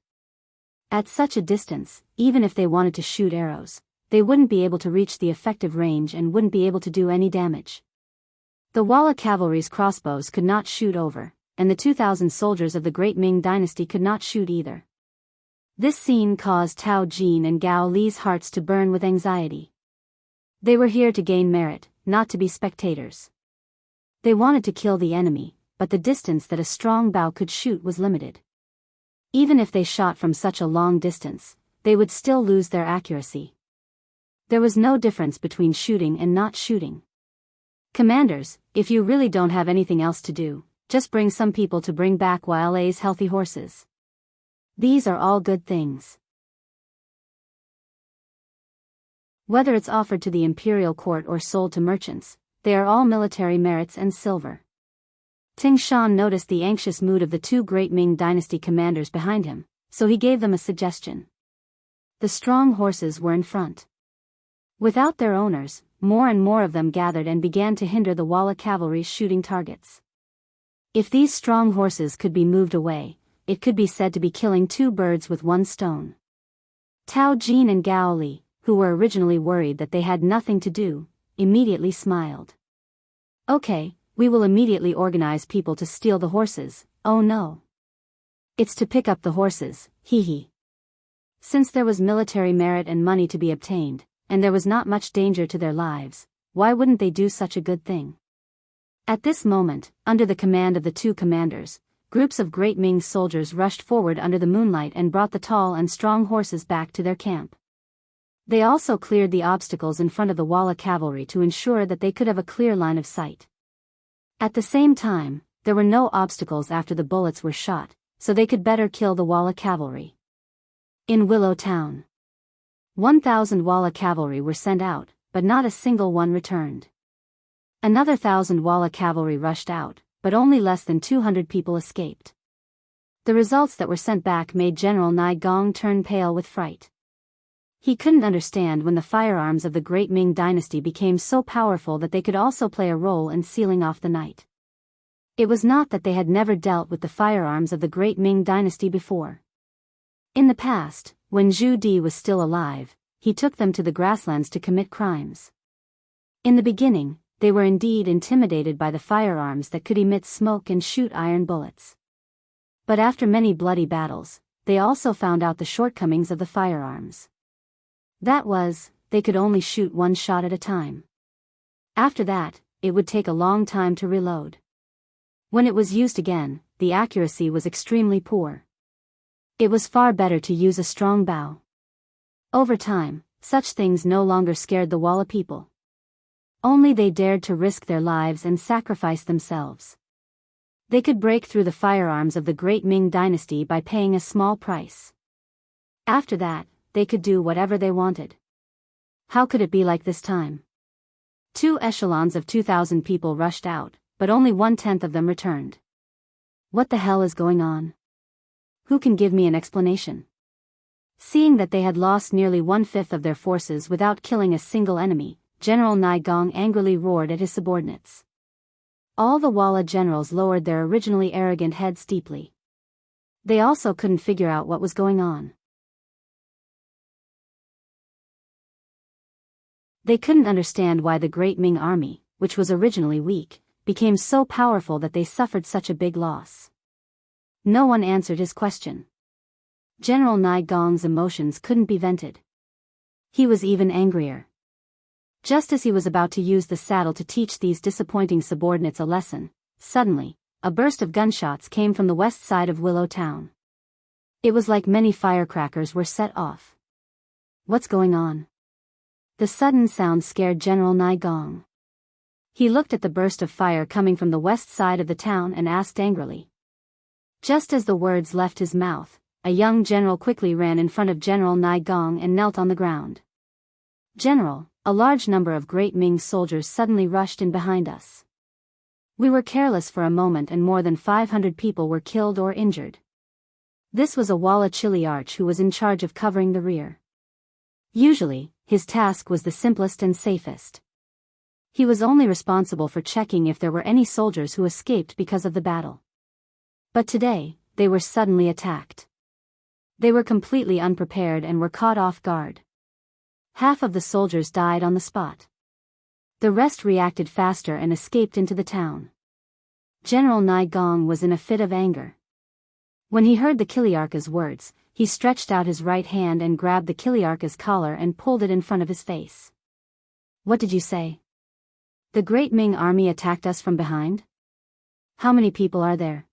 At such a distance, even if they wanted to shoot arrows, they wouldn't be able to reach the effective range and wouldn't be able to do any damage. The Walla cavalry's crossbows could not shoot over, and the 2,000 soldiers of the Great Ming Dynasty could not shoot either. This scene caused Tao Jin and Gao Li's hearts to burn with anxiety. They were here to gain merit, not to be spectators. They wanted to kill the enemy, but the distance that a strong bow could shoot was limited. Even if they shot from such a long distance, they would still lose their accuracy. There was no difference between shooting and not shooting. Commanders, if you really don't have anything else to do, just bring some people to bring back Wile's healthy horses. These are all good things. Whether it's offered to the imperial court or sold to merchants, they are all military merits and silver. Ting Shan noticed the anxious mood of the two great Ming dynasty commanders behind him, so he gave them a suggestion. The strong horses were in front. Without their owners, more and more of them gathered and began to hinder the Walla cavalry's shooting targets. If these strong horses could be moved away, it could be said to be killing two birds with one stone. Tao Jin and Gao Li, who were originally worried that they had nothing to do, immediately smiled. Okay, we will immediately organize people to steal the horses. Oh no. It's to pick up the horses, hee hee. Since there was military merit and money to be obtained, and there was not much danger to their lives, why wouldn't they do such a good thing? At this moment, under the command of the two commanders, groups of great Ming soldiers rushed forward under the moonlight and brought the tall and strong horses back to their camp. They also cleared the obstacles in front of the Walla cavalry to ensure that they could have a clear line of sight. At the same time, there were no obstacles after the bullets were shot, so they could better kill the Walla cavalry. In Willow Town, 1,000 Walla cavalry were sent out, but not a single one returned. Another 1,000 Walla cavalry rushed out, but only less than 200 people escaped. The results that were sent back made General Nai Gong turn pale with fright. He couldn't understand when the firearms of the Great Ming Dynasty became so powerful that they could also play a role in sealing off the night. It was not that they had never dealt with the firearms of the Great Ming Dynasty before. In the past, when Zhu Di was still alive, he took them to the grasslands to commit crimes. In the beginning, they were indeed intimidated by the firearms that could emit smoke and shoot iron bullets. But after many bloody battles, they also found out the shortcomings of the firearms. That was, they could only shoot one shot at a time. After that, it would take a long time to reload. When it was used again, the accuracy was extremely poor. It was far better to use a strong bow. Over time, such things no longer scared the Walla people. Only they dared to risk their lives and sacrifice themselves. They could break through the firearms of the Great Ming Dynasty by paying a small price. After that, they could do whatever they wanted. How could it be like this time? 2 echelons of 2,000 people rushed out, but only 1/10 of them returned. What the hell is going on? Who can give me an explanation? Seeing that they had lost nearly 1/5 of their forces without killing a single enemy, General Nai Gong angrily roared at his subordinates. All the Walla generals lowered their originally arrogant heads deeply. They also couldn't figure out what was going on. They couldn't understand why the Great Ming army, which was originally weak, became so powerful that they suffered such a big loss. No one answered his question. General Nai Gong's emotions couldn't be vented. He was even angrier. Just as he was about to use the saddle to teach these disappointing subordinates a lesson, suddenly, a burst of gunshots came from the west side of Willow Town. It was like many firecrackers were set off. What's going on? The sudden sound scared General Nai Gong. He looked at the burst of fire coming from the west side of the town and asked angrily. Just as the words left his mouth, a young general quickly ran in front of General Nai Gong and knelt on the ground. General, a large number of Great Ming soldiers suddenly rushed in behind us. We were careless for a moment and more than 500 people were killed or injured. This was a Walla Chiliarch who was in charge of covering the rear. Usually, his task was the simplest and safest. He was only responsible for checking if there were any soldiers who escaped because of the battle. But today, they were suddenly attacked. They were completely unprepared and were caught off guard. Half of the soldiers died on the spot. The rest reacted faster and escaped into the town. General Nai Gong was in a fit of anger. When he heard the Kiliarka's words, he stretched out his right hand and grabbed the Kiliarka's collar and pulled it in front of his face. What did you say? The Great Ming army attacked us from behind? How many people are there?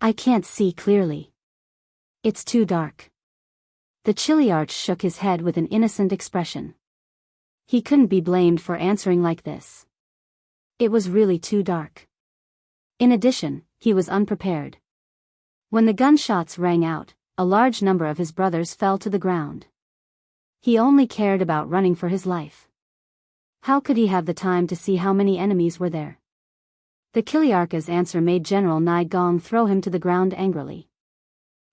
I can't see clearly. It's too dark. The Chiliarch shook his head with an innocent expression. He couldn't be blamed for answering like this. It was really too dark. In addition, he was unprepared. When the gunshots rang out, a large number of his brothers fell to the ground. He only cared about running for his life. How could he have the time to see how many enemies were there? The Chiliarch's answer made General Nai Gong throw him to the ground angrily.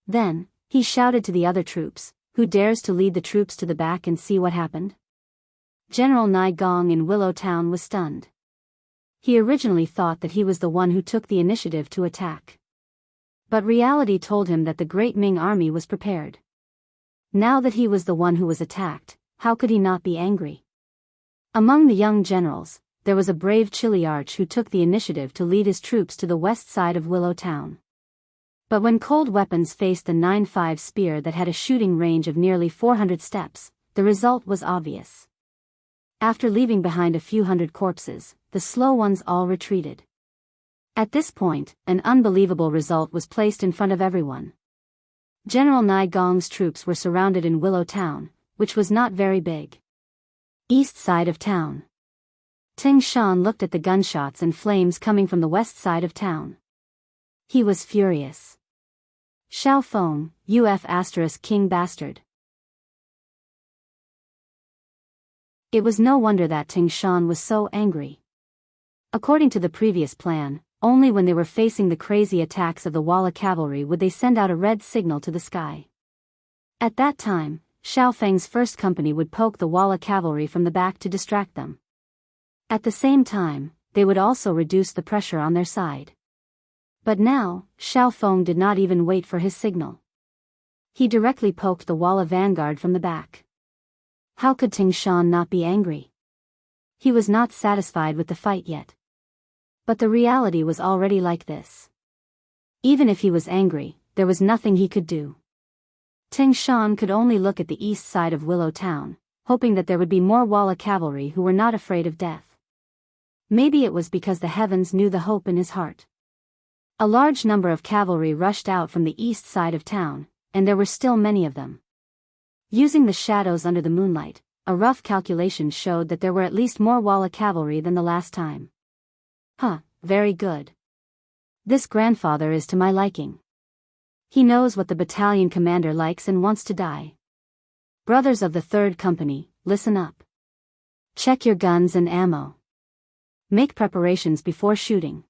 Then, he shouted to the other troops, "Who dares to lead the troops to the back and see what happened?" General Nai Gong in Willow Town was stunned. He originally thought that he was the one who took the initiative to attack. But reality told him that the great Ming army was prepared. Now that he was the one who was attacked, how could he not be angry? Among the young generals, there was a brave Chiliarch who took the initiative to lead his troops to the west side of Willow Town. But when cold weapons faced the 9.5 spear that had a shooting range of nearly 400 steps, the result was obvious. After leaving behind a few hundred corpses, the slow ones all retreated. At this point, an unbelievable result was placed in front of everyone. General Nai Gong's troops were surrounded in Willow Town, which was not very big. East side of town. Ting Shan looked at the gunshots and flames coming from the west side of town. He was furious. Xiao Feng, UF** King Bastard. It was no wonder that Ting Shan was so angry. According to the previous plan, only when they were facing the crazy attacks of the Walla cavalry would they send out a red signal to the sky. At that time, Xiao Feng's first company would poke the Walla cavalry from the back to distract them. At the same time, they would also reduce the pressure on their side. But now, Xiao Feng did not even wait for his signal. He directly poked the Walla vanguard from the back. How could Ting Shan not be angry? He was not satisfied with the fight yet. But the reality was already like this. Even if he was angry, there was nothing he could do. Ting Shan could only look at the east side of Willow Town, hoping that there would be more Walla cavalry who were not afraid of death. Maybe it was because the heavens knew the hope in his heart. A large number of cavalry rushed out from the east side of town, and there were still many of them. Using the shadows under the moonlight, a rough calculation showed that there were at least more Walla cavalry than the last time. Very good. This grandfather is to my liking. He knows what the battalion commander likes and wants to die. Brothers of the 3rd Company, listen up. Check your guns and ammo. Make preparations before shooting.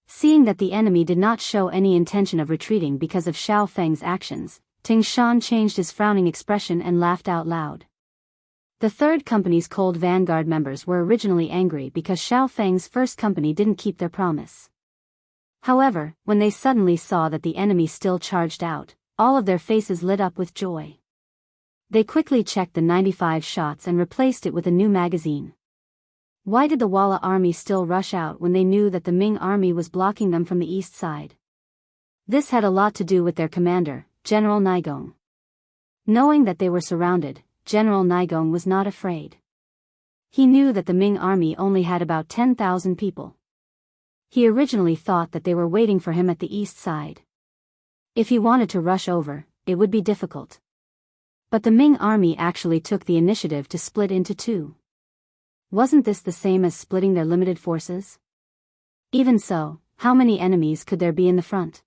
Seeing that the enemy did not show any intention of retreating because of Xiao Feng's actions, Ting Shan changed his frowning expression and laughed out loud. The 3rd Company's cold vanguard members were originally angry because Xiao Feng's 1st Company didn't keep their promise. However, when they suddenly saw that the enemy still charged out, all of their faces lit up with joy. They quickly checked the 95 shots and replaced it with a new magazine. Why did the Walla army still rush out when they knew that the Ming army was blocking them from the east side? This had a lot to do with their commander, General Naigong. Knowing that they were surrounded, General Naigong was not afraid. He knew that the Ming army only had about 10,000 people. He originally thought that they were waiting for him at the east side. If he wanted to rush over, it would be difficult. But the Ming army actually took the initiative to split into two. Wasn't this the same as splitting their limited forces? Even so, how many enemies could there be in the front?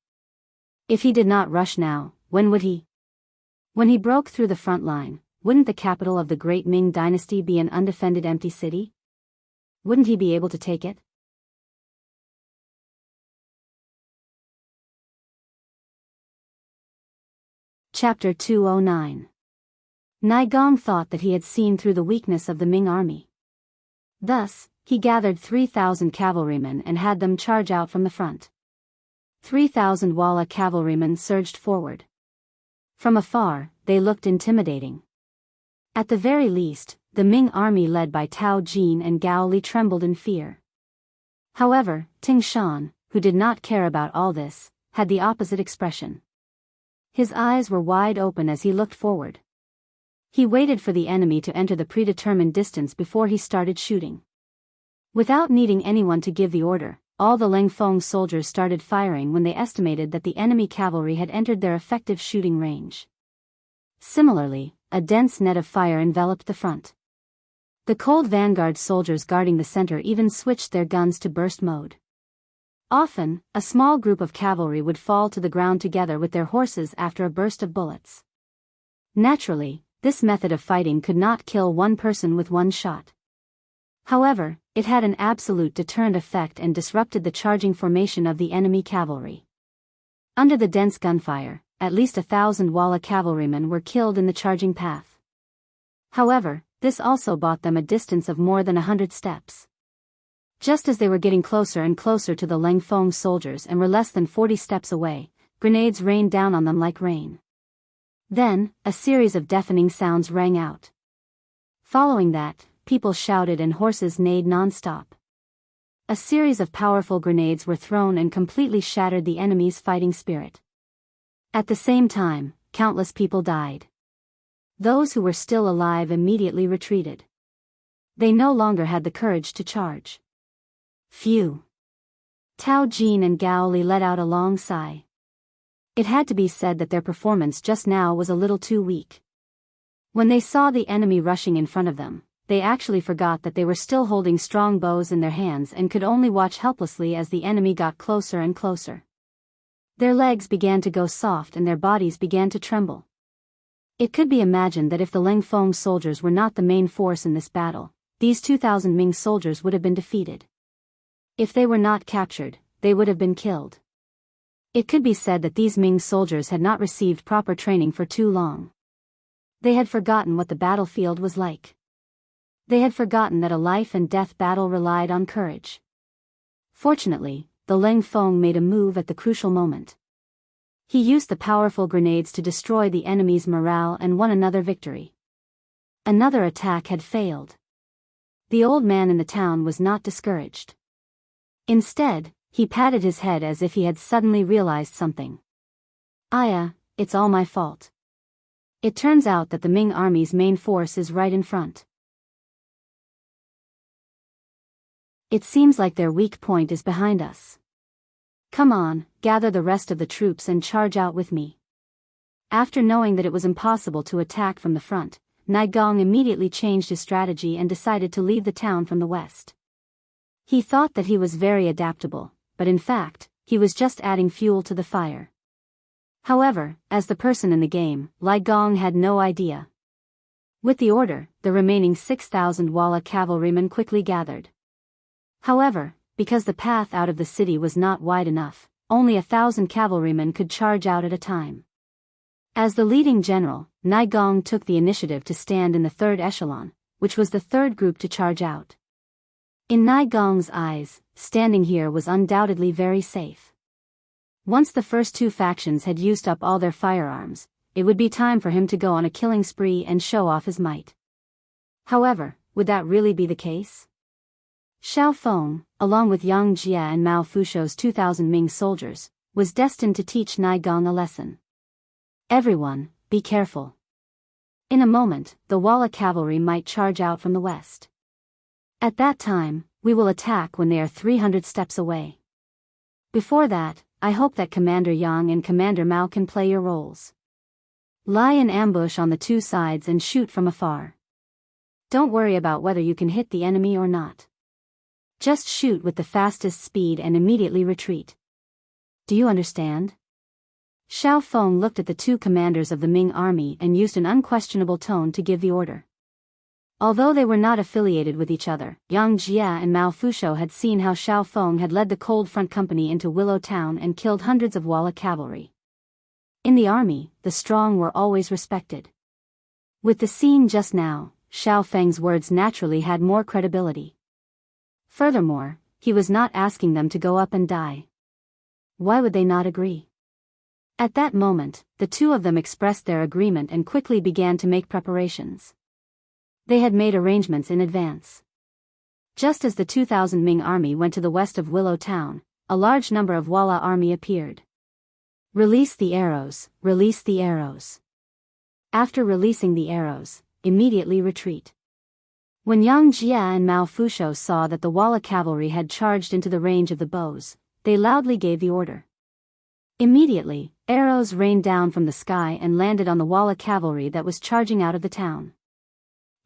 If he did not rush now, when would he? When he broke through the front line, wouldn't the capital of the great Ming dynasty be an undefended empty city? Wouldn't he be able to take it? Chapter 209. Naigong thought that he had seen through the weakness of the Ming army. Thus, he gathered 3,000 cavalrymen and had them charge out from the front. 3,000 Walla cavalrymen surged forward. From afar, they looked intimidating. At the very least, the Ming army led by Tao Jin and Gao Li trembled in fear. However, Ting Shan, who did not care about all this, had the opposite expression. His eyes were wide open as he looked forward. He waited for the enemy to enter the predetermined distance before he started shooting. Without needing anyone to give the order, all the Lengfeng soldiers started firing when they estimated that the enemy cavalry had entered their effective shooting range. Similarly, a dense net of fire enveloped the front. The cold vanguard soldiers guarding the center even switched their guns to burst mode. Often, a small group of cavalry would fall to the ground together with their horses after a burst of bullets. Naturally, this method of fighting could not kill one person with one shot. However, it had an absolute deterrent effect and disrupted the charging formation of the enemy cavalry. Under the dense gunfire, at least 1,000 Walla cavalrymen were killed in the charging path. However, this also bought them a distance of more than 100 steps. Just as they were getting closer and closer to the Lengfeng soldiers and were less than 40 steps away, grenades rained down on them like rain. Then, a series of deafening sounds rang out. Following that, people shouted and horses neighed non-stop. A series of powerful grenades were thrown and completely shattered the enemy's fighting spirit. At the same time, countless people died. Those who were still alive immediately retreated. They no longer had the courage to charge. Phew. Tao Jin and Gao Li let out a long sigh. It had to be said that their performance just now was a little too weak. When they saw the enemy rushing in front of them, they actually forgot that they were still holding strong bows in their hands and could only watch helplessly as the enemy got closer and closer. Their legs began to go soft and their bodies began to tremble. It could be imagined that if the Lengfeng soldiers were not the main force in this battle, these 2,000 Ming soldiers would have been defeated. If they were not captured, they would have been killed. It could be said that these Ming soldiers had not received proper training for too long. They had forgotten what the battlefield was like. They had forgotten that a life and death battle relied on courage. Fortunately, the Lengfeng made a move at the crucial moment. He used the powerful grenades to destroy the enemy's morale and won another victory. Another attack had failed. The old man in the town was not discouraged. Instead, he patted his head as if he had suddenly realized something. Aya, it's all my fault. It turns out that the Ming army's main force is right in front. It seems like their weak point is behind us. Come on, gather the rest of the troops and charge out with me. After knowing that it was impossible to attack from the front, Nigong immediately changed his strategy and decided to leave the town from the west. He thought that he was very adaptable, but in fact, he was just adding fuel to the fire. However, as the person in the game, Li Gong had no idea. With the order, the remaining 6,000 Walla cavalrymen quickly gathered. However, because the path out of the city was not wide enough, only 1,000 cavalrymen could charge out at a time. As the leading general, Nigong took the initiative to stand in the third echelon, which was the third group to charge out. In Nigong's eyes, standing here was undoubtedly very safe. Once the first two factions had used up all their firearms, it would be time for him to go on a killing spree and show off his might. However, would that really be the case? Xiao Feng, along with Yang Jia and Mao Fusho's 2,000 Ming soldiers, was destined to teach Nigong a lesson. Everyone, be careful. In a moment, the Walla cavalry might charge out from the west. At that time, we will attack when they are 300 steps away. Before that, I hope that Commander Yang and Commander Mao can play your roles. Lie in ambush on the two sides and shoot from afar. Don't worry about whether you can hit the enemy or not. Just shoot with the fastest speed and immediately retreat. Do you understand? Xiao Feng looked at the two commanders of the Ming army and used an unquestionable tone to give the order. Although they were not affiliated with each other, Yang Jia and Mao Fusho had seen how Xiao Feng had led the Cold Front Company into Willow Town and killed hundreds of Walla cavalry. In the army, the strong were always respected. With the scene just now, Xiao Feng's words naturally had more credibility. Furthermore, he was not asking them to go up and die. Why would they not agree? At that moment, the two of them expressed their agreement and quickly began to make preparations. They had made arrangements in advance. Just as the 2,000 Ming army went to the west of Willow Town, a large number of Walla army appeared. Release the arrows, release the arrows. After releasing the arrows, immediately retreat. When Yang Jia and Mao Fusho saw that the Walla cavalry had charged into the range of the bows, they loudly gave the order. Immediately, arrows rained down from the sky and landed on the Walla cavalry that was charging out of the town.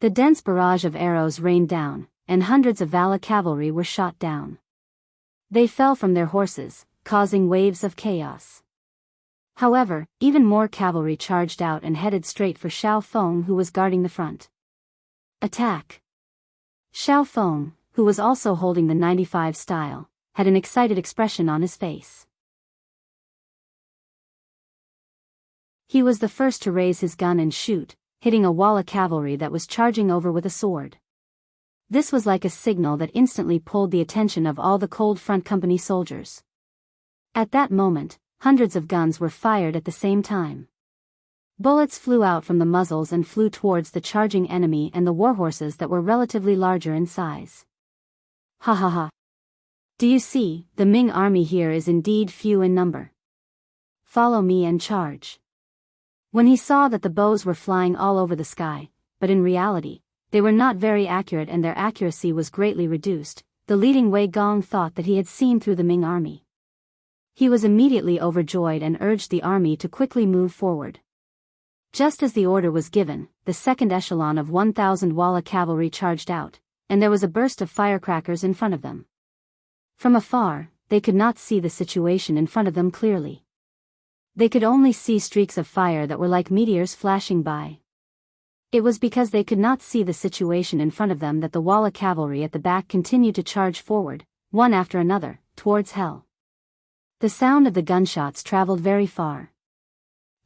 The dense barrage of arrows rained down, and hundreds of Walla cavalry were shot down. They fell from their horses, causing waves of chaos. However, even more cavalry charged out and headed straight for Xiao Feng, who was guarding the front. Attack! Xiao Feng, who was also holding the 95 style, had an excited expression on his face. He was the first to raise his gun and shoot, hitting a Walla cavalry that was charging over with a sword. This was like a signal that instantly pulled the attention of all the Cold Front Company soldiers. At that moment, hundreds of guns were fired at the same time. Bullets flew out from the muzzles and flew towards the charging enemy and the warhorses that were relatively larger in size. Ha ha ha. Do you see, the Ming army here is indeed few in number. Follow me and charge. When he saw that the bows were flying all over the sky, but in reality, they were not very accurate and their accuracy was greatly reduced, the leading Wei Gong thought that he had seen through the Ming army. He was immediately overjoyed and urged the army to quickly move forward. Just as the order was given, the second echelon of 1,000 Walla cavalry charged out, and there was a burst of firecrackers in front of them. From afar, they could not see the situation in front of them clearly. They could only see streaks of fire that were like meteors flashing by. It was because they could not see the situation in front of them that the Walla cavalry at the back continued to charge forward, one after another, towards hell. The sound of the gunshots traveled very far.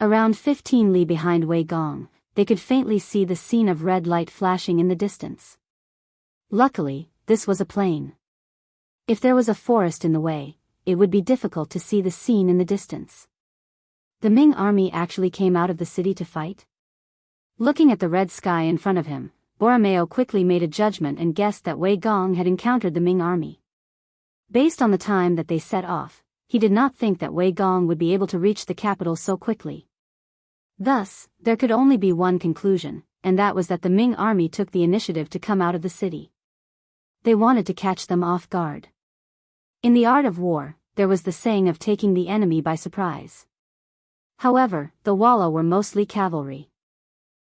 Around 15 li behind Wei Gong, they could faintly see the scene of red light flashing in the distance. Luckily, this was a plain. If there was a forest in the way, it would be difficult to see the scene in the distance. The Ming army actually came out of the city to fight? Looking at the red sky in front of him, Borromeo quickly made a judgment and guessed that Wei Gong had encountered the Ming army. Based on the time that they set off, he did not think that Wei Gong would be able to reach the capital so quickly. Thus, there could only be one conclusion, and that was that the Ming army took the initiative to come out of the city. They wanted to catch them off guard. In the art of war, there was the saying of taking the enemy by surprise. However, the Walla were mostly cavalry.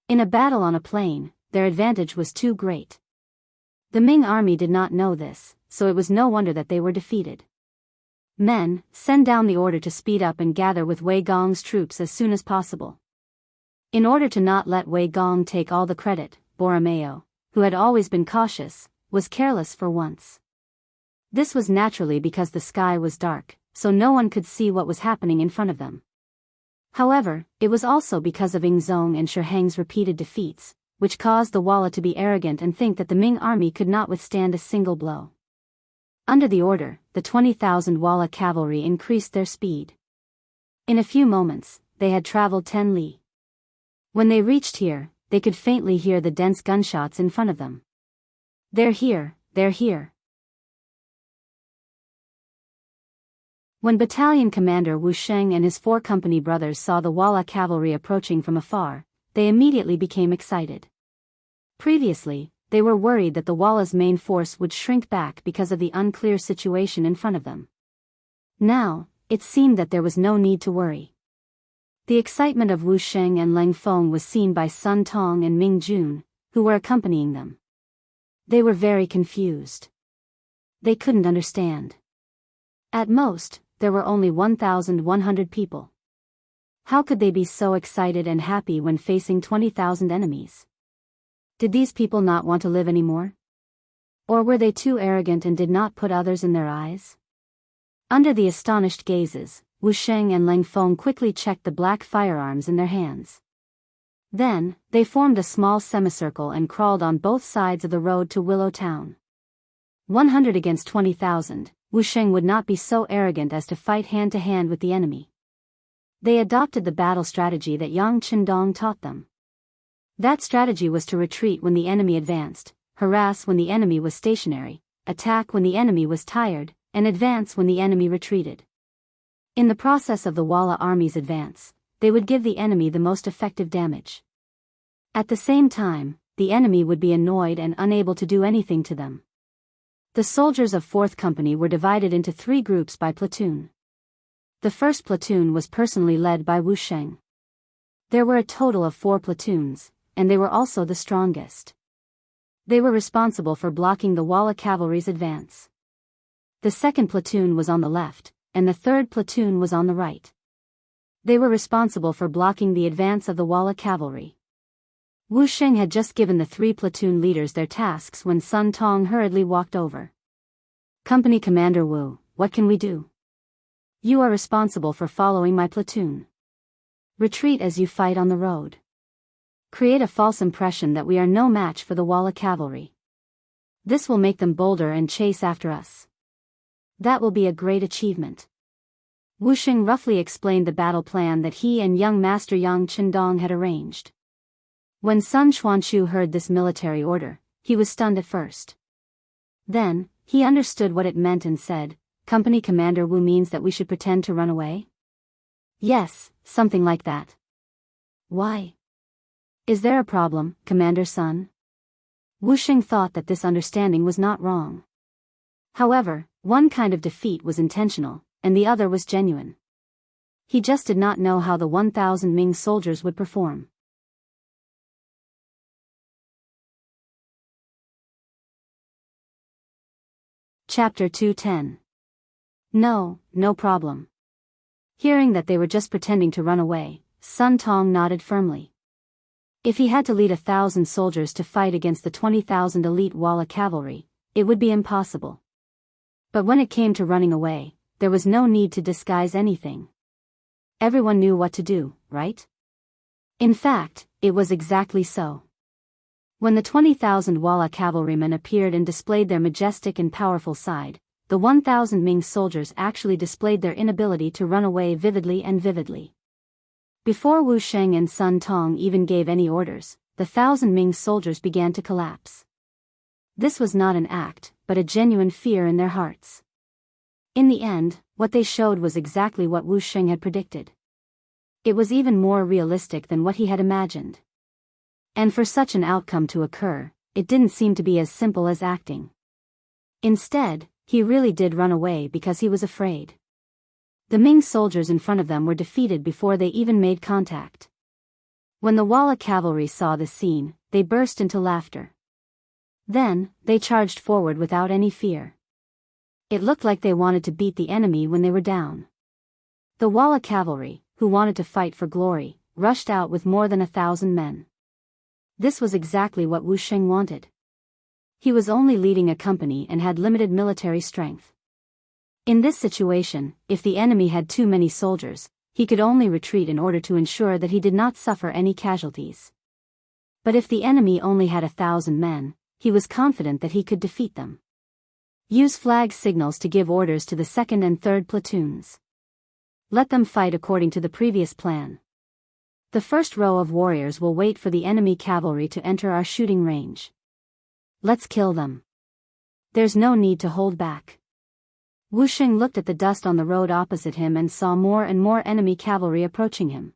In a battle on a plain, their advantage was too great. The Ming army did not know this, so it was no wonder that they were defeated. Men, send down the order to speed up and gather with Wei Gong's troops as soon as possible. In order to not let Wei Gong take all the credit, Borromeo, who had always been cautious, was careless for once. This was naturally because the sky was dark, so no one could see what was happening in front of them. However, it was also because of Ingzong and Shiheng's repeated defeats, which caused the Walla to be arrogant and think that the Ming army could not withstand a single blow. Under the order, the 20,000 Walla cavalry increased their speed. In a few moments, they had traveled 10 li. When they reached here, they could faintly hear the dense gunshots in front of them. They're here, they're here. When battalion commander Wu Sheng and his 4 company brothers saw the Walla cavalry approaching from afar, they immediately became excited. Previously, they were worried that the Walla's main force would shrink back because of the unclear situation in front of them. Now, it seemed that there was no need to worry. The excitement of Wu Sheng and Leng Feng was seen by Sun Tong and Ming Jun, who were accompanying them. They were very confused. They couldn't understand. At most, there were only 1,100 people. How could they be so excited and happy when facing 20,000 enemies? Did these people not want to live anymore? Or were they too arrogant and did not put others in their eyes? Under the astonished gazes, Wu Sheng and Leng Feng quickly checked the black firearms in their hands. Then, they formed a small semicircle and crawled on both sides of the road to Willow Town. 100 against 20,000, Wu Sheng would not be so arrogant as to fight hand-to-hand with the enemy. They adopted the battle strategy that Yang Qindong taught them. That strategy was to retreat when the enemy advanced, harass when the enemy was stationary, attack when the enemy was tired, and advance when the enemy retreated. In the process of the Walla army's advance, they would give the enemy the most effective damage. At the same time, the enemy would be annoyed and unable to do anything to them. The soldiers of 4th Company were divided into 3 groups by platoon. The first platoon was personally led by Wu Sheng. There were a total of 4 platoons, and they were also the strongest. They were responsible for blocking the Walla cavalry's advance. The second platoon was on the left, and the third platoon was on the right. They were responsible for blocking the advance of the Walla cavalry. Wu Sheng had just given the 3 platoon leaders their tasks when Sun Tong hurriedly walked over. "Company Commander Wu, what can we do? You are responsible for following my platoon. Retreat as you fight on the road. Create a false impression that we are no match for the Walla cavalry. This will make them bolder and chase after us. That will be a great achievement." Wu Sheng roughly explained the battle plan that he and young Master Yang Qindong had arranged. When Sun Xuanchu heard this military order, he was stunned at first. Then, he understood what it meant and said, "Company Commander Wu means that we should pretend to run away?" "Yes, something like that." "Why? Is there a problem, Commander Sun?" Wu Sheng thought that this understanding was not wrong. However, one kind of defeat was intentional, and the other was genuine. He just did not know how the 1,000 Ming soldiers would perform. Chapter 210. No problem. Hearing that they were just pretending to run away, Sun Tong nodded firmly. If he had to lead 1,000 soldiers to fight against the 20,000 elite Walla cavalry, it would be impossible. But when it came to running away, there was no need to disguise anything. Everyone knew what to do, right? In fact, it was exactly so. When the 20,000 Walla cavalrymen appeared and displayed their majestic and powerful side, the 1,000 Ming soldiers actually displayed their inability to run away vividly. Before Wu Sheng and Sun Tong even gave any orders, the 1,000 Ming soldiers began to collapse. This was not an act, but a genuine fear in their hearts. In the end, what they showed was exactly what Wu Sheng had predicted. It was even more realistic than what he had imagined. And for such an outcome to occur, it didn't seem to be as simple as acting. Instead, he really did run away because he was afraid. The Ming soldiers in front of them were defeated before they even made contact. When the Walla cavalry saw this scene, they burst into laughter. Then, they charged forward without any fear. It looked like they wanted to beat the enemy when they were down. The Walla cavalry, who wanted to fight for glory, rushed out with more than 1,000 men. This was exactly what Wu Sheng wanted. He was only leading a company and had limited military strength. In this situation, if the enemy had too many soldiers, he could only retreat in order to ensure that he did not suffer any casualties. But if the enemy only had 1,000 men, he was confident that he could defeat them. Use flag signals to give orders to the 2nd and 3rd platoons. Let them fight according to the previous plan. The first row of warriors will wait for the enemy cavalry to enter our shooting range. Let's kill them. There's no need to hold back. Wu Sheng looked at the dust on the road opposite him and saw more and more enemy cavalry approaching him.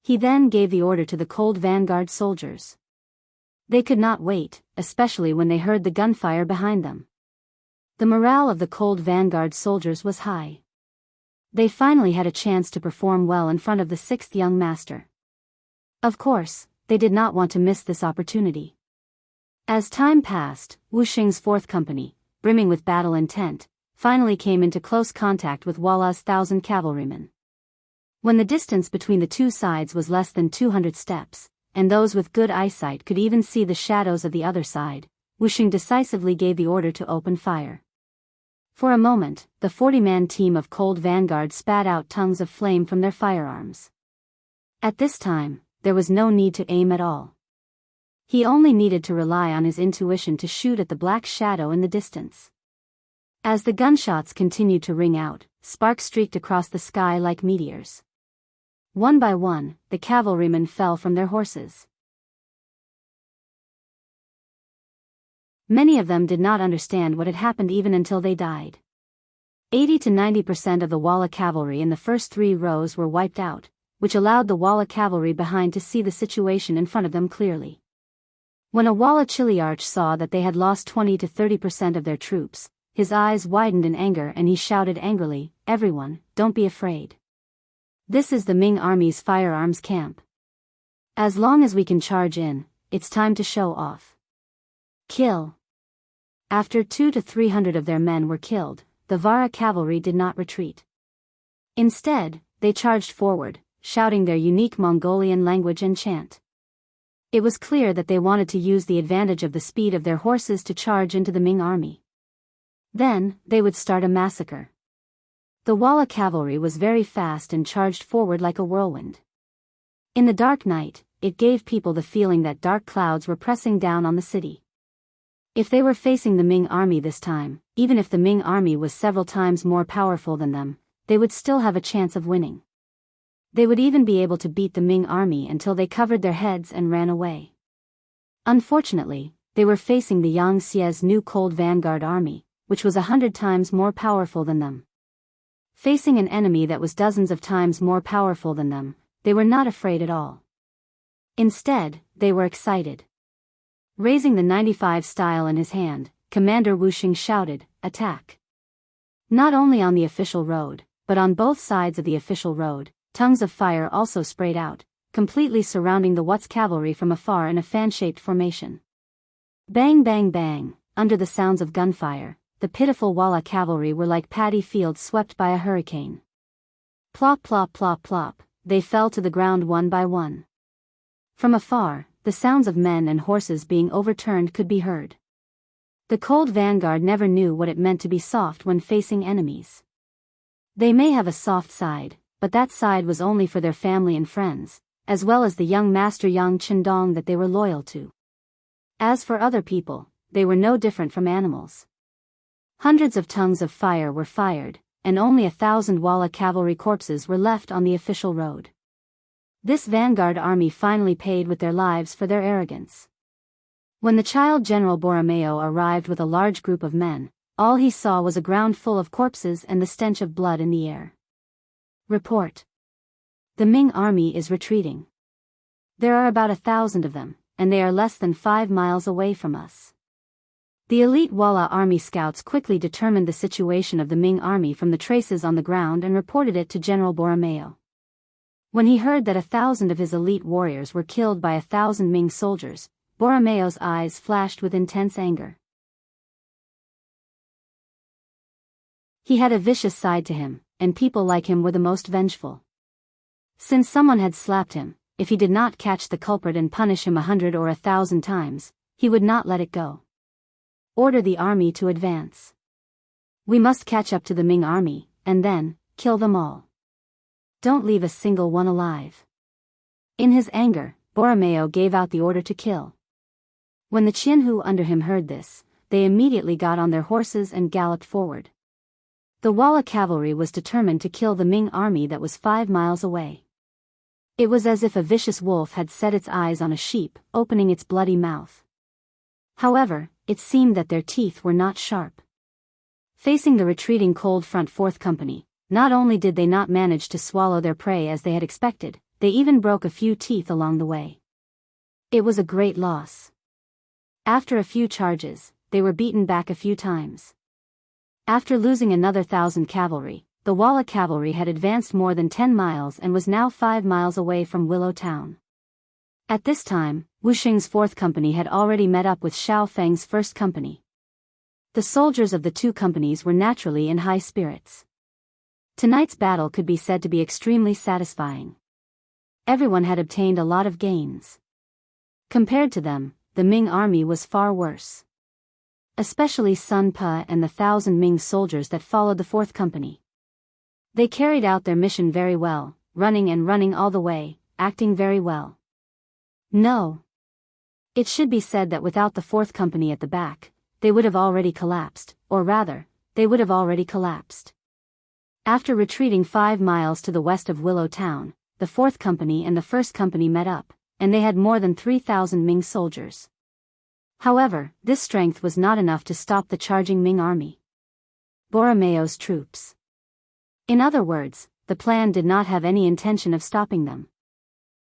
He then gave the order to the cold vanguard soldiers. They could not wait, especially when they heard the gunfire behind them. The morale of the cold vanguard soldiers was high. They finally had a chance to perform well in front of the 6th young master. Of course, they did not want to miss this opportunity. As time passed, Wu Sheng's 4th Company, brimming with battle intent, finally came into close contact with Walla's 1,000 cavalrymen. When the distance between the two sides was less than 200 steps, and those with good eyesight could even see the shadows of the other side, Wu Sheng decisively gave the order to open fire. For a moment, the 40-man team of Cold Vanguard spat out tongues of flame from their firearms. At this time, there was no need to aim at all. He only needed to rely on his intuition to shoot at the black shadow in the distance. As the gunshots continued to ring out, sparks streaked across the sky like meteors. One by one, the cavalrymen fell from their horses. Many of them did not understand what had happened even until they died. 80 to 90% of the Walla cavalry in the first 3 rows were wiped out, which allowed the Walla cavalry behind to see the situation in front of them clearly. When Wuxia Xianxia saw that they had lost 20 to 30% of their troops, his eyes widened in anger and he shouted angrily, "Everyone, don't be afraid. This is the Ming army's firearms camp. As long as we can charge in, it's time to show off. Kill." After 200 to 300 of their men were killed, the Vara cavalry did not retreat. Instead, they charged forward, shouting their unique Mongolian language and chant. It was clear that they wanted to use the advantage of the speed of their horses to charge into the Ming army. Then, they would start a massacre. The Wuxia cavalry was very fast and charged forward like a whirlwind. In the dark night, it gave people the feeling that dark clouds were pressing down on the city. If they were facing the Ming army this time, even if the Ming army was several times more powerful than them, they would still have a chance of winning. They would even be able to beat the Ming army until they covered their heads and ran away. Unfortunately, they were facing the Yangtze's new cold vanguard army, which was 100 times more powerful than them. Facing an enemy that was dozens of times more powerful than them, they were not afraid at all. Instead, they were excited. Raising the 95 style in his hand, Commander Wuxia shouted, "Attack!" Not only on the official road, but on both sides of the official road, tongues of fire also sprayed out, completely surrounding the Wuxia cavalry from afar in a fan-shaped formation. Bang bang bang, under the sounds of gunfire, the pitiful Wuxia cavalry were like paddy fields swept by a hurricane. Plop plop plop plop, they fell to the ground one by one. From afar, the sounds of men and horses being overturned could be heard. The cold vanguard never knew what it meant to be soft when facing enemies. They may have a soft side, but that side was only for their family and friends, as well as the young master Yang Qindong that they were loyal to. As for other people, they were no different from animals. Hundreds of tongues of fire were fired, and only 1,000 Wuxia cavalry corpses were left on the official road. This vanguard army finally paid with their lives for their arrogance. When the child General Borromeo arrived with a large group of men, all he saw was a ground full of corpses and the stench of blood in the air. Report. The Ming army is retreating. There are about 1,000 of them, and they are less than 5 miles away from us. The elite Wuxia army scouts quickly determined the situation of the Ming army from the traces on the ground and reported it to General Borromeo. When he heard that 1,000 of his elite warriors were killed by 1,000 Ming soldiers, Borromeo's eyes flashed with intense anger. He had a vicious side to him, and people like him were the most vengeful. Since someone had slapped him, if he did not catch the culprit and punish him 100 or 1,000 times, he would not let it go. Order the army to advance. We must catch up to the Ming army, and then, kill them all. Don't leave a single one alive. In his anger, Borromeo gave out the order to kill. When the Jianghu under him heard this, they immediately got on their horses and galloped forward. The Wuxia cavalry was determined to kill the Ming army that was 5 miles away. It was as if a vicious wolf had set its eyes on a sheep, opening its bloody mouth. However, it seemed that their teeth were not sharp. Facing the retreating cold front 4th Company, not only did they not manage to swallow their prey as they had expected, they even broke a few teeth along the way. It was a great loss. After a few charges, they were beaten back a few times. After losing another 1,000 cavalry, the Wuxia cavalry had advanced more than 10 miles and was now 5 miles away from Willow Town. At this time, Wuxing's 4th Company had already met up with Xiao Feng's 1st Company. The soldiers of the two companies were naturally in high spirits. Tonight's battle could be said to be extremely satisfying. Everyone had obtained a lot of gains. Compared to them, the Ming army was far worse. Especially Sun Pa and the 1,000 Ming soldiers that followed the 4th Company. They carried out their mission very well, running all the way, acting very well. No. It should be said that without the 4th Company at the back, they would have already collapsed, or rather, they would have already collapsed. After retreating 5 miles to the west of Willow Town, the 4th Company and the 1st Company met up, and they had more than 3,000 Ming soldiers. However, this strength was not enough to stop the charging Ming army. Borromeo's troops. In other words, the plan did not have any intention of stopping them.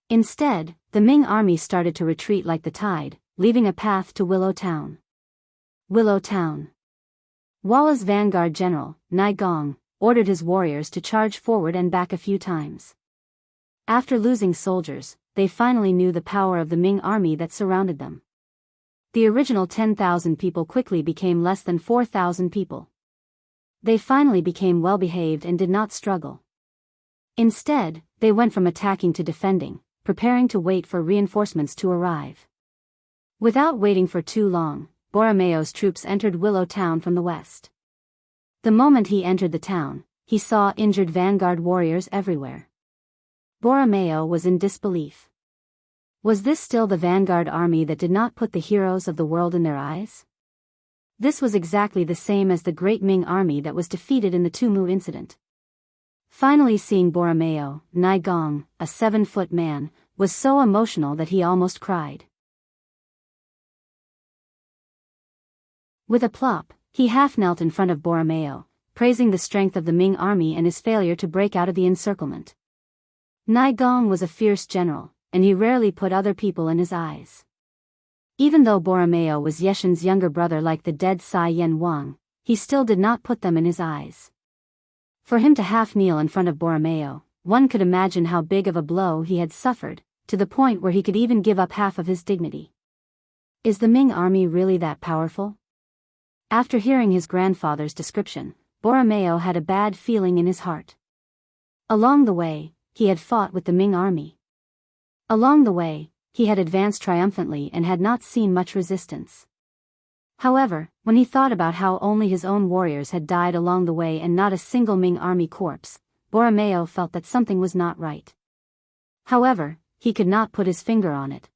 Instead, the Ming army started to retreat like the tide, leaving a path to Willow Town. Willow Town. Walla's vanguard general, Nai Gong, ordered his warriors to charge forward and back a few times. After losing soldiers, they finally knew the power of the Ming army that surrounded them. The original 10,000 people quickly became less than 4,000 people. They finally became well-behaved and did not struggle. Instead, they went from attacking to defending, preparing to wait for reinforcements to arrive. Without waiting for too long, Borromeo's troops entered Willow Town from the west. The moment he entered the town, he saw injured vanguard warriors everywhere. Borromeo was in disbelief. Was this still the vanguard army that did not put the heroes of the world in their eyes? This was exactly the same as the great Ming army that was defeated in the Tumu incident. Finally seeing Borromeo, Nai Gong, a 7-foot man, was so emotional that he almost cried. With a plop, he half-knelt in front of Borromeo, praising the strength of the Ming army and his failure to break out of the encirclement. Nai Gong was a fierce general, and he rarely put other people in his eyes. Even though Borromeo was Yeshen's younger brother like the dead Sai Yen Wang, he still did not put them in his eyes. For him to half-kneel in front of Borromeo, one could imagine how big of a blow he had suffered, to the point where he could even give up half of his dignity. Is the Ming army really that powerful? After hearing his grandfather's description, Borromeo had a bad feeling in his heart. Along the way, he had fought with the Ming army. Along the way, he had advanced triumphantly and had not seen much resistance. However, when he thought about how only his own warriors had died along the way and not a single Ming army corpse, Borromeo felt that something was not right. However, he could not put his finger on it.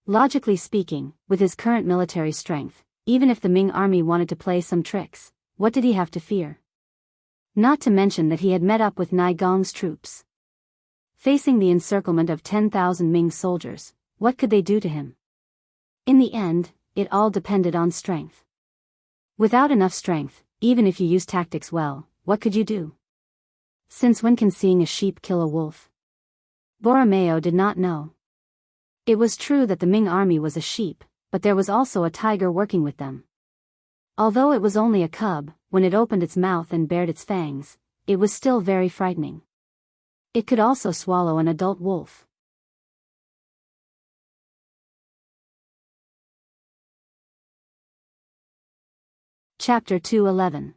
Logically speaking, with his current military strength, even if the Ming army wanted to play some tricks, what did he have to fear? Not to mention that he had met up with Nai Gong's troops. Facing the encirclement of 10,000 Ming soldiers, what could they do to him? In the end, it all depended on strength. Without enough strength, even if you use tactics well, what could you do? Since when can seeing a sheep kill a wolf? Borromeo did not know. It was true that the Ming army was a sheep, but there was also a tiger working with them. Although it was only a cub, when it opened its mouth and bared its fangs, it was still very frightening. It could also swallow an adult wolf. Chapter 211.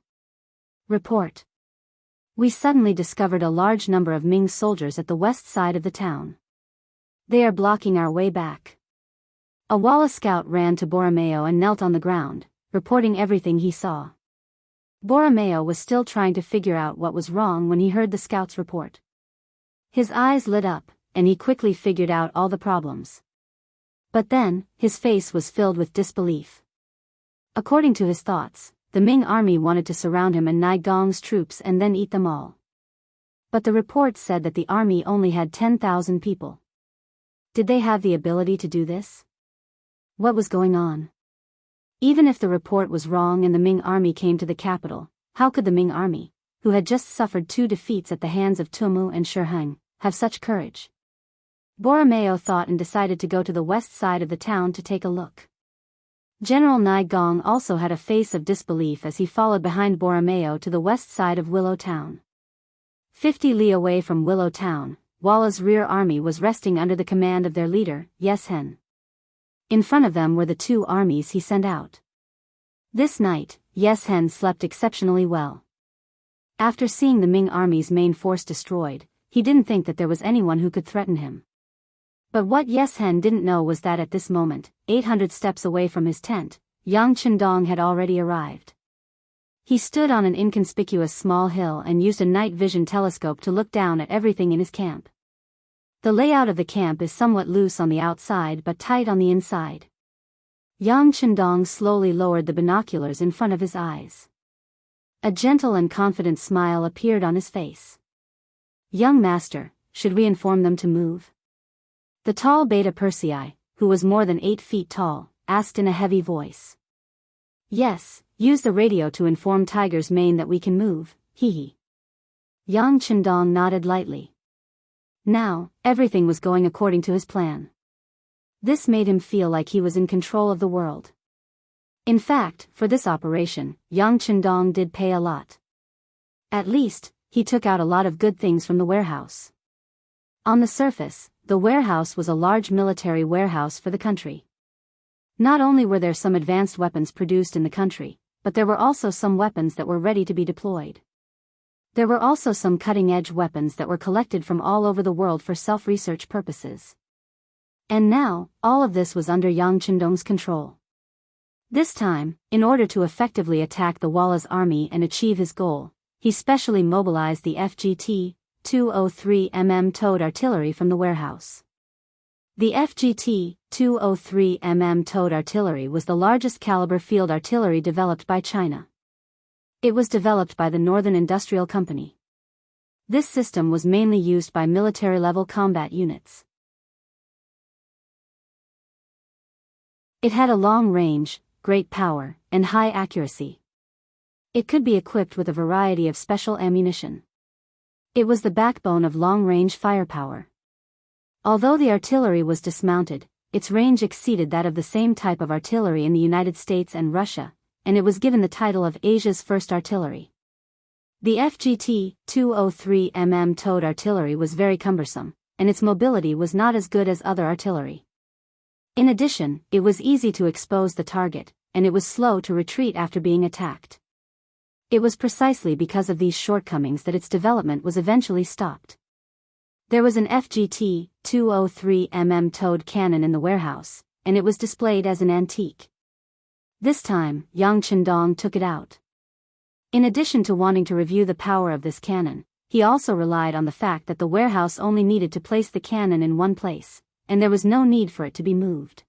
Report. We suddenly discovered a large number of Ming soldiers at the west side of the town. They are blocking our way back. A Walla scout ran to Borromeo and knelt on the ground, reporting everything he saw. Borromeo was still trying to figure out what was wrong when he heard the scout's report. His eyes lit up, and he quickly figured out all the problems. But then, his face was filled with disbelief. According to his thoughts, the Ming army wanted to surround him and Nai Gong's troops and then eat them all. But the report said that the army only had 10,000 people. Did they have the ability to do this? What was going on? Even if the report was wrong and the Ming army came to the capital, how could the Ming army, who had just suffered 2 defeats at the hands of Tumu and Shiheng, have such courage? Borromeo thought and decided to go to the west side of the town to take a look. General Nai Gong also had a face of disbelief as he followed behind Borromeo to the west side of Willow Town. 50 li away from Willow Town, Walla's rear army was resting under the command of their leader, Yeshen. In front of them were the 2 armies he sent out. This night, Yeshen slept exceptionally well. After seeing the Ming army's main force destroyed, he didn't think that there was anyone who could threaten him. But what Yeshen didn't know was that at this moment, 800 steps away from his tent, Yang Chendong had already arrived. He stood on an inconspicuous small hill and used a night vision telescope to look down at everything in his camp. The layout of the camp is somewhat loose on the outside but tight on the inside. Yang Chendong slowly lowered the binoculars in front of his eyes. A gentle and confident smile appeared on his face. "Young master, should we inform them to move?" The tall Beta Persei, who was more than 8 feet tall, asked in a heavy voice. "Yes, use the radio to inform Tiger's Mane that we can move, hee." Yang Chendong nodded lightly. Now, everything was going according to his plan. This made him feel like he was in control of the world. In fact, for this operation, Yang Chendong did pay a lot. At least, he took out a lot of good things from the warehouse. On the surface, the warehouse was a large military warehouse for the country. Not only were there some advanced weapons produced in the country, but there were also some weapons that were ready to be deployed. There were also some cutting-edge weapons that were collected from all over the world for self-research purposes. And now, all of this was under Yang Chendong's control. This time, in order to effectively attack the Walla's army and achieve his goal, he specially mobilized the FGT-203mm towed artillery from the warehouse. The FGT-203mm towed artillery was the largest caliber field artillery developed by China. It was developed by the Northern Industrial Company. This system was mainly used by military-level combat units. It had a long range, great power, and high accuracy. It could be equipped with a variety of special ammunition. It was the backbone of long-range firepower. Although the artillery was dismounted, its range exceeded that of the same type of artillery in the United States and Russia, and it was given the title of Asia's first artillery. The FGT-203mm towed artillery was very cumbersome, and its mobility was not as good as other artillery. In addition, it was easy to expose the target, and it was slow to retreat after being attacked. It was precisely because of these shortcomings that its development was eventually stopped. There was an FGT-203mm towed cannon in the warehouse, and it was displayed as an antique. This time, Yang Chendong took it out. In addition to wanting to review the power of this cannon, he also relied on the fact that the warehouse only needed to place the cannon in one place, and there was no need for it to be moved.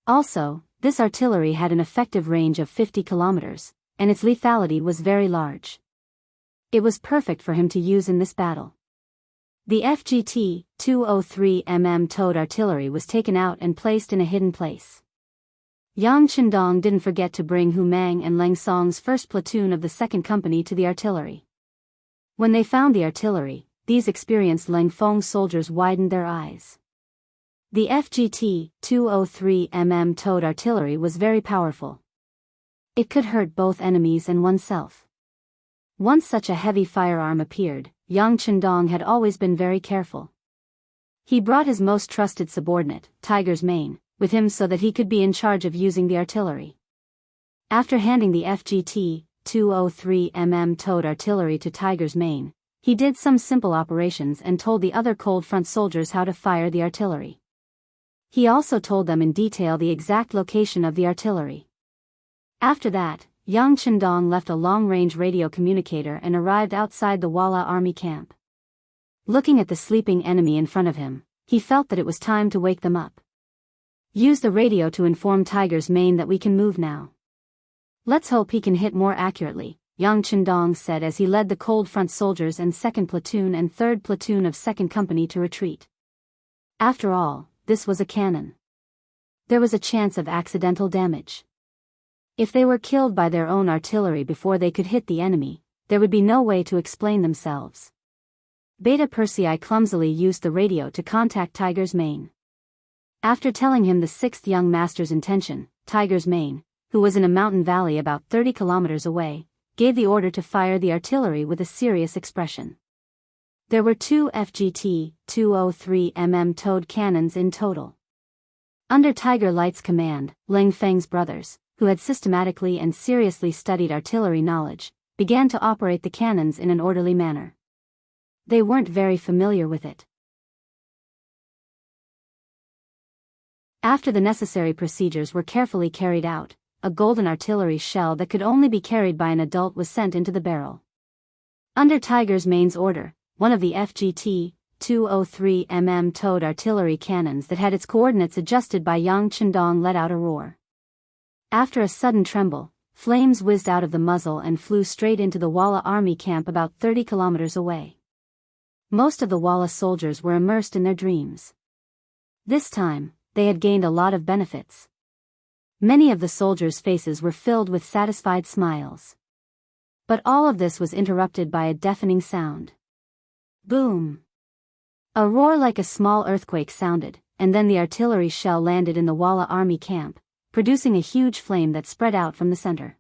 Also, this artillery had an effective range of 50 kilometers, and its lethality was very large. It was perfect for him to use in this battle. The FGT-203mm towed artillery was taken out and placed in a hidden place. Yang Chendong didn't forget to bring Hu Mang and Leng Song's first platoon of the second company to the artillery. When they found the artillery, these experienced Leng Feng soldiers widened their eyes. The FGT-203mm towed artillery was very powerful. It could hurt both enemies and oneself. Once such a heavy firearm appeared, Yang Chendong had always been very careful. He brought his most trusted subordinate, Tiger's Mane, with him so that he could be in charge of using the artillery. After handing the FGT-203mm towed artillery to Tiger's Mane, he did some simple operations and told the other cold front soldiers how to fire the artillery. He also told them in detail the exact location of the artillery. After that, Yang Chendong left a long-range radio communicator and arrived outside the Walla army camp. Looking at the sleeping enemy in front of him, he felt that it was time to wake them up. Use the radio to inform Tiger's Mane that we can move now. Let's hope he can hit more accurately, Yang Chendong said as he led the cold front soldiers and 2nd platoon and 3rd platoon of 2nd company to retreat. After all, this was a cannon. There was a chance of accidental damage. If they were killed by their own artillery before they could hit the enemy, there would be no way to explain themselves. Beta Persei clumsily used the radio to contact Tiger's Mane. After telling him the 6th young master's intention, Tiger's Mane, who was in a mountain valley about 30 kilometers away, gave the order to fire the artillery with a serious expression. There were 2 FGT-203mm towed cannons in total. Under Tiger Light's command, Leng Feng's brothers, who had systematically and seriously studied artillery knowledge, began to operate the cannons in an orderly manner. They weren't very familiar with it. After the necessary procedures were carefully carried out, a golden artillery shell that could only be carried by an adult was sent into the barrel. Under Tiger's Mane's order, one of the FGT-203mm towed artillery cannons that had its coordinates adjusted by Yang Chendong let out a roar. After a sudden tremble, flames whizzed out of the muzzle and flew straight into the Walla army camp about 30 kilometers away. Most of the Walla soldiers were immersed in their dreams. This time, they had gained a lot of benefits. Many of the soldiers' faces were filled with satisfied smiles. But all of this was interrupted by a deafening sound. Boom! A roar like a small earthquake sounded, and then the artillery shell landed in the Walla army camp, producing a huge flame that spread out from the center.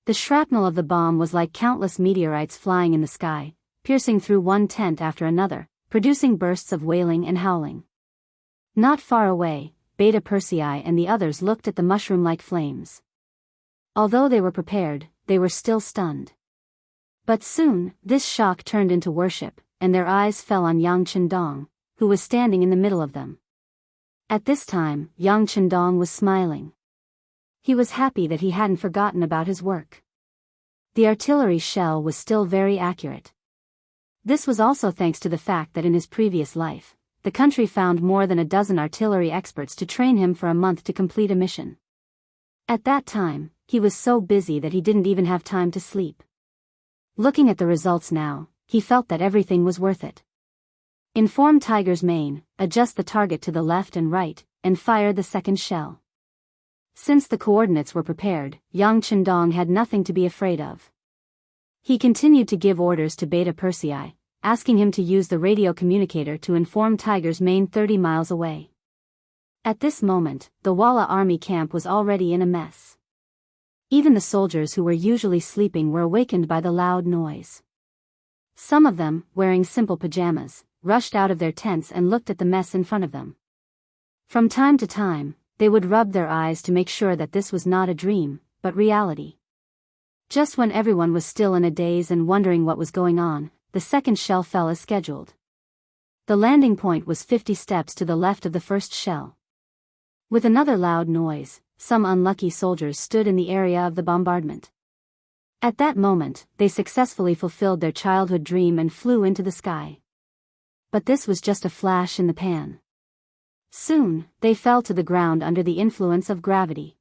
The shrapnel of the bomb was like countless meteorites flying in the sky, piercing through one tent after another, producing bursts of wailing and howling. Not far away, Beta Persei and the others looked at the mushroom-like flames. Although they were prepared, they were still stunned. But soon, this shock turned into worship, and their eyes fell on Yang Chendong, who was standing in the middle of them. At this time, Yang Chendong was smiling. He was happy that he hadn't forgotten about his work. The artillery shell was still very accurate. This was also thanks to the fact that in his previous life, the country found more than a dozen artillery experts to train him for a month to complete a mission. At that time, he was so busy that he didn't even have time to sleep. Looking at the results now, he felt that everything was worth it. Inform Tiger's mane, adjust the target to the left and right, and fire the second shell. Since the coordinates were prepared, Yang Chendong had nothing to be afraid of. He continued to give orders to Beta Persei, asking him to use the radio communicator to inform Tiger's mane 30 miles away. At this moment, the Walla army camp was already in a mess. Even the soldiers who were usually sleeping were awakened by the loud noise. Some of them, wearing simple pajamas, rushed out of their tents and looked at the mess in front of them. From time to time, they would rub their eyes to make sure that this was not a dream, but reality. Just when everyone was still in a daze and wondering what was going on, the second shell fell as scheduled. The landing point was 50 steps to the left of the first shell. With another loud noise, some unlucky soldiers stood in the area of the bombardment. At that moment, they successfully fulfilled their childhood dream and flew into the sky. But this was just a flash in the pan. Soon, they fell to the ground under the influence of gravity.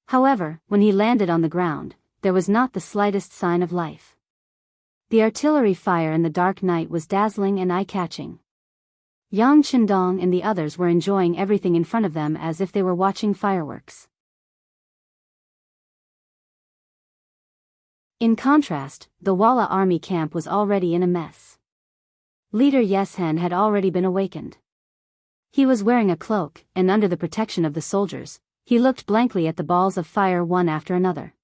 However, when he landed on the ground, there was not the slightest sign of life. The artillery fire in the dark night was dazzling and eye-catching. Yang Chendong and the others were enjoying everything in front of them as if they were watching fireworks. In contrast, the Walla army camp was already in a mess. Leader Yeshen had already been awakened. He was wearing a cloak, and under the protection of the soldiers, he looked blankly at the balls of fire one after another.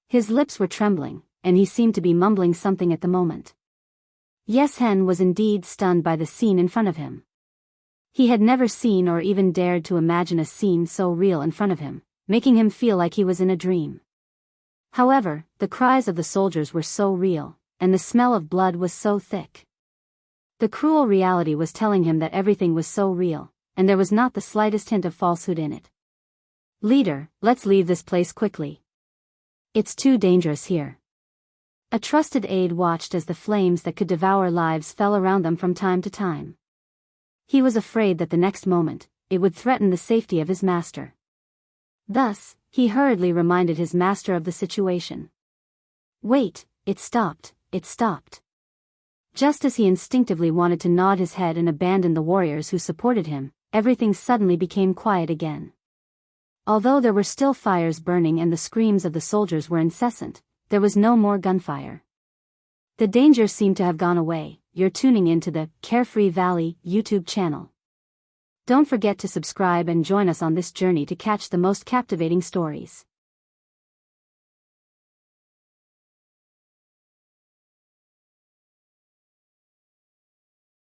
His lips were trembling, and he seemed to be mumbling something at the moment. Yeshen was indeed stunned by the scene in front of him. He had never seen or even dared to imagine a scene so real in front of him, making him feel like he was in a dream. However, the cries of the soldiers were so real, and the smell of blood was so thick. The cruel reality was telling him that everything was so real, and there was not the slightest hint of falsehood in it. "Leader, let's leave this place quickly. It's too dangerous here." A trusted aide watched as the flames that could devour lives fell around them from time to time. He was afraid that the next moment, it would threaten the safety of his master. Thus, he hurriedly reminded his master of the situation. Wait, it stopped, it stopped. Just as he instinctively wanted to nod his head and abandon the warriors who supported him, everything suddenly became quiet again. Although there were still fires burning and the screams of the soldiers were incessant, there was no more gunfire. The danger seemed to have gone away. You're tuning into the Carefree Valley YouTube channel. Don't forget to subscribe and join us on this journey to catch the most captivating stories.